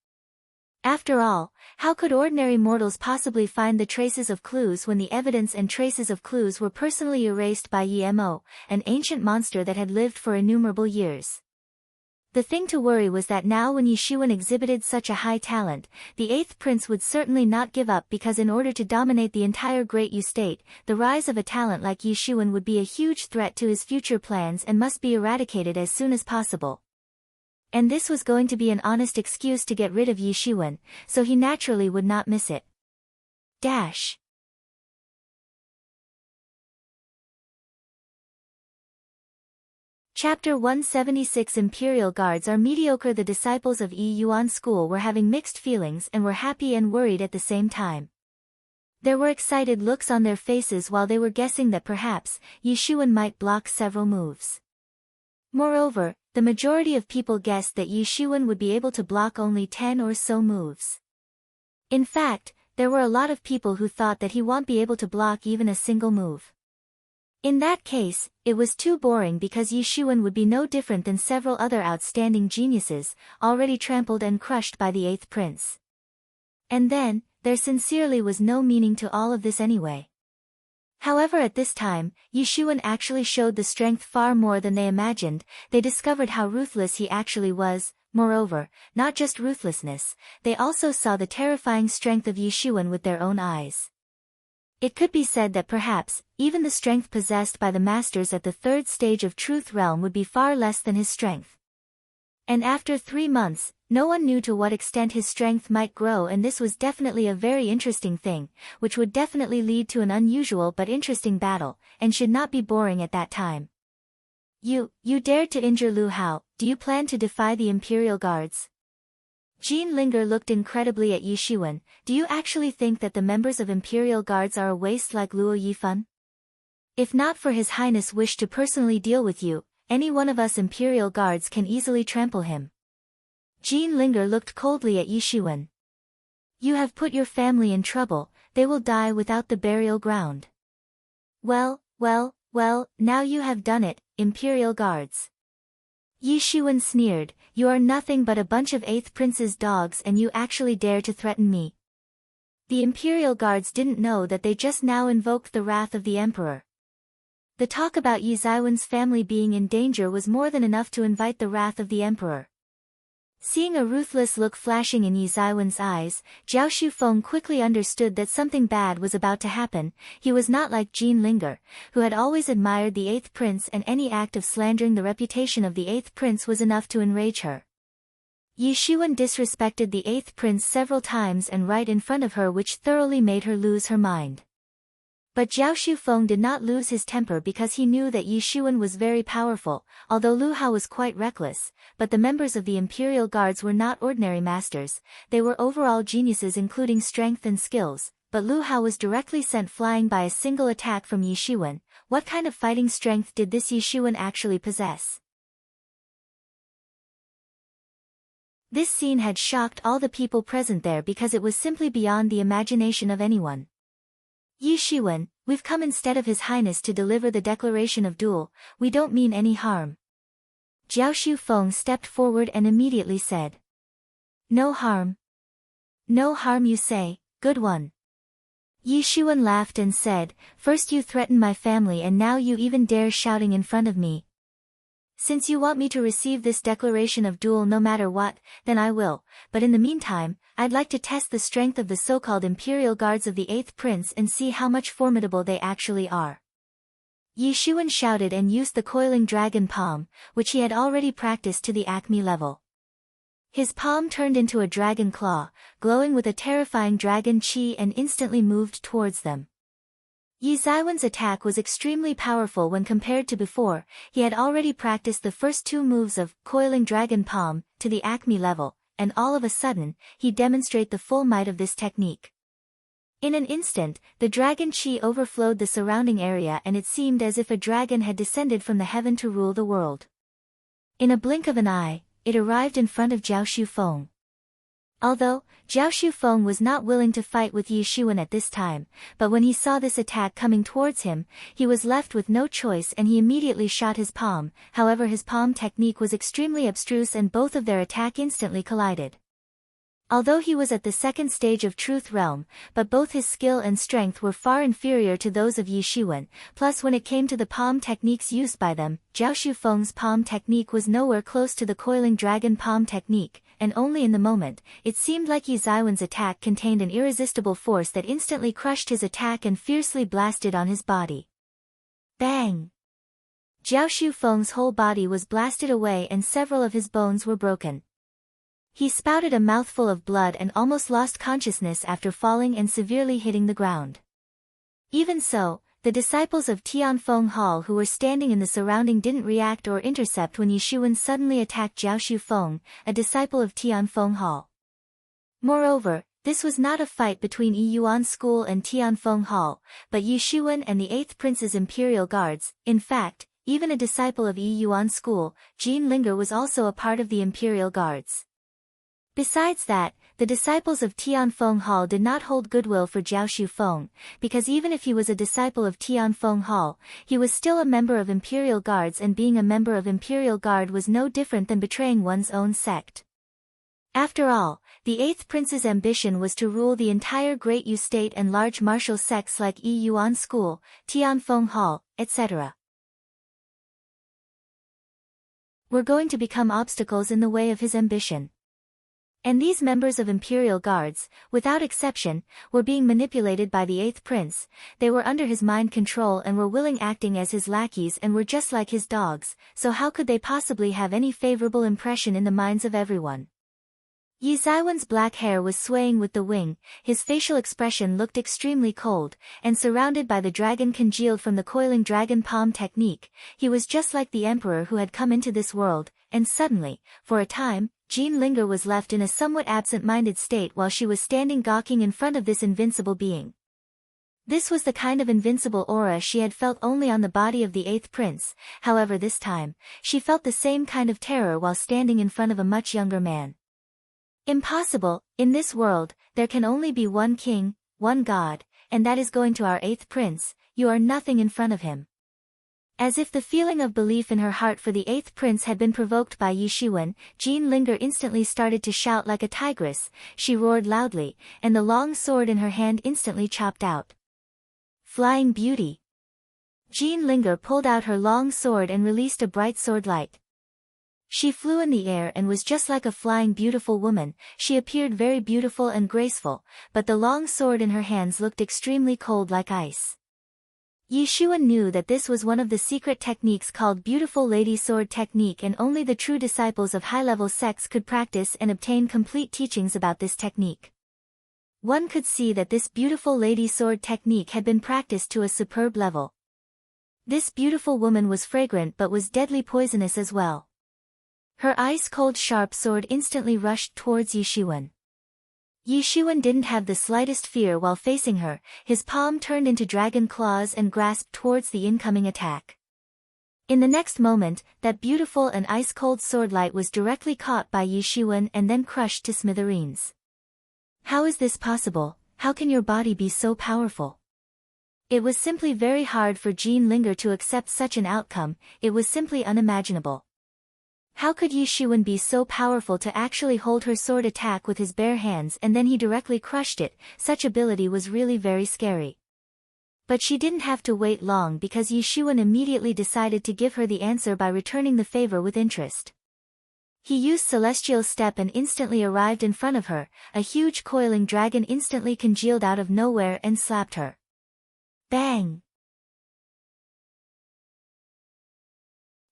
After all, how could ordinary mortals possibly find the traces of clues when the evidence and traces of clues were personally erased by Yimo, an ancient monster that had lived for innumerable years? The thing to worry was that now when Yishuan exhibited such a high talent, the eighth prince would certainly not give up because in order to dominate the entire Great Yu state, the rise of a talent like Yishuan would be a huge threat to his future plans and must be eradicated as soon as possible. And this was going to be an honest excuse to get rid of Yishuan, so he naturally would not miss it. Chapter 176 Imperial Guards are mediocre. The disciples of Yi Yuan School were having mixed feelings and were happy and worried at the same time. There were excited looks on their faces while they were guessing that perhaps Yishuan might block several moves. Moreover, the majority of people guessed that Yishuan would be able to block only 10 or so moves. In fact, there were a lot of people who thought that he won't be able to block even a single move. In that case, it was too boring because Yishuan would be no different than several other outstanding geniuses, already trampled and crushed by the eighth prince. And then, there sincerely was no meaning to all of this anyway. However, at this time, Yishuan actually showed the strength far more than they imagined. They discovered how ruthless he actually was. Moreover, not just ruthlessness, they also saw the terrifying strength of Yishuan with their own eyes. It could be said that perhaps, even the strength possessed by the masters at the third stage of Truth Realm would be far less than his strength. And after 3 months, no one knew to what extent his strength might grow, and this was definitely a very interesting thing, which would definitely lead to an unusual but interesting battle, and should not be boring at that time. You dared to injure Lu Hao. Do you plan to defy the Imperial Guards? Jean Linger looked incredibly at Yi Shiwen. Do you actually think that the members of Imperial Guards are a waste like Luo Yifan? If not for His Highness wish to personally deal with you, any one of us Imperial Guards can easily trample him. Jean Linger looked coldly at Yi Shiwen. You have put your family in trouble, they will die without the burial ground. Well, now you have done it, Imperial Guards. Yi Shiwen sneered, you are nothing but a bunch of 8th Prince's dogs and you actually dare to threaten me. The Imperial Guards didn't know that they just now invoked the wrath of the Emperor. The talk about Yi Zaiwen's family being in danger was more than enough to invite the wrath of the Emperor. Seeing a ruthless look flashing in Yi Zaiwen's eyes, Zhao Shufeng quickly understood that something bad was about to happen. He was not like Jean Linger, who had always admired the 8th Prince, and any act of slandering the reputation of the 8th Prince was enough to enrage her. Yi Shiwen disrespected the 8th Prince several times and right in front of her, which thoroughly made her lose her mind. But Zhao Shufeng did not lose his temper because he knew that Yi Shiwen was very powerful, although Lu Hao was quite reckless. But the members of the Imperial Guards were not ordinary masters, they were overall geniuses including strength and skills, but Lu Hao was directly sent flying by a single attack from Yi Shiwen. What kind of fighting strength did this Yi Shiwen actually possess? This scene had shocked all the people present there because it was simply beyond the imagination of anyone. Yi Shiwen, we've come instead of His Highness to deliver the declaration of duel, we don't mean any harm. Zhao Shufeng stepped forward and immediately said. No harm. No harm you say, good one. Yi Shiwen laughed and said, first you threatened my family and now you even dare shouting in front of me. Since you want me to receive this declaration of duel no matter what, then I will, but in the meantime, I'd like to test the strength of the so-called Imperial Guards of the 8th Prince and see how much formidable they actually are. Yi Shiwen shouted and used the coiling dragon palm, which he had already practiced to the Acme level. His palm turned into a dragon claw, glowing with a terrifying dragon chi, and instantly moved towards them. Yi Zaiwen's attack was extremely powerful when compared to before. He had already practiced the first 2 moves of coiling dragon palm to the Acme level, and all of a sudden, he demonstrated the full might of this technique. In an instant, the dragon chi overflowed the surrounding area and it seemed as if a dragon had descended from the heaven to rule the world. In a blink of an eye, it arrived in front of Zhao Shufeng. Although, Zhao Shufeng was not willing to fight with Yi Shiwen at this time, but when he saw this attack coming towards him, he was left with no choice and he immediately shot his palm. However, his palm technique was extremely abstruse and both of their attack instantly collided. Although he was at the second stage of Truth Realm, but both his skill and strength were far inferior to those of Yi Shiwen, plus when it came to the palm techniques used by them, Zhao Shufeng's palm technique was nowhere close to the coiling dragon palm technique, and only in the moment, it seemed like Yi Zaiwen's attack contained an irresistible force that instantly crushed his attack and fiercely blasted on his body. Bang! Zhao Shufeng's whole body was blasted away and several of his bones were broken. He spouted a mouthful of blood and almost lost consciousness after falling and severely hitting the ground. Even so, the disciples of Tianfeng Hall who were standing in the surrounding didn't react or intercept when Yi Shiwen suddenly attacked Zhao Shufeng, a disciple of Tianfeng Hall. Moreover, this was not a fight between Yi Yuan School and Tianfeng Hall, but Yi Shiwen and the 8th Prince's Imperial Guards. In fact, even a disciple of Yi Yuan School, Jean Linger, was also a part of the Imperial Guards. Besides that, the disciples of Tianfeng Hall did not hold goodwill for Zhao Shufeng, because even if he was a disciple of Tianfeng Hall, he was still a member of Imperial Guards, and being a member of Imperial Guard was no different than betraying one's own sect. After all, the 8th Prince's ambition was to rule the entire Great Yu State and large martial sects like Yi Yuan School, Tianfeng Hall, etc. were going to become obstacles in the way of his ambition. And these members of Imperial Guards, without exception, were being manipulated by the 8th Prince. They were under his mind control and were willing acting as his lackeys and were just like his dogs, so how could they possibly have any favorable impression in the minds of everyone? Yi Zaiwen's black hair was swaying with the wind, his facial expression looked extremely cold, and surrounded by the dragon congealed from the coiling dragon palm technique, he was just like the emperor who had come into this world, and suddenly, for a time, Jean Linger was left in a somewhat absent-minded state while she was standing gawking in front of this invincible being. This was the kind of invincible aura she had felt only on the body of the 8th prince, however this time, she felt the same kind of terror while standing in front of a much younger man. Impossible, in this world, there can only be one king, one god, and that is going to our 8th prince, you are nothing in front of him. As if the feeling of belief in her heart for the 8th prince had been provoked by Yi Shiwen, Jean Linger instantly started to shout like a tigress, she roared loudly, and the long sword in her hand instantly chopped out. Flying beauty. Jean Linger pulled out her long sword and released a bright sword light. She flew in the air and was just like a flying beautiful woman, she appeared very beautiful and graceful, but the long sword in her hands looked extremely cold like ice. Yi Shiwen knew that this was one of the secret techniques called Beautiful Lady Sword Technique, and only the true disciples of high-level sects could practice and obtain complete teachings about this technique. One could see that this Beautiful Lady Sword Technique had been practiced to a superb level. This beautiful woman was fragrant but was deadly poisonous as well. Her ice-cold sharp sword instantly rushed towards Yi Shiwen. Yi Shiwen didn't have the slightest fear while facing her, his palm turned into dragon claws and grasped towards the incoming attack. In the next moment, that beautiful and ice-cold sword light was directly caught by Yi Shiwen and then crushed to smithereens. How is this possible? How can your body be so powerful? It was simply very hard for Jean Linger to accept such an outcome, it was simply unimaginable. How could Yi Shiwen be so powerful to actually hold her sword attack with his bare hands and then he directly crushed it? Such ability was really very scary. But she didn't have to wait long because Yi Shiwen immediately decided to give her the answer by returning the favor with interest. He used Celestial Step and instantly arrived in front of her, a huge coiling dragon instantly congealed out of nowhere and slapped her. Bang!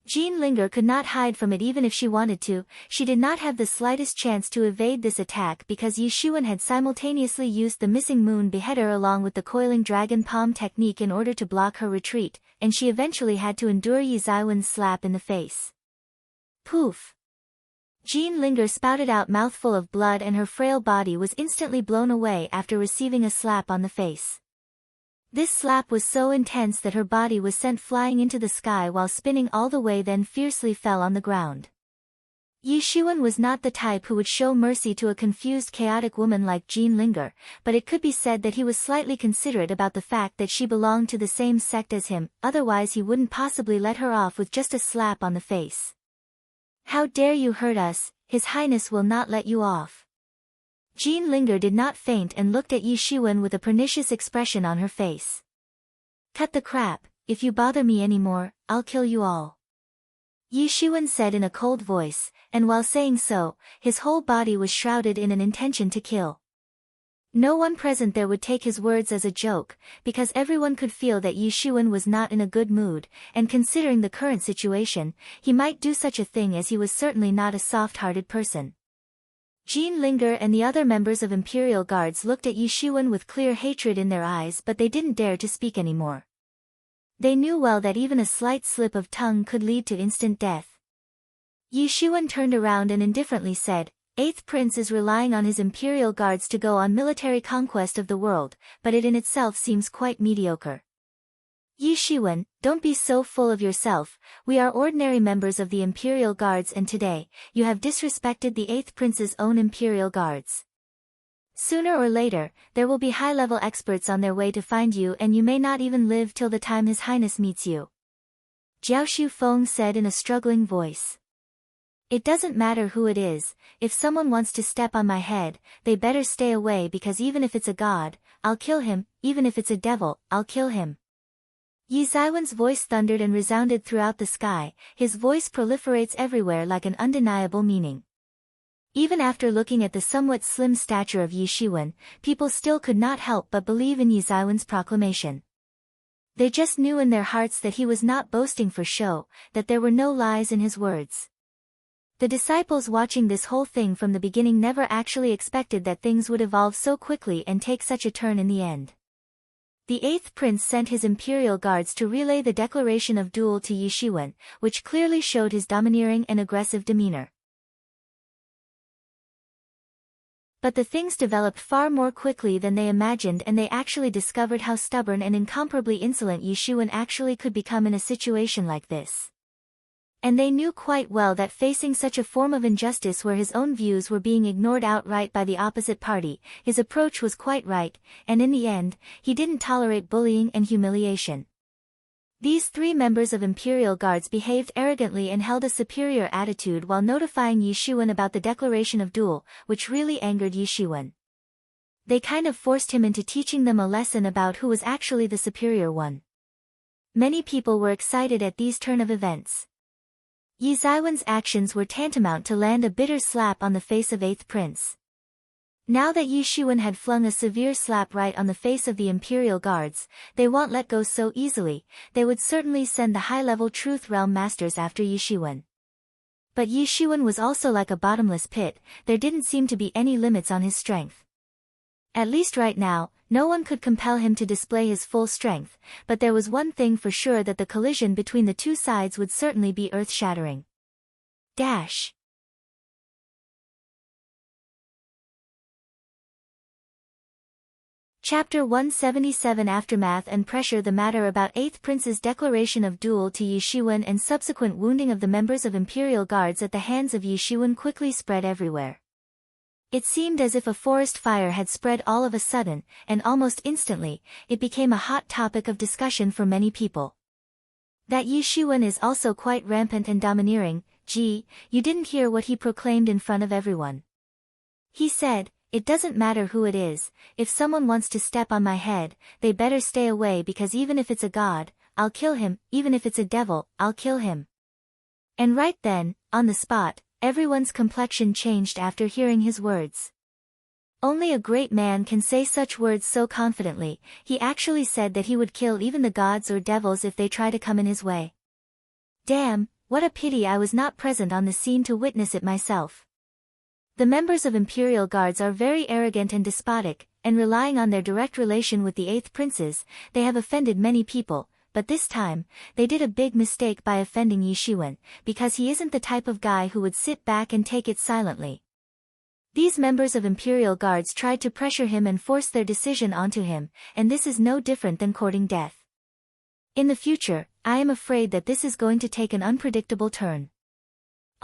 Jean Linger could not hide from it even if she wanted to, she did not have the slightest chance to evade this attack because Yi Shiwen had simultaneously used the Missing Moon Beheader along with the Coiling Dragon Palm technique in order to block her retreat, and she eventually had to endure Yi Shiwen's slap in the face. Poof! Jean Linger spouted out mouthful of blood and her frail body was instantly blown away after receiving a slap on the face. This slap was so intense that her body was sent flying into the sky while spinning all the way, then fiercely fell on the ground. Yi Shiwen was not the type who would show mercy to a confused chaotic woman like Jean Linger, but it could be said that he was slightly considerate about the fact that she belonged to the same sect as him, otherwise he wouldn't possibly let her off with just a slap on the face. How dare you hurt us, His Highness will not let you off. Jean Linger did not faint and looked at Yi Shiwen with a pernicious expression on her face. Cut the crap, if you bother me anymore, I'll kill you all. Yi Shiwen said in a cold voice, and while saying so, his whole body was shrouded in an intention to kill. No one present there would take his words as a joke, because everyone could feel that Yi Shiwen was not in a good mood, and considering the current situation, he might do such a thing as he was certainly not a soft-hearted person. Jean Linger and the other members of Imperial Guards looked at Yi Shiwen with clear hatred in their eyes, but they didn't dare to speak anymore. They knew well that even a slight slip of tongue could lead to instant death. Yi Shiwen turned around and indifferently said, 8th Prince is relying on his Imperial Guards to go on military conquest of the world, but it in itself seems quite mediocre. Yi Shiwen, don't be so full of yourself, we are ordinary members of the Imperial Guards and today, you have disrespected the 8th Prince's own Imperial Guards. Sooner or later, there will be high-level experts on their way to find you and you may not even live till the time His Highness meets you. Jiaoshu Feng said in a struggling voice. It doesn't matter who it is, if someone wants to step on my head, they better stay away because even if it's a god, I'll kill him, even if it's a devil, I'll kill him. Yi Shiwen's voice thundered and resounded throughout the sky, his voice proliferates everywhere like an undeniable meaning. Even after looking at the somewhat slim stature of Yi Shiwen, people still could not help but believe in Yi Shiwen's proclamation. They just knew in their hearts that he was not boasting for show, that there were no lies in his words. The disciples watching this whole thing from the beginning never actually expected that things would evolve so quickly and take such a turn in the end. The 8th Prince sent his Imperial Guards to relay the declaration of duel to Yi Shiwen, which clearly showed his domineering and aggressive demeanor. But the things developed far more quickly than they imagined, and they actually discovered how stubborn and incomparably insolent Yishuan actually could become in a situation like this. And they knew quite well that facing such a form of injustice where his own views were being ignored outright by the opposite party, his approach was quite right, and in the end, he didn't tolerate bullying and humiliation. These three members of Imperial Guards behaved arrogantly and held a superior attitude while notifying Yishuan about the declaration of duel, which really angered Yishuan. They kind of forced him into teaching them a lesson about who was actually the superior one. Many people were excited at these turn of events. Yi Zaiwen's actions were tantamount to land a bitter slap on the face of 8th Prince. Now that Yishuan had flung a severe slap right on the face of the Imperial Guards, they won't let go so easily. They would certainly send the high-level Truth Realm Masters after Yishuan. But Yishuan was also like a bottomless pit, there didn't seem to be any limits on his strength. At least right now, no one could compel him to display his full strength, but there was one thing for sure, that the collision between the two sides would certainly be earth-shattering. Chapter 177 Aftermath and Pressure. The matter about 8th Prince's declaration of duel to Yishuan and subsequent wounding of the members of Imperial Guards at the hands of Yishuan quickly spread everywhere. It seemed as if a forest fire had spread all of a sudden, and almost instantly, it became a hot topic of discussion for many people. That Yishuan is also quite rampant and domineering. Gee, you didn't hear what he proclaimed in front of everyone. He said, "It doesn't matter who it is, if someone wants to step on my head, they better stay away, because even if it's a god, I'll kill him, even if it's a devil, I'll kill him." And right then, on the spot, everyone's complexion changed after hearing his words. Only a great man can say such words so confidently. He actually said that he would kill even the gods or devils if they try to come in his way. Damn, what a pity I was not present on the scene to witness it myself. The members of Imperial Guards are very arrogant and despotic, and relying on their direct relation with the 8th Princes, they have offended many people, but this time, they did a big mistake by offending Yishuan, because he isn't the type of guy who would sit back and take it silently. These members of Imperial Guards tried to pressure him and force their decision onto him, and this is no different than courting death. In the future, I am afraid that this is going to take an unpredictable turn.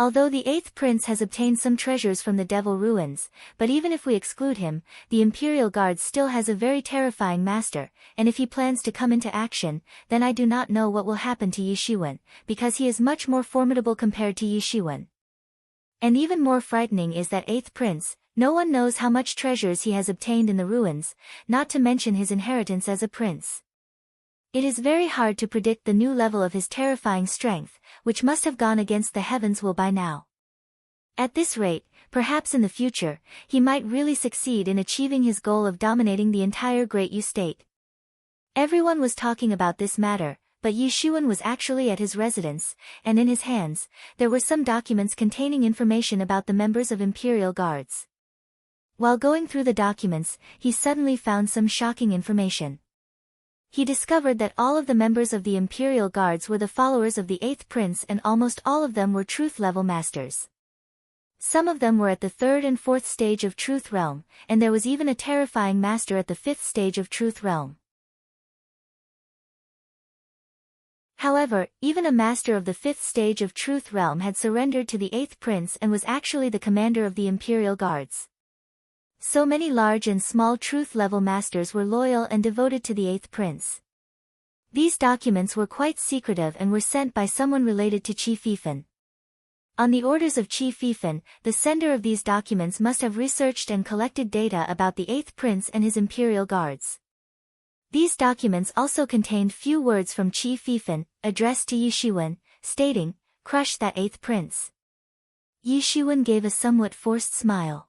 Although the 8th Prince has obtained some treasures from the Devil Ruins, but even if we exclude him, the Imperial Guard still has a very terrifying master, and if he plans to come into action, then I do not know what will happen to Yishuan, because he is much more formidable compared to Yishuan. And even more frightening is that 8th Prince, no one knows how much treasures he has obtained in the ruins, not to mention his inheritance as a prince. It is very hard to predict the new level of his terrifying strength, which must have gone against the heavens' will by now. At this rate, perhaps in the future, he might really succeed in achieving his goal of dominating the entire Great Yu state. Everyone was talking about this matter, but Yishuan was actually at his residence, and in his hands, there were some documents containing information about the members of Imperial Guards. While going through the documents, he suddenly found some shocking information. He discovered that all of the members of the Imperial Guards were the followers of the 8th Prince, and almost all of them were truth-level masters. Some of them were at the 3rd and 4th stage of Truth Realm, and there was even a terrifying master at the 5th stage of Truth Realm. However, even a master of the 5th stage of Truth Realm had surrendered to the 8th Prince and was actually the commander of the Imperial Guards. So many large and small truth-level masters were loyal and devoted to the 8th Prince. These documents were quite secretive and were sent by someone related to Qi Fifan. On the orders of Qi Fifan, the sender of these documents must have researched and collected data about the 8th Prince and his Imperial Guards. These documents also contained few words from Qi Fifan, addressed to Yishuan, stating, "Crush that 8th Prince." Yishuan gave a somewhat forced smile.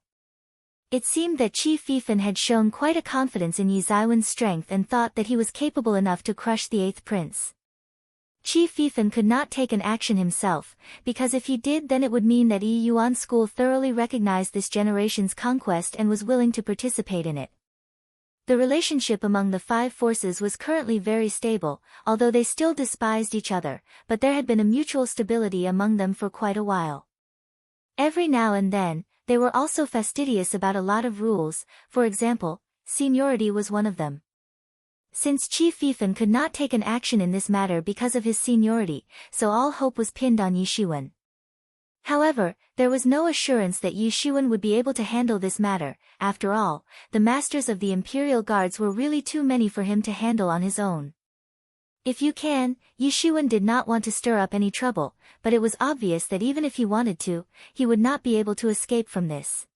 It seemed that Qi Fifan had shown quite a confidence in Yi Zaiwen's strength and thought that he was capable enough to crush the 8th Prince. Qi Fifan could not take an action himself, because if he did, then it would mean that Yi Yuan School thoroughly recognized this generation's conquest and was willing to participate in it. The relationship among the 5 forces was currently very stable, although they still despised each other, but there had been a mutual stability among them for quite a while. Every now and then, they were also fastidious about a lot of rules. For example, seniority was one of them. Since Qi Fifan could not take an action in this matter because of his seniority, so all hope was pinned on Yi Shiwen. However, there was no assurance that Yi Shiwen would be able to handle this matter. After all, the masters of the Imperial Guards were really too many for him to handle on his own. If you can, Yi Shiwen did not want to stir up any trouble, but it was obvious that even if he wanted to, he would not be able to escape from this.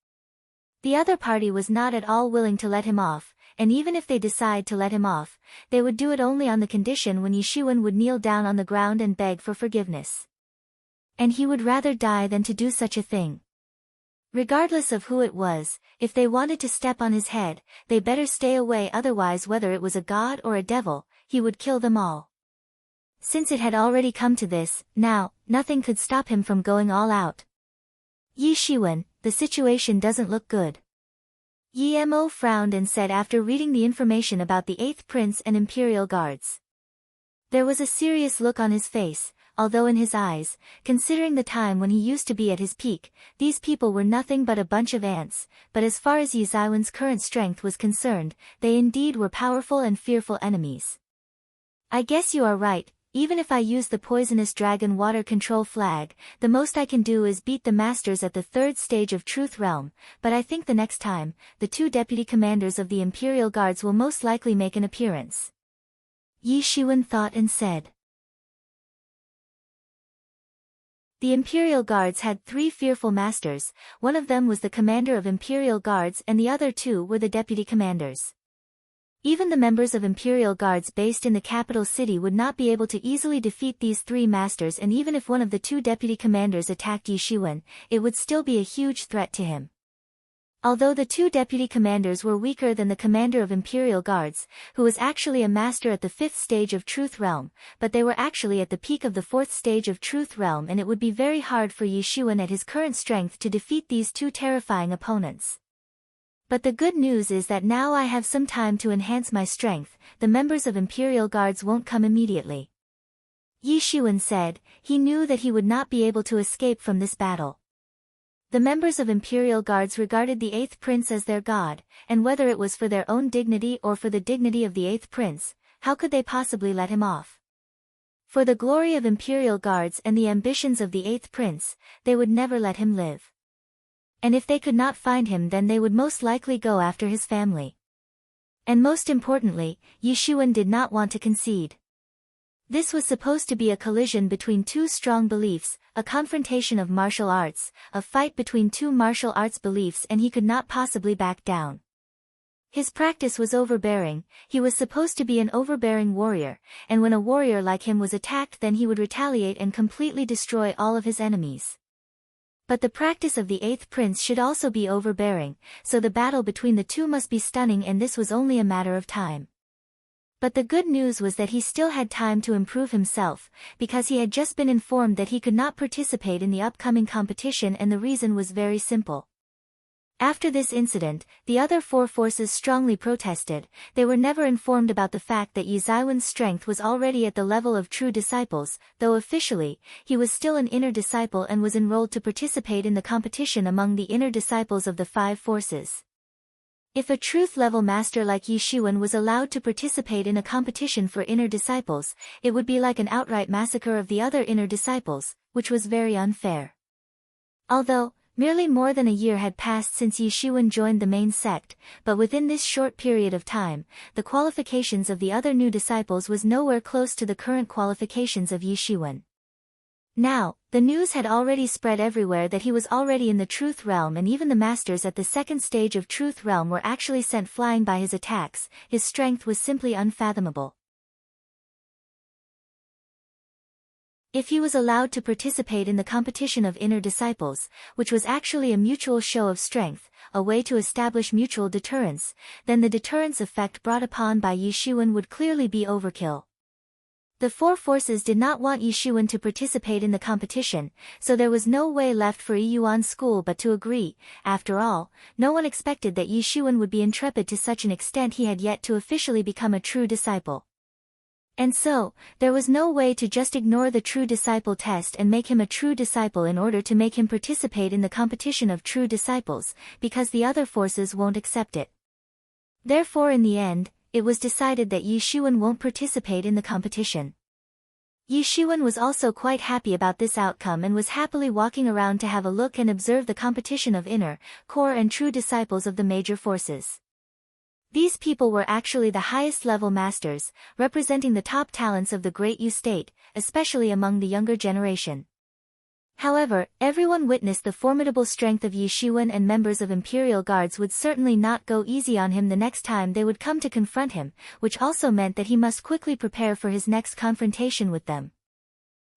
The other party was not at all willing to let him off, and even if they decide to let him off, they would do it only on the condition when Yi Shiwen would kneel down on the ground and beg for forgiveness. And he would rather die than to do such a thing. Regardless of who it was, if they wanted to step on his head, they better stay away, otherwise whether it was a god or a devil, he would kill them all. Since it had already come to this, now, nothing could stop him from going all out. Yi Shiwen, the situation doesn't look good. Yi Mo frowned and said after reading the information about the 8th Prince and Imperial Guards. There was a serious look on his face, although in his eyes, considering the time when he used to be at his peak, these people were nothing but a bunch of ants, but as far as Yi Ziwen's current strength was concerned, they indeed were powerful and fearful enemies. I guess you are right, even if I use the poisonous dragon water control flag, the most I can do is beat the masters at the 3rd stage of Truth Realm, but I think the next time, the 2 deputy commanders of the Imperial Guards will most likely make an appearance. Yi Shiwen thought and said. The Imperial Guards had 3 fearful masters, one of them was the commander of Imperial Guards and the other 2 were the deputy commanders. Even the members of Imperial Guards based in the capital city would not be able to easily defeat these 3 masters, and even if one of the 2 deputy commanders attacked Yi Shiwen, it would still be a huge threat to him. Although the 2 deputy commanders were weaker than the commander of Imperial Guards, who was actually a master at the 5th stage of Truth Realm, but they were actually at the peak of the 4th stage of Truth Realm, and it would be very hard for Yi Shiwen at his current strength to defeat these 2 terrifying opponents. But the good news is that now I have some time to enhance my strength, the members of Imperial Guards won't come immediately. Yi Shiwen said. He knew that he would not be able to escape from this battle. The members of Imperial Guards regarded the 8th Prince as their god, and whether it was for their own dignity or for the dignity of the 8th Prince, how could they possibly let him off? For the glory of Imperial Guards and the ambitions of the 8th Prince, they would never let him live. And if they could not find him, then they would most likely go after his family. And most importantly, Yi Shiwen did not want to concede. This was supposed to be a collision between 2 strong beliefs, a confrontation of martial arts, a fight between 2 martial arts beliefs, and he could not possibly back down. His practice was overbearing, he was supposed to be an overbearing warrior, and when a warrior like him was attacked, then he would retaliate and completely destroy all of his enemies. But the practice of the 8th Prince should also be overbearing, so the battle between the 2 must be stunning, and this was only a matter of time. But the good news was that he still had time to improve himself, because he had just been informed that he could not participate in the upcoming competition, and the reason was very simple. After this incident, the other 4 forces strongly protested. They were never informed about the fact that Yi Ziwen's strength was already at the level of true disciples, though officially, he was still an inner disciple and was enrolled to participate in the competition among the inner disciples of the 5 forces. If a truth-level master like Yi Shiwen was allowed to participate in a competition for inner disciples, it would be like an outright massacre of the other inner disciples, which was very unfair. Although, merely more than a year had passed since Yi Shiwen joined the main sect, but within this short period of time, the qualifications of the other new disciples was nowhere close to the current qualifications of Yi Shiwen. Now, the news had already spread everywhere that he was already in the Truth Realm, and even the masters at the 2nd stage of Truth Realm were actually sent flying by his attacks. His strength was simply unfathomable. If he was allowed to participate in the competition of inner disciples, which was actually a mutual show of strength, a way to establish mutual deterrence, then the deterrence effect brought upon by Yi Shiwen would clearly be overkill. The 4 forces did not want Yi Shiwen to participate in the competition, so there was no way left for Yi Yuan's school but to agree. After all, no one expected that Yi Shiwen would be intrepid to such an extent. He had yet to officially become a true disciple. And so, there was no way to just ignore the true disciple test and make him a true disciple in order to make him participate in the competition of true disciples, because the other forces won't accept it. Therefore in the end, it was decided that Yi Xuan won't participate in the competition. Yi Xuan was also quite happy about this outcome and was happily walking around to have a look and observe the competition of inner, core and true disciples of the major forces. These people were actually the highest level masters, representing the top talents of the Great Yu state, especially among the younger generation. However, everyone witnessed the formidable strength of Yi Xuan, and members of Imperial Guards would certainly not go easy on him the next time they would come to confront him, which also meant that he must quickly prepare for his next confrontation with them.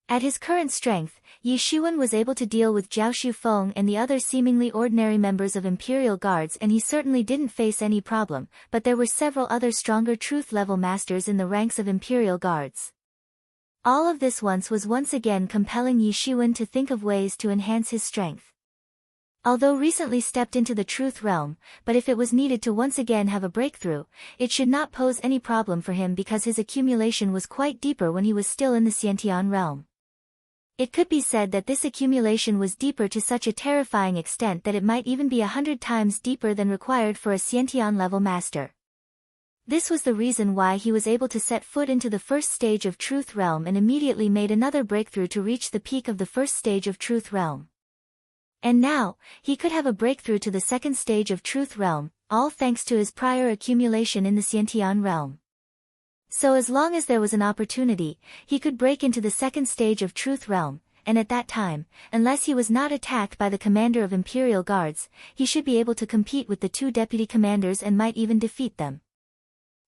At his current strength, Yi Xuan was able to deal with Zhao Shufeng and the other seemingly ordinary members of Imperial Guards, and he certainly didn't face any problem, but there were several other stronger truth-level masters in the ranks of Imperial Guards. All of this was once again compelling Yi Xuan to think of ways to enhance his strength. Although recently stepped into the truth realm, but if it was needed to once again have a breakthrough, it should not pose any problem for him because his accumulation was quite deeper when he was still in the Xiantian realm. It could be said that this accumulation was deeper to such a terrifying extent that it might even be 100 times deeper than required for a Xiantian level master. This was the reason why he was able to set foot into the first stage of Truth Realm and immediately made another breakthrough to reach the peak of the first stage of Truth Realm. And now, he could have a breakthrough to the second stage of Truth Realm, all thanks to his prior accumulation in the Xiantian realm. So as long as there was an opportunity, he could break into the second stage of Truth Realm, and at that time, unless he was not attacked by the commander of Imperial Guards, he should be able to compete with the two deputy commanders and might even defeat them.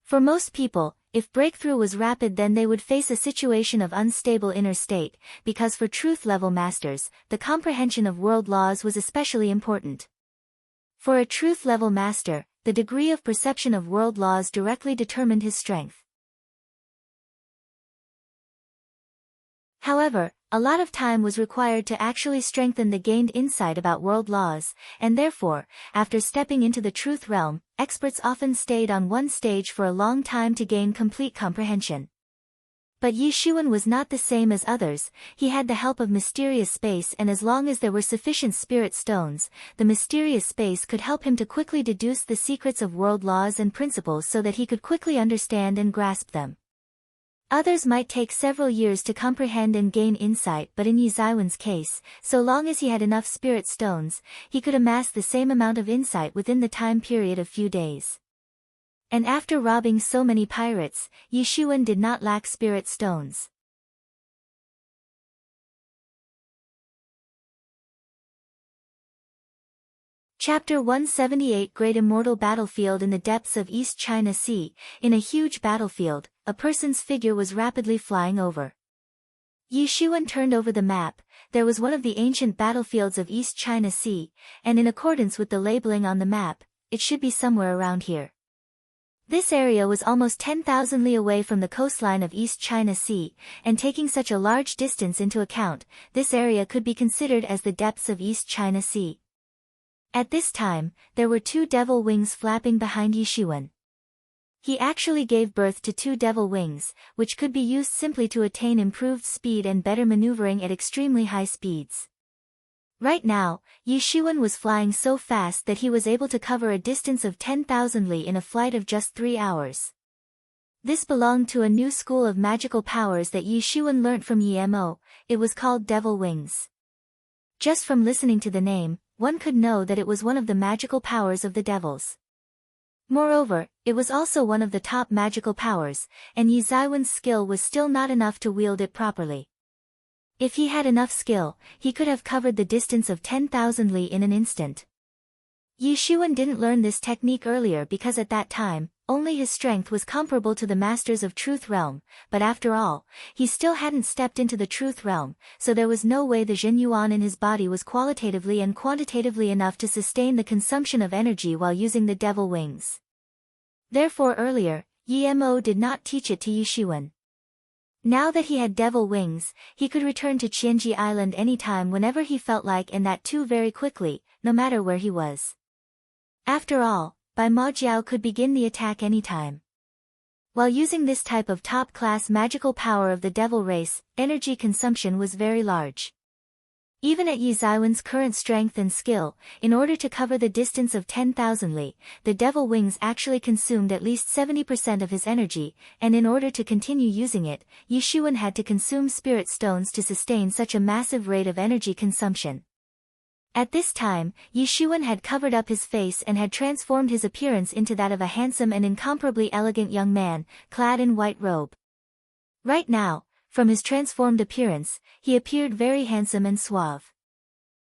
For most people, if breakthrough was rapid, then they would face a situation of unstable inner state, because for truth-level masters, the comprehension of world laws was especially important. For a truth-level master, the degree of perception of world laws directly determined his strength. However, a lot of time was required to actually strengthen the gained insight about world laws, and therefore, after stepping into the truth realm, experts often stayed on one stage for a long time to gain complete comprehension. But Yi Xuan was not the same as others. He had the help of mysterious space, and as long as there were sufficient spirit stones, the mysterious space could help him to quickly deduce the secrets of world laws and principles so that he could quickly understand and grasp them. Others might take several years to comprehend and gain insight, but in Yi Zaiwen's case, so long as he had enough spirit stones, he could amass the same amount of insight within the time period of few days. And after robbing so many pirates, Yi Xuan did not lack spirit stones. Chapter 178 Great Immortal Battlefield. In the depths of East China Sea, in a huge battlefield, a person's figure was rapidly flying over. Yi Xuan turned over the map. There was one of the ancient battlefields of East China Sea, and in accordance with the labeling on the map, it should be somewhere around here. This area was almost 10,000 li away from the coastline of East China Sea, and taking such a large distance into account, this area could be considered as the depths of East China Sea. At this time, there were two devil wings flapping behind Yi Xuan. He actually gave birth to two devil wings, which could be used simply to attain improved speed and better maneuvering at extremely high speeds. Right now, Yi Xuan was flying so fast that he was able to cover a distance of 10,000 li in a flight of just 3 hours. This belonged to a new school of magical powers that Yi Xuan learnt from Yi Mo. It was called Devil Wings. Just from listening to the name, one could know that it was one of the magical powers of the devils. Moreover, it was also one of the top magical powers, and Yi Zaiwen's skill was still not enough to wield it properly. If he had enough skill, he could have covered the distance of 10,000 li in an instant. Yi Xuan didn't learn this technique earlier because at that time, only his strength was comparable to the masters of Truth Realm, but after all, he still hadn't stepped into the Truth Realm, so there was no way the Zhen Yuan in his body was qualitatively and quantitatively enough to sustain the consumption of energy while using the devil wings. Therefore earlier, Yi Mo did not teach it to Yi Xuan. Now that he had devil wings, he could return to Qianji Island anytime whenever he felt like, and that too very quickly, no matter where he was. After all, Bai Ma Jiao could begin the attack anytime. While using this type of top-class magical power of the devil race, energy consumption was very large. Even at Yi Zaiwen's current strength and skill, in order to cover the distance of 10,000 li, the devil wings actually consumed at least 70% of his energy, and in order to continue using it, Yi Xuan had to consume spirit stones to sustain such a massive rate of energy consumption. At this time, Yi Xuan had covered up his face and had transformed his appearance into that of a handsome and incomparably elegant young man, clad in white robe. Right now, from his transformed appearance, he appeared very handsome and suave.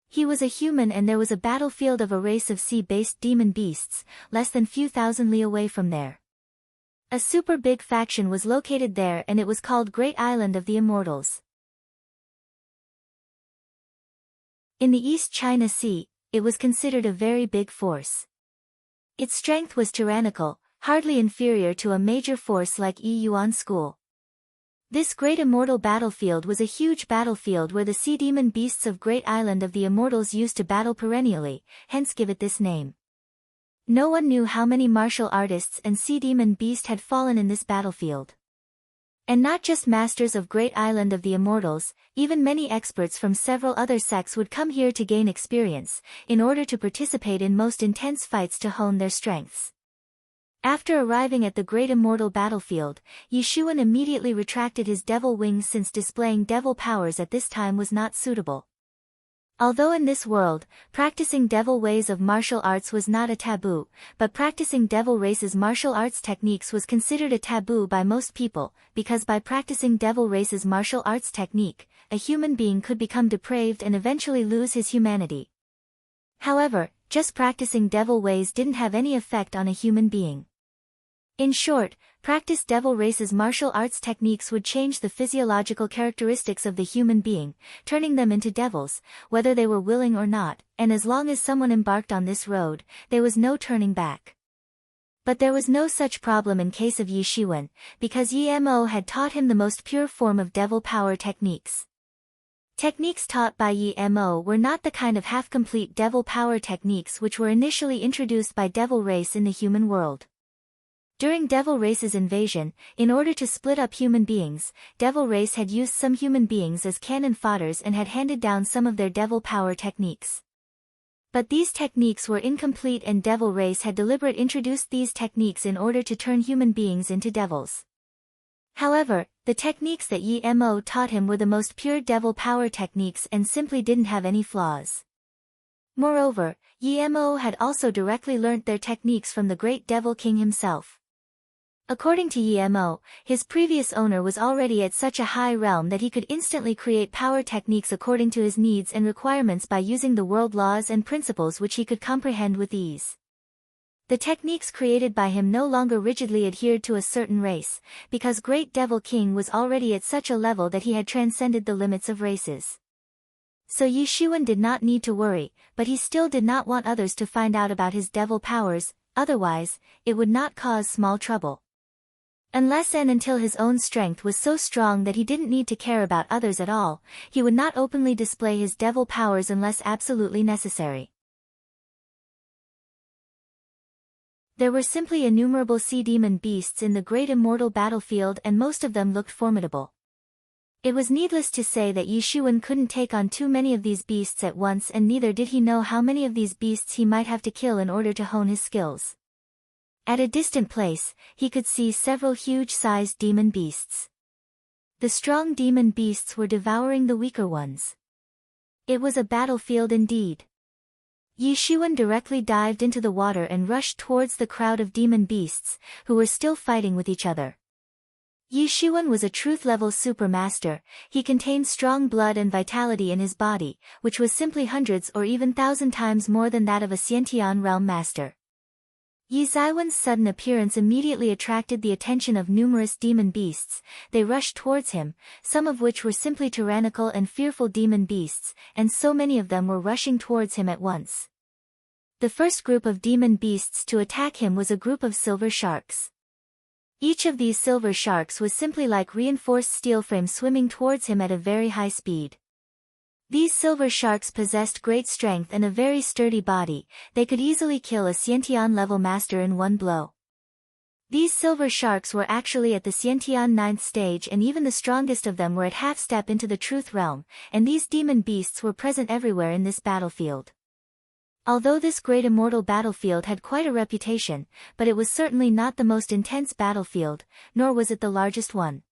He was a human and there was a battlefield of a race of sea-based demon beasts, less than few thousand li away from there. A super big faction was located there and it was called Great Island of the Immortals. In the East China Sea, it was considered a very big force. Its strength was tyrannical, hardly inferior to a major force like Yi Yuan School. This great immortal battlefield was a huge battlefield where the sea demon beasts of Great Island of the Immortals used to battle perennially, hence give it this name. No one knew how many martial artists and sea demon beast had fallen in this battlefield. And not just masters of Great Island of the Immortals, even many experts from several other sects would come here to gain experience, in order to participate in most intense fights to hone their strengths. After arriving at the great immortal battlefield, Yi Xuan immediately retracted his devil wings since displaying devil powers at this time was not suitable. Although in this world, practicing devil ways of martial arts was not a taboo, but practicing devil race's martial arts techniques was considered a taboo by most people, because by practicing devil race's martial arts technique, a human being could become depraved and eventually lose his humanity. However, just practicing devil ways didn't have any effect on a human being. In short, practice devil race's martial arts techniques would change the physiological characteristics of the human being, turning them into devils, whether they were willing or not, and as long as someone embarked on this road, there was no turning back. But there was no such problem in case of Yi Xuan, because Yi Mo had taught him the most pure form of devil power techniques. Techniques taught by Yi Mo were not the kind of half-complete devil power techniques which were initially introduced by devil race in the human world. During devil race's invasion, in order to split up human beings, devil race had used some human beings as cannon fodders and had handed down some of their devil power techniques. But these techniques were incomplete and devil race had deliberately introduced these techniques in order to turn human beings into devils. However, the techniques that Yi Mo taught him were the most pure devil power techniques and simply didn't have any flaws. Moreover, Yi Mo had also directly learnt their techniques from the great devil king himself. According to Yi Mo, his previous owner was already at such a high realm that he could instantly create power techniques according to his needs and requirements by using the world laws and principles which he could comprehend with ease. The techniques created by him no longer rigidly adhered to a certain race, because Great Devil King was already at such a level that he had transcended the limits of races. So Yi Xuan did not need to worry, but he still did not want others to find out about his devil powers, otherwise, it would not cause small trouble. Unless and until his own strength was so strong that he didn't need to care about others at all, he would not openly display his devil powers unless absolutely necessary. There were simply innumerable sea demon beasts in the great immortal battlefield and most of them looked formidable. It was needless to say that Yi Xuan couldn't take on too many of these beasts at once and neither did he know how many of these beasts he might have to kill in order to hone his skills. At a distant place, he could see several huge-sized demon beasts. The strong demon beasts were devouring the weaker ones. It was a battlefield indeed. Yi Xuan directly dived into the water and rushed towards the crowd of demon beasts, who were still fighting with each other. Yi Xuan was a truth-level supermaster. He contained strong blood and vitality in his body, which was simply hundreds or even 1,000 times more than that of a Xiantian realm master. Yi Zaiwen's sudden appearance immediately attracted the attention of numerous demon beasts. They rushed towards him, some of which were simply tyrannical and fearful demon beasts, and so many of them were rushing towards him at once. The first group of demon beasts to attack him was a group of silver sharks. Each of these silver sharks was simply like reinforced steel frame swimming towards him at a very high speed. These silver sharks possessed great strength and a very sturdy body. They could easily kill a Xiantian level master in one blow. These silver sharks were actually at the Xiantian ninth stage, and even the strongest of them were at half step into the truth realm, and these demon beasts were present everywhere in this battlefield. Although this great immortal battlefield had quite a reputation, but it was certainly not the most intense battlefield, nor was it the largest one.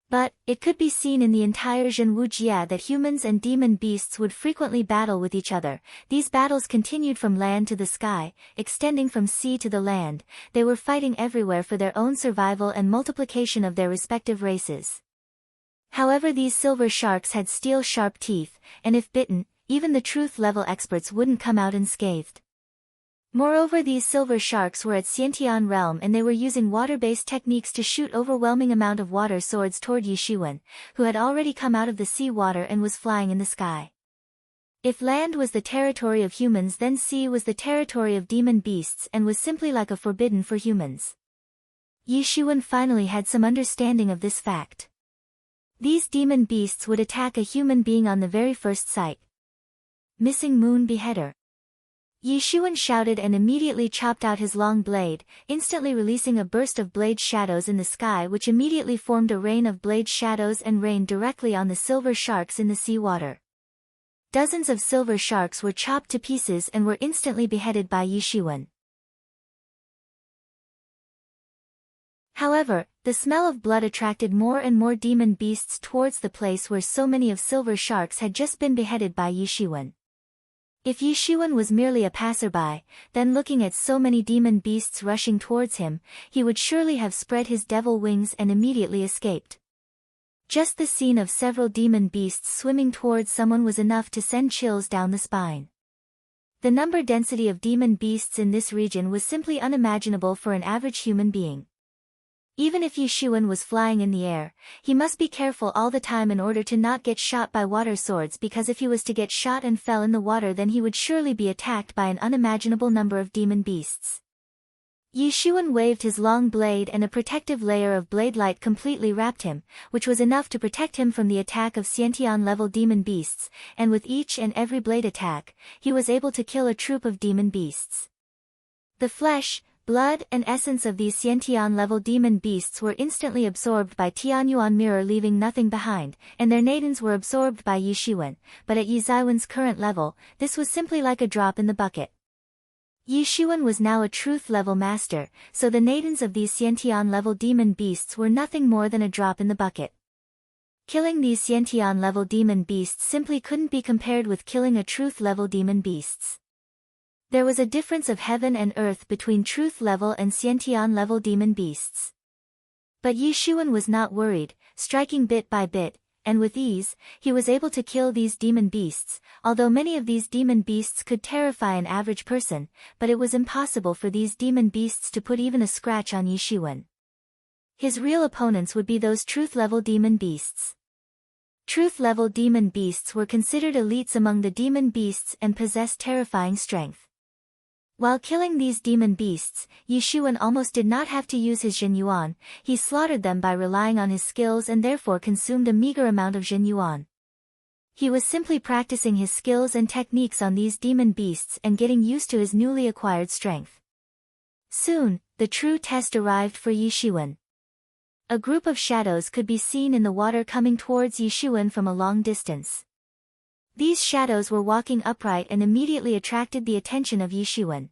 But, it could be seen in the entire Zhenwujia that humans and demon beasts would frequently battle with each other. These battles continued from land to the sky, extending from sea to the land. They were fighting everywhere for their own survival and multiplication of their respective races. However, these silver sharks had steel-sharp teeth, and if bitten, even the truth-level experts wouldn't come out unscathed. Moreover, these silver sharks were at Xiantian realm, and they were using water-based techniques to shoot overwhelming amount of water swords toward Yishuan, who had already come out of the sea water and was flying in the sky. If land was the territory of humans, then sea was the territory of demon beasts and was simply like a forbidden for humans. Yishuan finally had some understanding of this fact. These demon beasts would attack a human being on the very first sight. Missing Moon Beheader. Yishuan shouted and immediately chopped out his long blade, instantly releasing a burst of blade shadows in the sky, which immediately formed a rain of blade shadows and rained directly on the silver sharks in the seawater. Dozens of silver sharks were chopped to pieces and were instantly beheaded by Yishuan. However, the smell of blood attracted more and more demon beasts towards the place where so many of silver sharks had just been beheaded by Yishuan. If Yishuan was merely a passerby, then looking at so many demon beasts rushing towards him, he would surely have spread his devil wings and immediately escaped. Just the scene of several demon beasts swimming towards someone was enough to send chills down the spine. The number density of demon beasts in this region was simply unimaginable for an average human being. Even if Yishuan was flying in the air, he must be careful all the time in order to not get shot by water swords, because if he was to get shot and fell in the water, then he would surely be attacked by an unimaginable number of demon beasts. Yishuan waved his long blade and a protective layer of blade light completely wrapped him, which was enough to protect him from the attack of Xiantian-level demon beasts, and with each and every blade attack, he was able to kill a troop of demon beasts. The flesh, blood, and essence of these Xiantian-level demon beasts were instantly absorbed by Tianyuan Mirror, leaving nothing behind, and their nadins were absorbed by Yishuan, but at Yizaiwan's current level, this was simply like a drop in the bucket. Yishuan was now a truth-level master, so the nadins of these Xiantian-level demon beasts were nothing more than a drop in the bucket. Killing these Xiantian-level demon beasts simply couldn't be compared with killing a truth-level demon beasts. There was a difference of heaven and earth between truth-level and Xiantian-level demon beasts. But Yishuan was not worried, striking bit by bit, and with ease, he was able to kill these demon beasts, although many of these demon beasts could terrify an average person, but it was impossible for these demon beasts to put even a scratch on Yishuan. His real opponents would be those truth-level demon beasts. Truth-level demon beasts were considered elites among the demon beasts and possessed terrifying strength. While killing these demon beasts, Yishuan almost did not have to use his Zhenyuan. He slaughtered them by relying on his skills and therefore consumed a meager amount of Zhenyuan. He was simply practicing his skills and techniques on these demon beasts and getting used to his newly acquired strength. Soon, the true test arrived for Yishuan. A group of shadows could be seen in the water coming towards Yishuan from a long distance. These shadows were walking upright and immediately attracted the attention of Yishuan.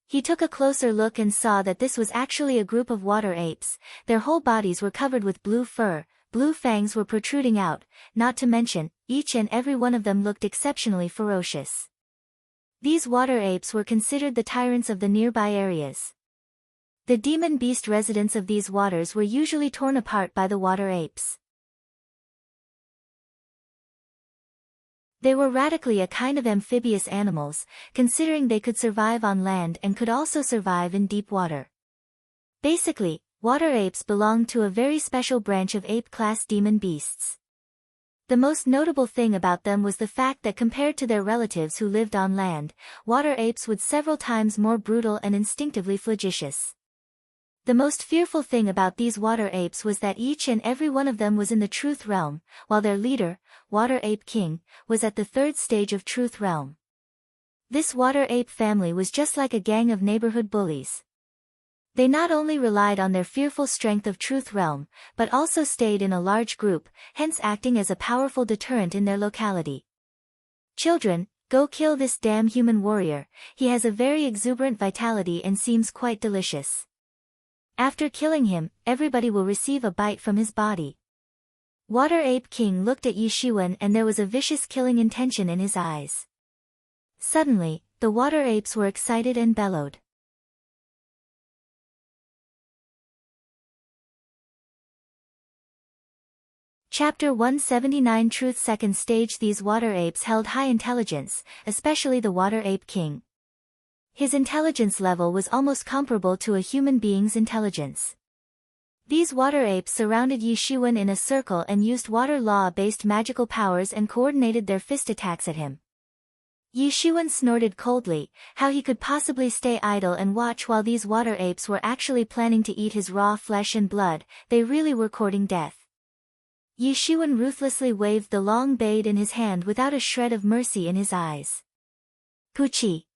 He took a closer look and saw that this was actually a group of water apes. Their whole bodies were covered with blue fur, blue fangs were protruding out, not to mention, each and every one of them looked exceptionally ferocious. These water apes were considered the tyrants of the nearby areas. The demon beast residents of these waters were usually torn apart by the water apes. They were radically a kind of amphibious animals, considering they could survive on land and could also survive in deep water. Basically, water apes belonged to a very special branch of ape-class demon beasts. The most notable thing about them was the fact that compared to their relatives who lived on land, water apes were several times more brutal and instinctively flagitious. The most fearful thing about these water apes was that each and every one of them was in the truth realm, while their leader, Water Ape King, was at the third stage of truth realm. This water ape family was just like a gang of neighborhood bullies. They not only relied on their fearful strength of Truth Realm, but also stayed in a large group, hence acting as a powerful deterrent in their locality. Children, go kill this damn human warrior, he has a very exuberant vitality and seems quite delicious. After killing him, everybody will receive a bite from his body. Water Ape King looked at Yishuan and there was a vicious killing intention in his eyes. Suddenly, the water apes were excited and bellowed. Chapter 179 Truth Second Stage. These water apes held high intelligence, especially the Water Ape King. His intelligence level was almost comparable to a human being's intelligence. These water apes surrounded Yishuan in a circle and used water law-based magical powers and coordinated their fist attacks at him. Yishuan snorted coldly, how he could possibly stay idle and watch while these water apes were actually planning to eat his raw flesh and blood, they really were courting death. Yishuan ruthlessly waved the long blade in his hand without a shred of mercy in his eyes. Puchi.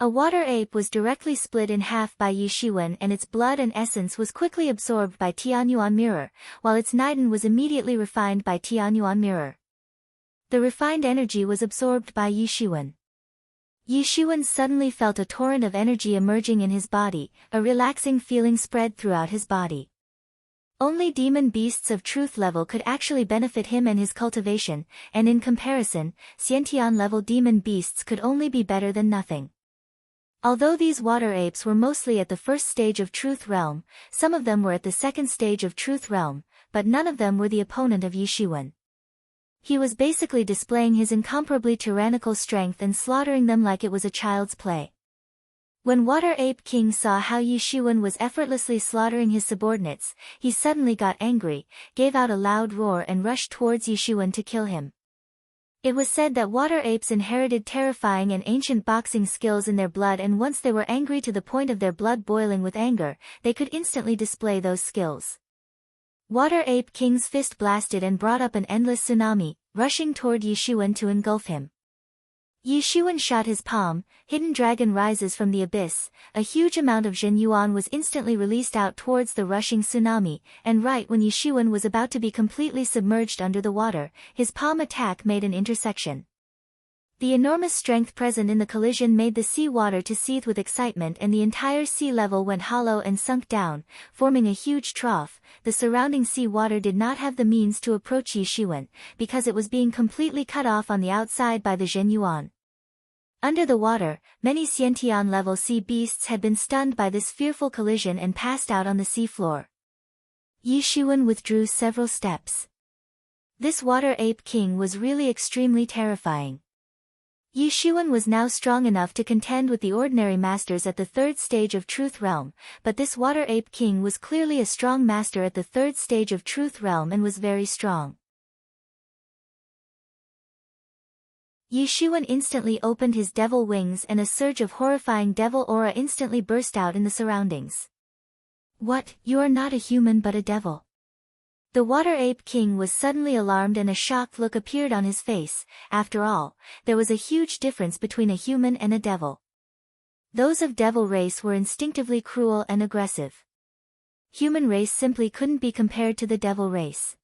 A water ape was directly split in half by Yishuan and its blood and essence was quickly absorbed by Tianyuan Mirror, while its Niden was immediately refined by Tianyuan Mirror. The refined energy was absorbed by Yishuan. Yishuan suddenly felt a torrent of energy emerging in his body, a relaxing feeling spread throughout his body. Only demon beasts of truth level could actually benefit him and his cultivation, and in comparison, Xiantian level demon beasts could only be better than nothing. Although these water apes were mostly at the first stage of Truth Realm, some of them were at the second stage of Truth Realm, but none of them were the opponent of Yishuan. He was basically displaying his incomparably tyrannical strength and slaughtering them like it was a child's play. When Water Ape King saw how Yishuan was effortlessly slaughtering his subordinates, he suddenly got angry, gave out a loud roar and rushed towards Yishuan to kill him. It was said that water apes inherited terrifying and ancient boxing skills in their blood, and once they were angry to the point of their blood boiling with anger, they could instantly display those skills. Water Ape King's fist blasted and brought up an endless tsunami, rushing toward Yishuan to engulf him. Yishuan shot his palm, hidden dragon rises from the abyss, a huge amount of Zhen Yuan was instantly released out towards the rushing tsunami, and right when Yishuan was about to be completely submerged under the water, his palm attack made an intersection. The enormous strength present in the collision made the sea water to seethe with excitement and the entire sea level went hollow and sunk down, forming a huge trough. The surrounding sea water did not have the means to approach Yishuan, because it was being completely cut off on the outside by the Zhen Yuan. Under the water, many Xiantian-level sea beasts had been stunned by this fearful collision and passed out on the sea floor. Yishuan withdrew several steps. This Water Ape King was really extremely terrifying. Yishuan was now strong enough to contend with the ordinary masters at the third stage of Truth Realm, but this Water Ape King was clearly a strong master at the third stage of Truth Realm and was very strong. Yishuan instantly opened his devil wings and a surge of horrifying devil aura instantly burst out in the surroundings. What, you are not a human but a devil? The Water Ape King was suddenly alarmed and a shocked look appeared on his face. After all, there was a huge difference between a human and a devil. Those of devil race were instinctively cruel and aggressive. Human race simply couldn't be compared to the devil race.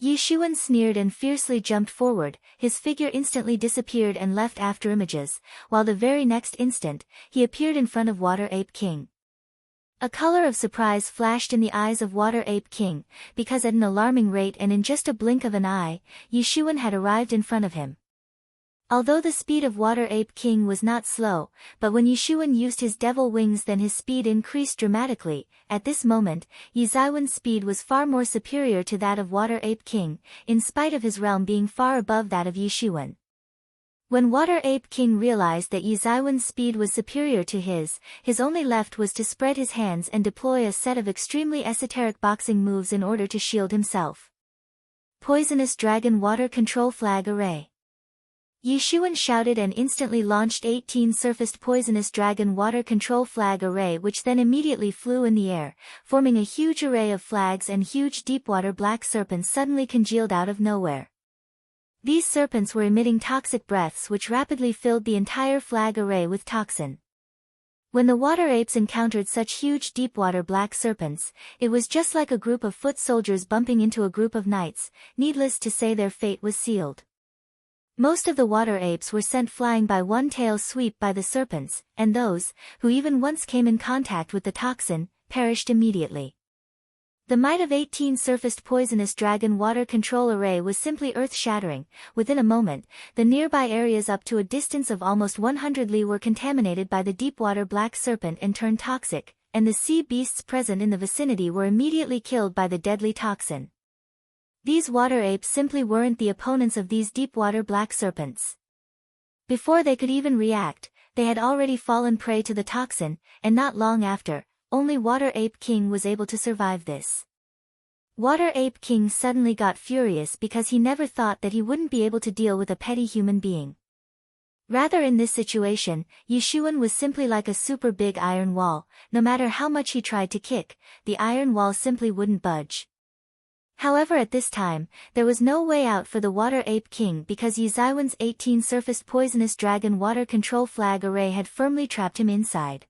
Yishuan sneered and fiercely jumped forward, his figure instantly disappeared and left after images, while the very next instant, he appeared in front of Water Ape King. A color of surprise flashed in the eyes of Water Ape King, because at an alarming rate and in just a blink of an eye, Yishuan had arrived in front of him. Although the speed of Water Ape King was not slow, but when Yishuan used his devil wings then his speed increased dramatically. At this moment, Yizaiwan's speed was far more superior to that of Water Ape King, in spite of his realm being far above that of Yishuan. When Water Ape King realized that Yizaiwan's speed was superior to his only left was to spread his hands and deploy a set of extremely esoteric boxing moves in order to shield himself. Poisonous Dragon Water Control Flag Array. Yishuan shouted and instantly launched 18 surfaced Poisonous Dragon Water Control Flag Array, which then immediately flew in the air, forming a huge array of flags, and huge deepwater black serpents suddenly congealed out of nowhere. These serpents were emitting toxic breaths which rapidly filled the entire flag array with toxin. When the water apes encountered such huge deep-water black serpents, it was just like a group of foot soldiers bumping into a group of knights. Needless to say, their fate was sealed. Most of the water apes were sent flying by one tail sweep by the serpents, and those, who even once came in contact with the toxin, perished immediately. The might of 18 surfaced poisonous dragon water control array was simply earth-shattering. Within a moment, the nearby areas up to a distance of almost 100 li were contaminated by the deep-water black serpent and turned toxic, and the sea beasts present in the vicinity were immediately killed by the deadly toxin. These water apes simply weren't the opponents of these deep-water black serpents. Before they could even react, they had already fallen prey to the toxin, and not long after, only Water Ape King was able to survive this. Water Ape King suddenly got furious because he never thought that he wouldn't be able to deal with a petty human being. Rather, in this situation, Yishuan was simply like a super big iron wall. No matter how much he tried to kick, the iron wall simply wouldn't budge. However, at this time, there was no way out for the Water Ape King because Yizaiwan's 18 surfaced poisonous dragon water control flag array had firmly trapped him inside.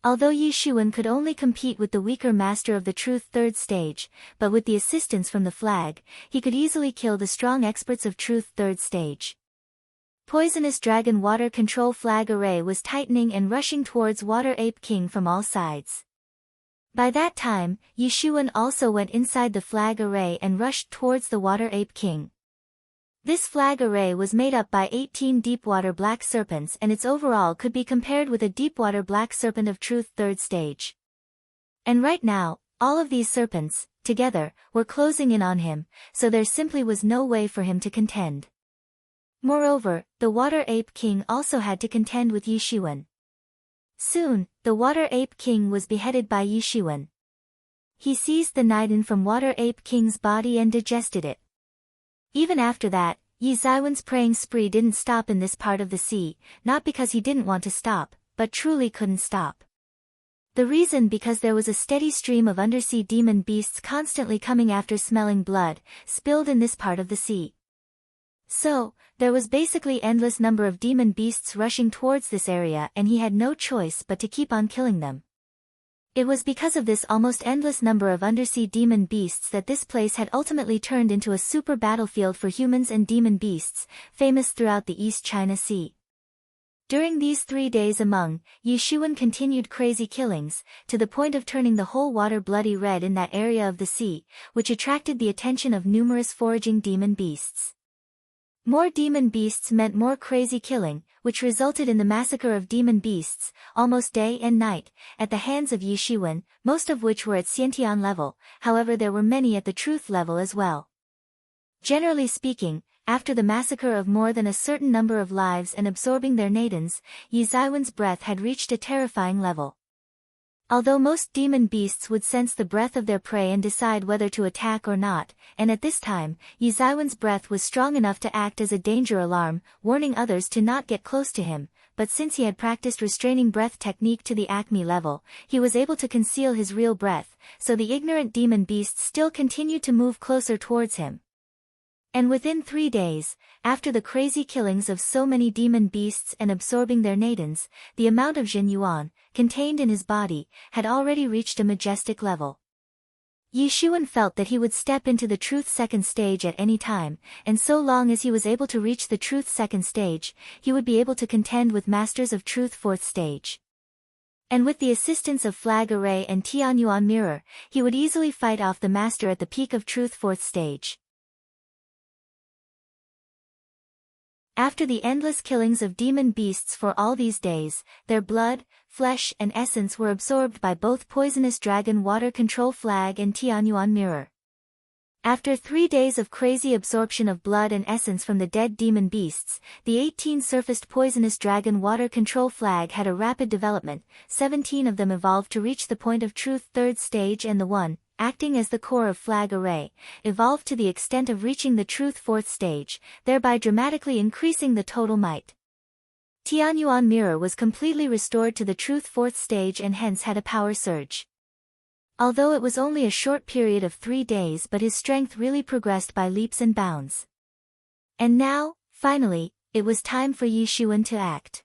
Although Yishuan could only compete with the weaker Master of the Truth third stage, but with the assistance from the flag, he could easily kill the strong experts of Truth third stage. Poisonous dragon water control flag array was tightening and rushing towards Water Ape King from all sides. By that time, Yishuan also went inside the flag array and rushed towards the Water Ape King. This flag array was made up by 18 deepwater black serpents, and its overall could be compared with a deepwater black serpent of Truth third stage. And right now, all of these serpents, together, were closing in on him, so there simply was no way for him to contend. Moreover, the Water Ape King also had to contend with Yishuan. Soon, the Water Ape King was beheaded by Yishuan. He seized the Niden from Water Ape King's body and digested it. Even after that, Yizaiwan's preying spree didn't stop in this part of the sea, not because he didn't want to stop, but truly couldn't stop. The reason because there was a steady stream of undersea demon beasts constantly coming after smelling blood, spilled in this part of the sea. So, there was basically endless number of demon beasts rushing towards this area, and he had no choice but to keep on killing them. It was because of this almost endless number of undersea demon beasts that this place had ultimately turned into a super battlefield for humans and demon beasts, famous throughout the East China Sea. During these 3 days among, Yishuan continued crazy killings, to the point of turning the whole water bloody red in that area of the sea, which attracted the attention of numerous foraging demon beasts. More demon beasts meant more crazy killing, which resulted in the massacre of demon beasts, almost day and night, at the hands of Yishuan, most of which were at Xiantian level. However, there were many at the truth level as well. Generally speaking, after the massacre of more than a certain number of lives and absorbing their nadens, Yizaiwan's breath had reached a terrifying level. Although most demon beasts would sense the breath of their prey and decide whether to attack or not, and at this time, Yizaiwan's breath was strong enough to act as a danger alarm, warning others to not get close to him, but since he had practiced restraining breath technique to the Acme level, he was able to conceal his real breath, so the ignorant demon beasts still continued to move closer towards him. And within 3 days, after the crazy killings of so many demon beasts and absorbing their nadens, the amount of Jin Yuan, contained in his body, had already reached a majestic level. Yishuan felt that he would step into the Truth second stage at any time, and so long as he was able to reach the Truth second stage, he would be able to contend with Masters of Truth fourth stage. And with the assistance of Flag Array and Tianyuan Mirror, he would easily fight off the Master at the peak of Truth fourth stage. After the endless killings of demon beasts for all these days, their blood, flesh and essence were absorbed by both Poisonous Dragon Water Control Flag and Tianyuan Mirror. After 3 days of crazy absorption of blood and essence from the dead demon beasts, the 18 surfaced Poisonous Dragon Water Control Flag had a rapid development. 17 of them evolved to reach the point of Truth third stage, and the one, acting as the core of Flag Array, evolved to the extent of reaching the Truth fourth stage, thereby dramatically increasing the total might. Tianyuan Mirror was completely restored to the Truth fourth stage and hence had a power surge. Although it was only a short period of 3 days, but his strength really progressed by leaps and bounds. And now, finally, it was time for Yi Xuan to act.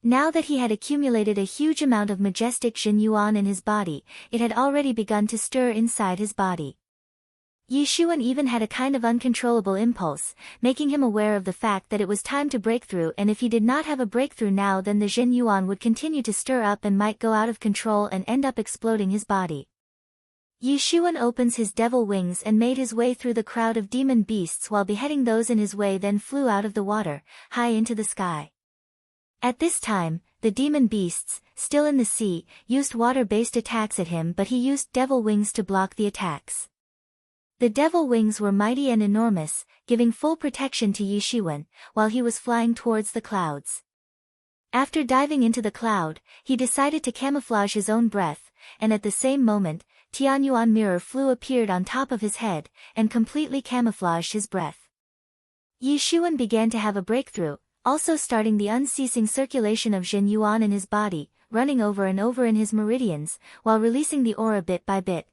Now that he had accumulated a huge amount of majestic Jin Yuan in his body, it had already begun to stir inside his body. Yi Xuan even had a kind of uncontrollable impulse, making him aware of the fact that it was time to break through, and if he did not have a breakthrough now, then the Jin Yuan would continue to stir up and might go out of control and end up exploding his body. Yi Xuan opens his devil wings and made his way through the crowd of demon beasts while beheading those in his way, then flew out of the water, high into the sky. At this time, the demon beasts, still in the sea, used water-based attacks at him, but he used devil wings to block the attacks. The devil wings were mighty and enormous, giving full protection to Yi Xuan, while he was flying towards the clouds. After diving into the cloud, he decided to camouflage his own breath, and at the same moment, Tianyuan mirror appeared on top of his head, and completely camouflaged his breath. Yi Xuan began to have a breakthrough, also starting the unceasing circulation of Jin Yuan in his body, running over and over in his meridians, while releasing the aura bit by bit.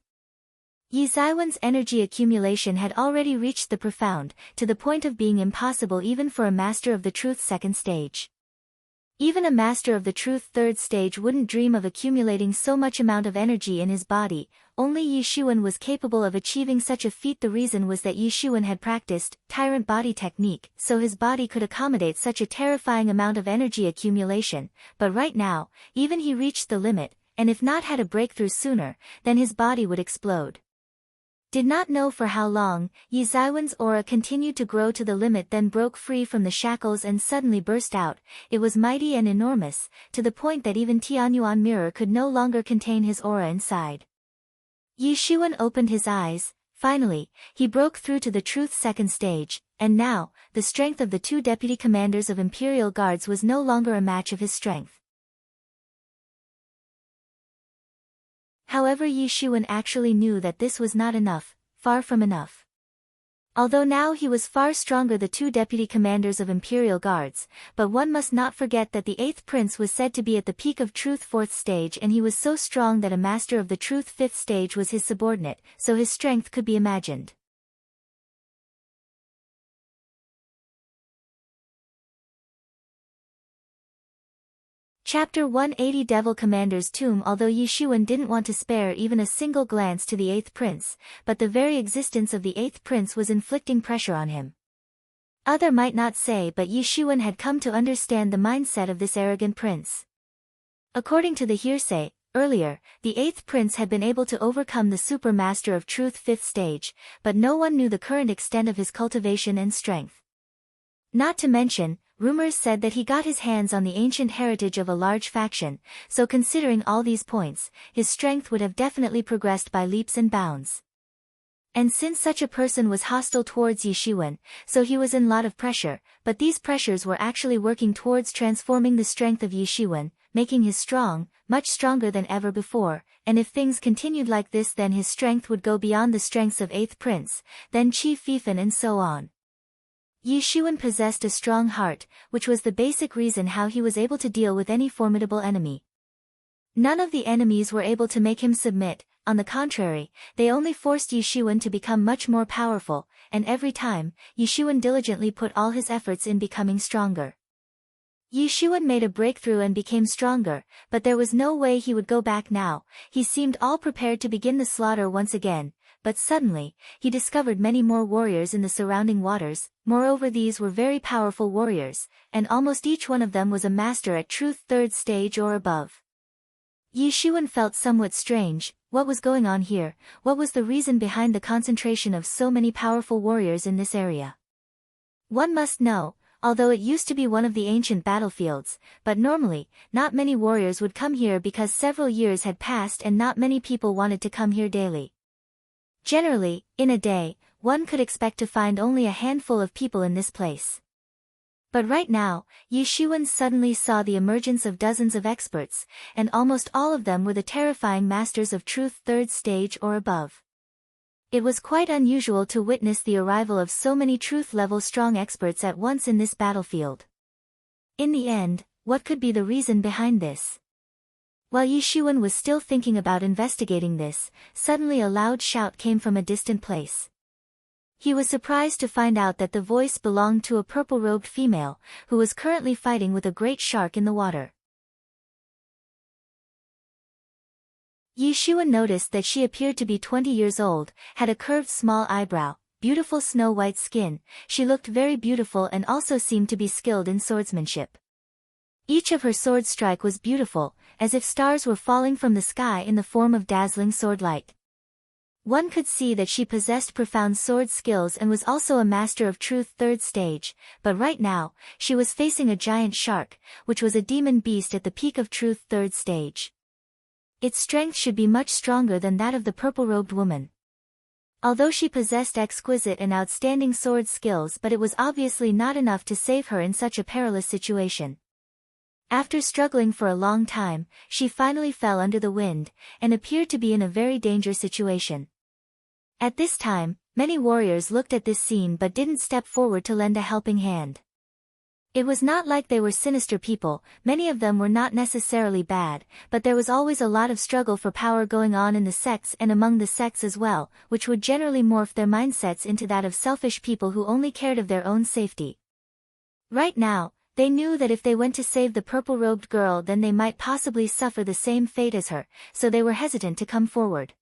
Yi Zaiwen's energy accumulation had already reached the profound, to the point of being impossible even for a master of the truth second stage. Even a master of the truth third stage wouldn't dream of accumulating so much amount of energy in his body. Only Yi Xuan was capable of achieving such a feat. The reason was that Yi Xuan had practiced tyrant body technique, so his body could accommodate such a terrifying amount of energy accumulation, but right now, even he reached the limit, and if not had a breakthrough sooner, then his body would explode. Did not know for how long, Yi Zaiwen's aura continued to grow to the limit, then broke free from the shackles and suddenly burst out. It was mighty and enormous, to the point that even Tianyuan mirror could no longer contain his aura inside. Yi Xuan opened his eyes. Finally, he broke through to the truth second stage, and now, the strength of the two deputy commanders of Imperial Guards was no longer a match of his strength. However, Yi Xuan actually knew that this was not enough, far from enough. Although now he was far stronger the two deputy commanders of Imperial Guards, but one must not forget that the 8th prince was said to be at the peak of truth 4th stage, and he was so strong that a master of the truth 5th stage was his subordinate, so his strength could be imagined. Chapter 180 Devil Commander's Tomb. Although Yi Xuan didn't want to spare even a single glance to the 8th prince, but the very existence of the 8th prince was inflicting pressure on him. Other might not say, but Yi Xuan had come to understand the mindset of this arrogant prince. According to the hearsay, earlier, the 8th prince had been able to overcome the super master of truth 5th stage, but no one knew the current extent of his cultivation and strength. Not to mention, rumors said that he got his hands on the ancient heritage of a large faction, so considering all these points, his strength would have definitely progressed by leaps and bounds. And since such a person was hostile towards Yi Xuan, so he was in lot of pressure, but these pressures were actually working towards transforming the strength of Yi Xuan, making his strong, much stronger than ever before, and if things continued like this, then his strength would go beyond the strengths of 8th prince, then Chief Fifan, and so on. Yi Xuan possessed a strong heart, which was the basic reason how he was able to deal with any formidable enemy. None of the enemies were able to make him submit, on the contrary, they only forced Yi Xuan to become much more powerful, and every time, Yi Xuan diligently put all his efforts in becoming stronger. Yi Xuan made a breakthrough and became stronger, but there was no way he would go back now. He seemed all prepared to begin the slaughter once again, but suddenly, he discovered many more warriors in the surrounding waters. Moreover, these were very powerful warriors, and almost each one of them was a master at truth 3rd stage or above. Yi Xuan felt somewhat strange. What was going on here? What was the reason behind the concentration of so many powerful warriors in this area? One must know, although it used to be one of the ancient battlefields, but normally, not many warriors would come here because several years had passed and not many people wanted to come here daily. Generally, in a day, one could expect to find only a handful of people in this place. But right now, Yi Xuan suddenly saw the emergence of dozens of experts, and almost all of them were the terrifying masters of truth 3rd stage or above. It was quite unusual to witness the arrival of so many truth-level strong experts at once in this battlefield. In the end, what could be the reason behind this? While Yi Xuan was still thinking about investigating this, suddenly a loud shout came from a distant place. He was surprised to find out that the voice belonged to a purple-robed female, who was currently fighting with a great shark in the water. Yi Xuan noticed that she appeared to be 20 years old, had a curved small eyebrow, beautiful snow-white skin. She looked very beautiful and also seemed to be skilled in swordsmanship. Each of her sword strike was beautiful, as if stars were falling from the sky in the form of dazzling sword light. One could see that she possessed profound sword skills and was also a master of truth 3rd stage, but right now, she was facing a giant shark, which was a demon beast at the peak of truth 3rd stage. Its strength should be much stronger than that of the purple-robed woman. Although she possessed exquisite and outstanding sword skills, but it was obviously not enough to save her in such a perilous situation. After struggling for a long time, she finally fell under the wind, and appeared to be in a very dangerous situation. At this time, many warriors looked at this scene but didn't step forward to lend a helping hand. It was not like they were sinister people, many of them were not necessarily bad, but there was always a lot of struggle for power going on in the sects and among the sects as well, which would generally morph their mindsets into that of selfish people who only cared of their own safety. Right now, they knew that if they went to save the purple-robed girl then they might possibly suffer the same fate as her, so they were hesitant to come forward.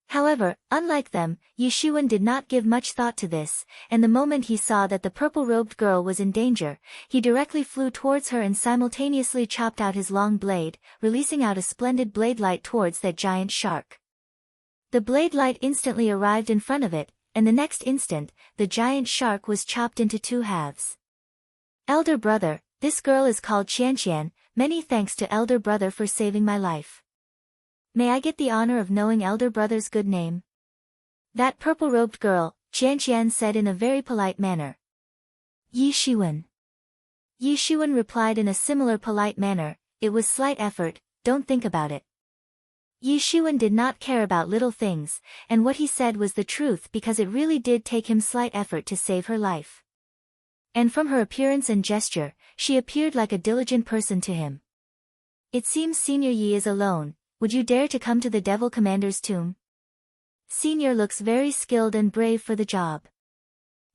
However, unlike them, Yi Xuan did not give much thought to this, and the moment he saw that the purple-robed girl was in danger, he directly flew towards her and simultaneously chopped out his long blade, releasing out a splendid blade light towards that giant shark. The blade light instantly arrived in front of it, and the next instant, the giant shark was chopped into 2 halves. Elder brother, this girl is called Qianqian. Many thanks to elder brother for saving my life. May I get the honor of knowing elder brother's good name? That purple-robed girl, Qianqian said in a very polite manner. Yi Xuan. Yi Xuan replied in a similar polite manner, it was slight effort, don't think about it. Yi Xuan did not care about little things, and what he said was the truth because it really did take him slight effort to save her life. And from her appearance and gesture, she appeared like a diligent person to him. It seems Senior Yi is alone. Would you dare to come to the Devil Commander's tomb? Senior looks very skilled and brave for the job.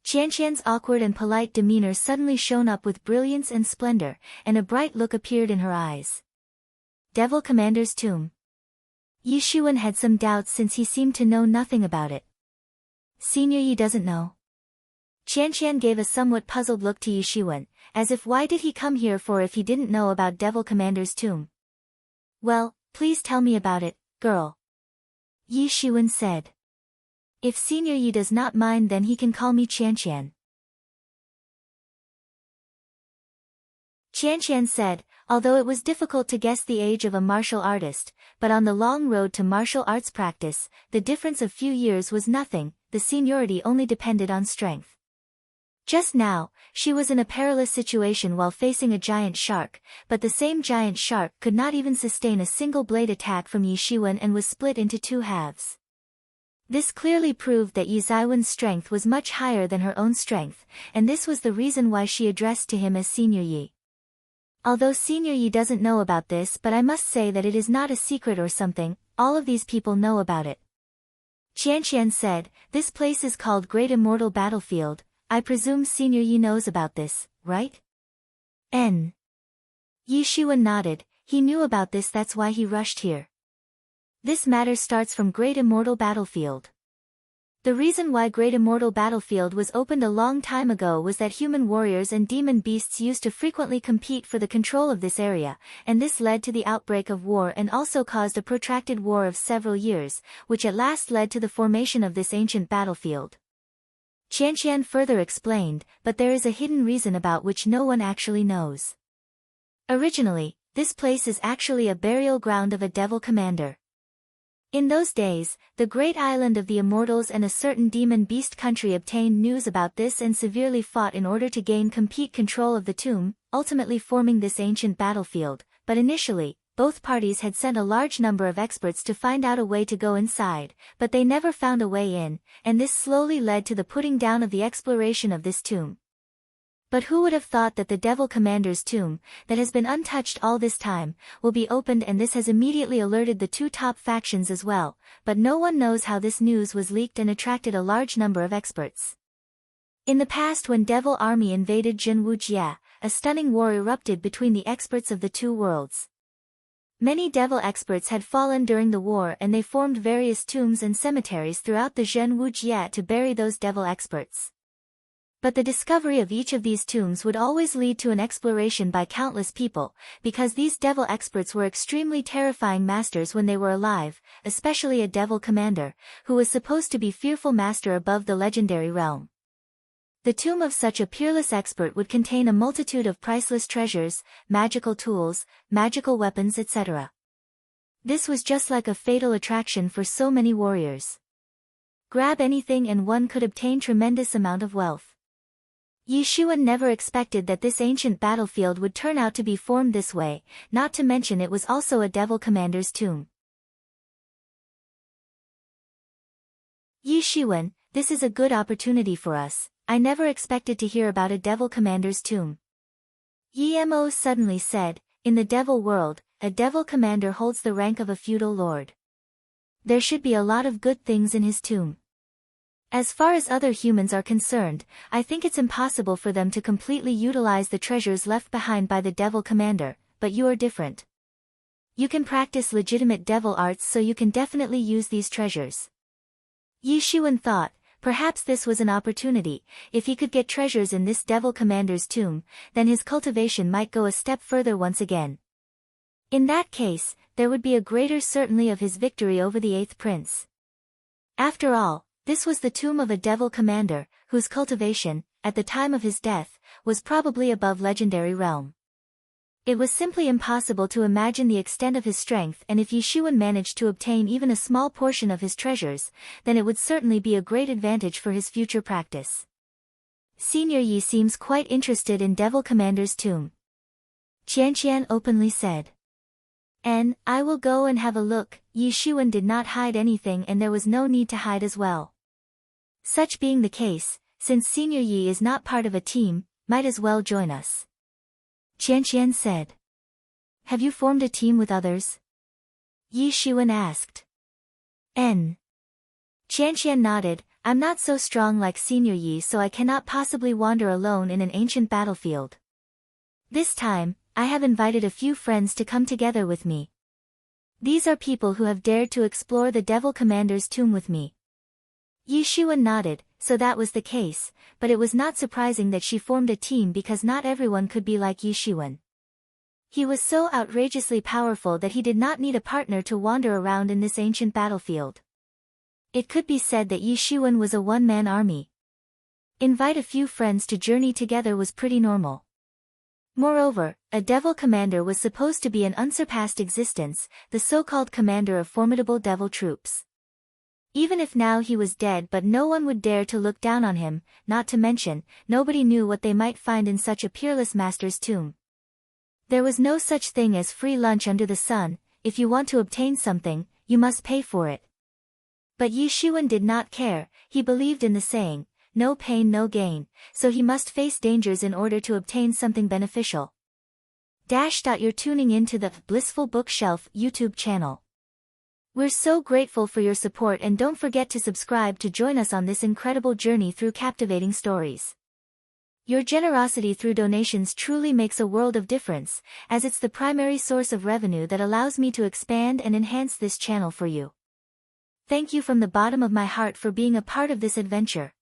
Qianqian's awkward and polite demeanor suddenly shone up with brilliance and splendor, and a bright look appeared in her eyes. Devil Commander's tomb. Yi Xuan had some doubts since he seemed to know nothing about it. Senior Yi doesn't know. Qianqian gave a somewhat puzzled look to Yi Xuan, as if why did he come here for if he didn't know about Devil Commander's tomb? Well, please tell me about it, girl. Yi Xuan said. If Senior Yi does not mind then he can call me Qianqian. Qianqian said, although it was difficult to guess the age of a martial artist, but on the long road to martial arts practice, the difference of few years was nothing, the seniority only depended on strength. Just now, she was in a perilous situation while facing a giant shark, but the same giant shark could not even sustain a single blade attack from Yi Xuan and was split into 2 halves. This clearly proved that Yi Ziwen's strength was much higher than her own strength, and this was the reason why she addressed to him as Senior Yi. Although Senior Yi doesn't know about this, but I must say that it is not a secret or something, all of these people know about it. Qianqian said, this place is called Great Immortal Battlefield. I presume Senior Yi knows about this, right? Yi Xuan nodded, he knew about this, that's why he rushed here. This matter starts from Great Immortal Battlefield. The reason why Great Immortal Battlefield was opened a long time ago was that human warriors and demon beasts used to frequently compete for the control of this area, and this led to the outbreak of war and also caused a protracted war of several years, which at last led to the formation of this ancient battlefield. Qianqian further explained, but there is a hidden reason about which no one actually knows. Originally, this place is actually a burial ground of a devil commander. In those days, the great island of the Immortals and a certain demon beast country obtained news about this and severely fought in order to gain complete control of the tomb, ultimately forming this ancient battlefield, but initially, both parties had sent a large number of experts to find out a way to go inside, but they never found a way in, and this slowly led to the putting down of the exploration of this tomb. But who would have thought that the Devil Commander's tomb, that has been untouched all this time, will be opened, and this has immediately alerted the two top factions as well, but no one knows how this news was leaked and attracted a large number of experts. In the past, when Devil Army invaded Jinwujia, a stunning war erupted between the experts of the two worlds. Many devil experts had fallen during the war, and they formed various tombs and cemeteries throughout the Jinwujia to bury those devil experts. But the discovery of each of these tombs would always lead to an exploration by countless people, because these devil experts were extremely terrifying masters when they were alive, especially a devil commander, who was supposed to be fearful master above the legendary realm. The tomb of such a peerless expert would contain a multitude of priceless treasures, magical tools, magical weapons, etc. This was just like a fatal attraction for so many warriors. Grab anything and one could obtain tremendous amount of wealth. Yi Xuan never expected that this ancient battlefield would turn out to be formed this way, not to mention it was also a devil commander's tomb. Yi Xuan, this is a good opportunity for us. I never expected to hear about a devil commander's tomb. Yi Mo suddenly said, in the devil world, a devil commander holds the rank of a feudal lord. There should be a lot of good things in his tomb. As far as other humans are concerned, I think it's impossible for them to completely utilize the treasures left behind by the devil commander, but you are different. You can practice legitimate devil arts, so you can definitely use these treasures. Yi Xuan thought, perhaps this was an opportunity. If he could get treasures in this devil commander's tomb, then his cultivation might go a step further once again. In that case, there would be a greater certainty of his victory over the eighth prince. After all, this was the tomb of a devil commander, whose cultivation, at the time of his death, was probably above legendary realm. It was simply impossible to imagine the extent of his strength, and if Yi Xuan managed to obtain even a small portion of his treasures, then it would certainly be a great advantage for his future practice. Senior Yi seems quite interested in Devil Commander's tomb. Qianqian openly said. I will go and have a look. Yi Xuan did not hide anything, and there was no need to hide as well. Such being the case, since Senior Yi is not part of a team, might as well join us. Qianqian said. Have you formed a team with others? Yi Xuan asked. Qianqian nodded. I'm not so strong like Senior Yi, so I cannot possibly wander alone in an ancient battlefield. This time, I have invited a few friends to come together with me. These are people who have dared to explore the Devil Commander's tomb with me. Yi Xuan nodded. So that was the case, but it was not surprising that she formed a team, because not everyone could be like Yi Xuan. He was so outrageously powerful that he did not need a partner to wander around in this ancient battlefield. It could be said that Yi Xuan was a one-man army. Invite a few friends to journey together was pretty normal. Moreover, a devil commander was supposed to be an unsurpassed existence, the so-called commander of formidable devil troops. Even if now he was dead, but no one would dare to look down on him, not to mention, nobody knew what they might find in such a peerless master's tomb. There was no such thing as free lunch under the sun. If you want to obtain something, you must pay for it. But Yi Xuan did not care. He believed in the saying, no pain no gain, so he must face dangers in order to obtain something beneficial. You're tuning in to the Blissful Bookshelf YouTube channel. We're so grateful for your support, and don't forget to subscribe to join us on this incredible journey through captivating stories. Your generosity through donations truly makes a world of difference, as it's the primary source of revenue that allows me to expand and enhance this channel for you. Thank you from the bottom of my heart for being a part of this adventure.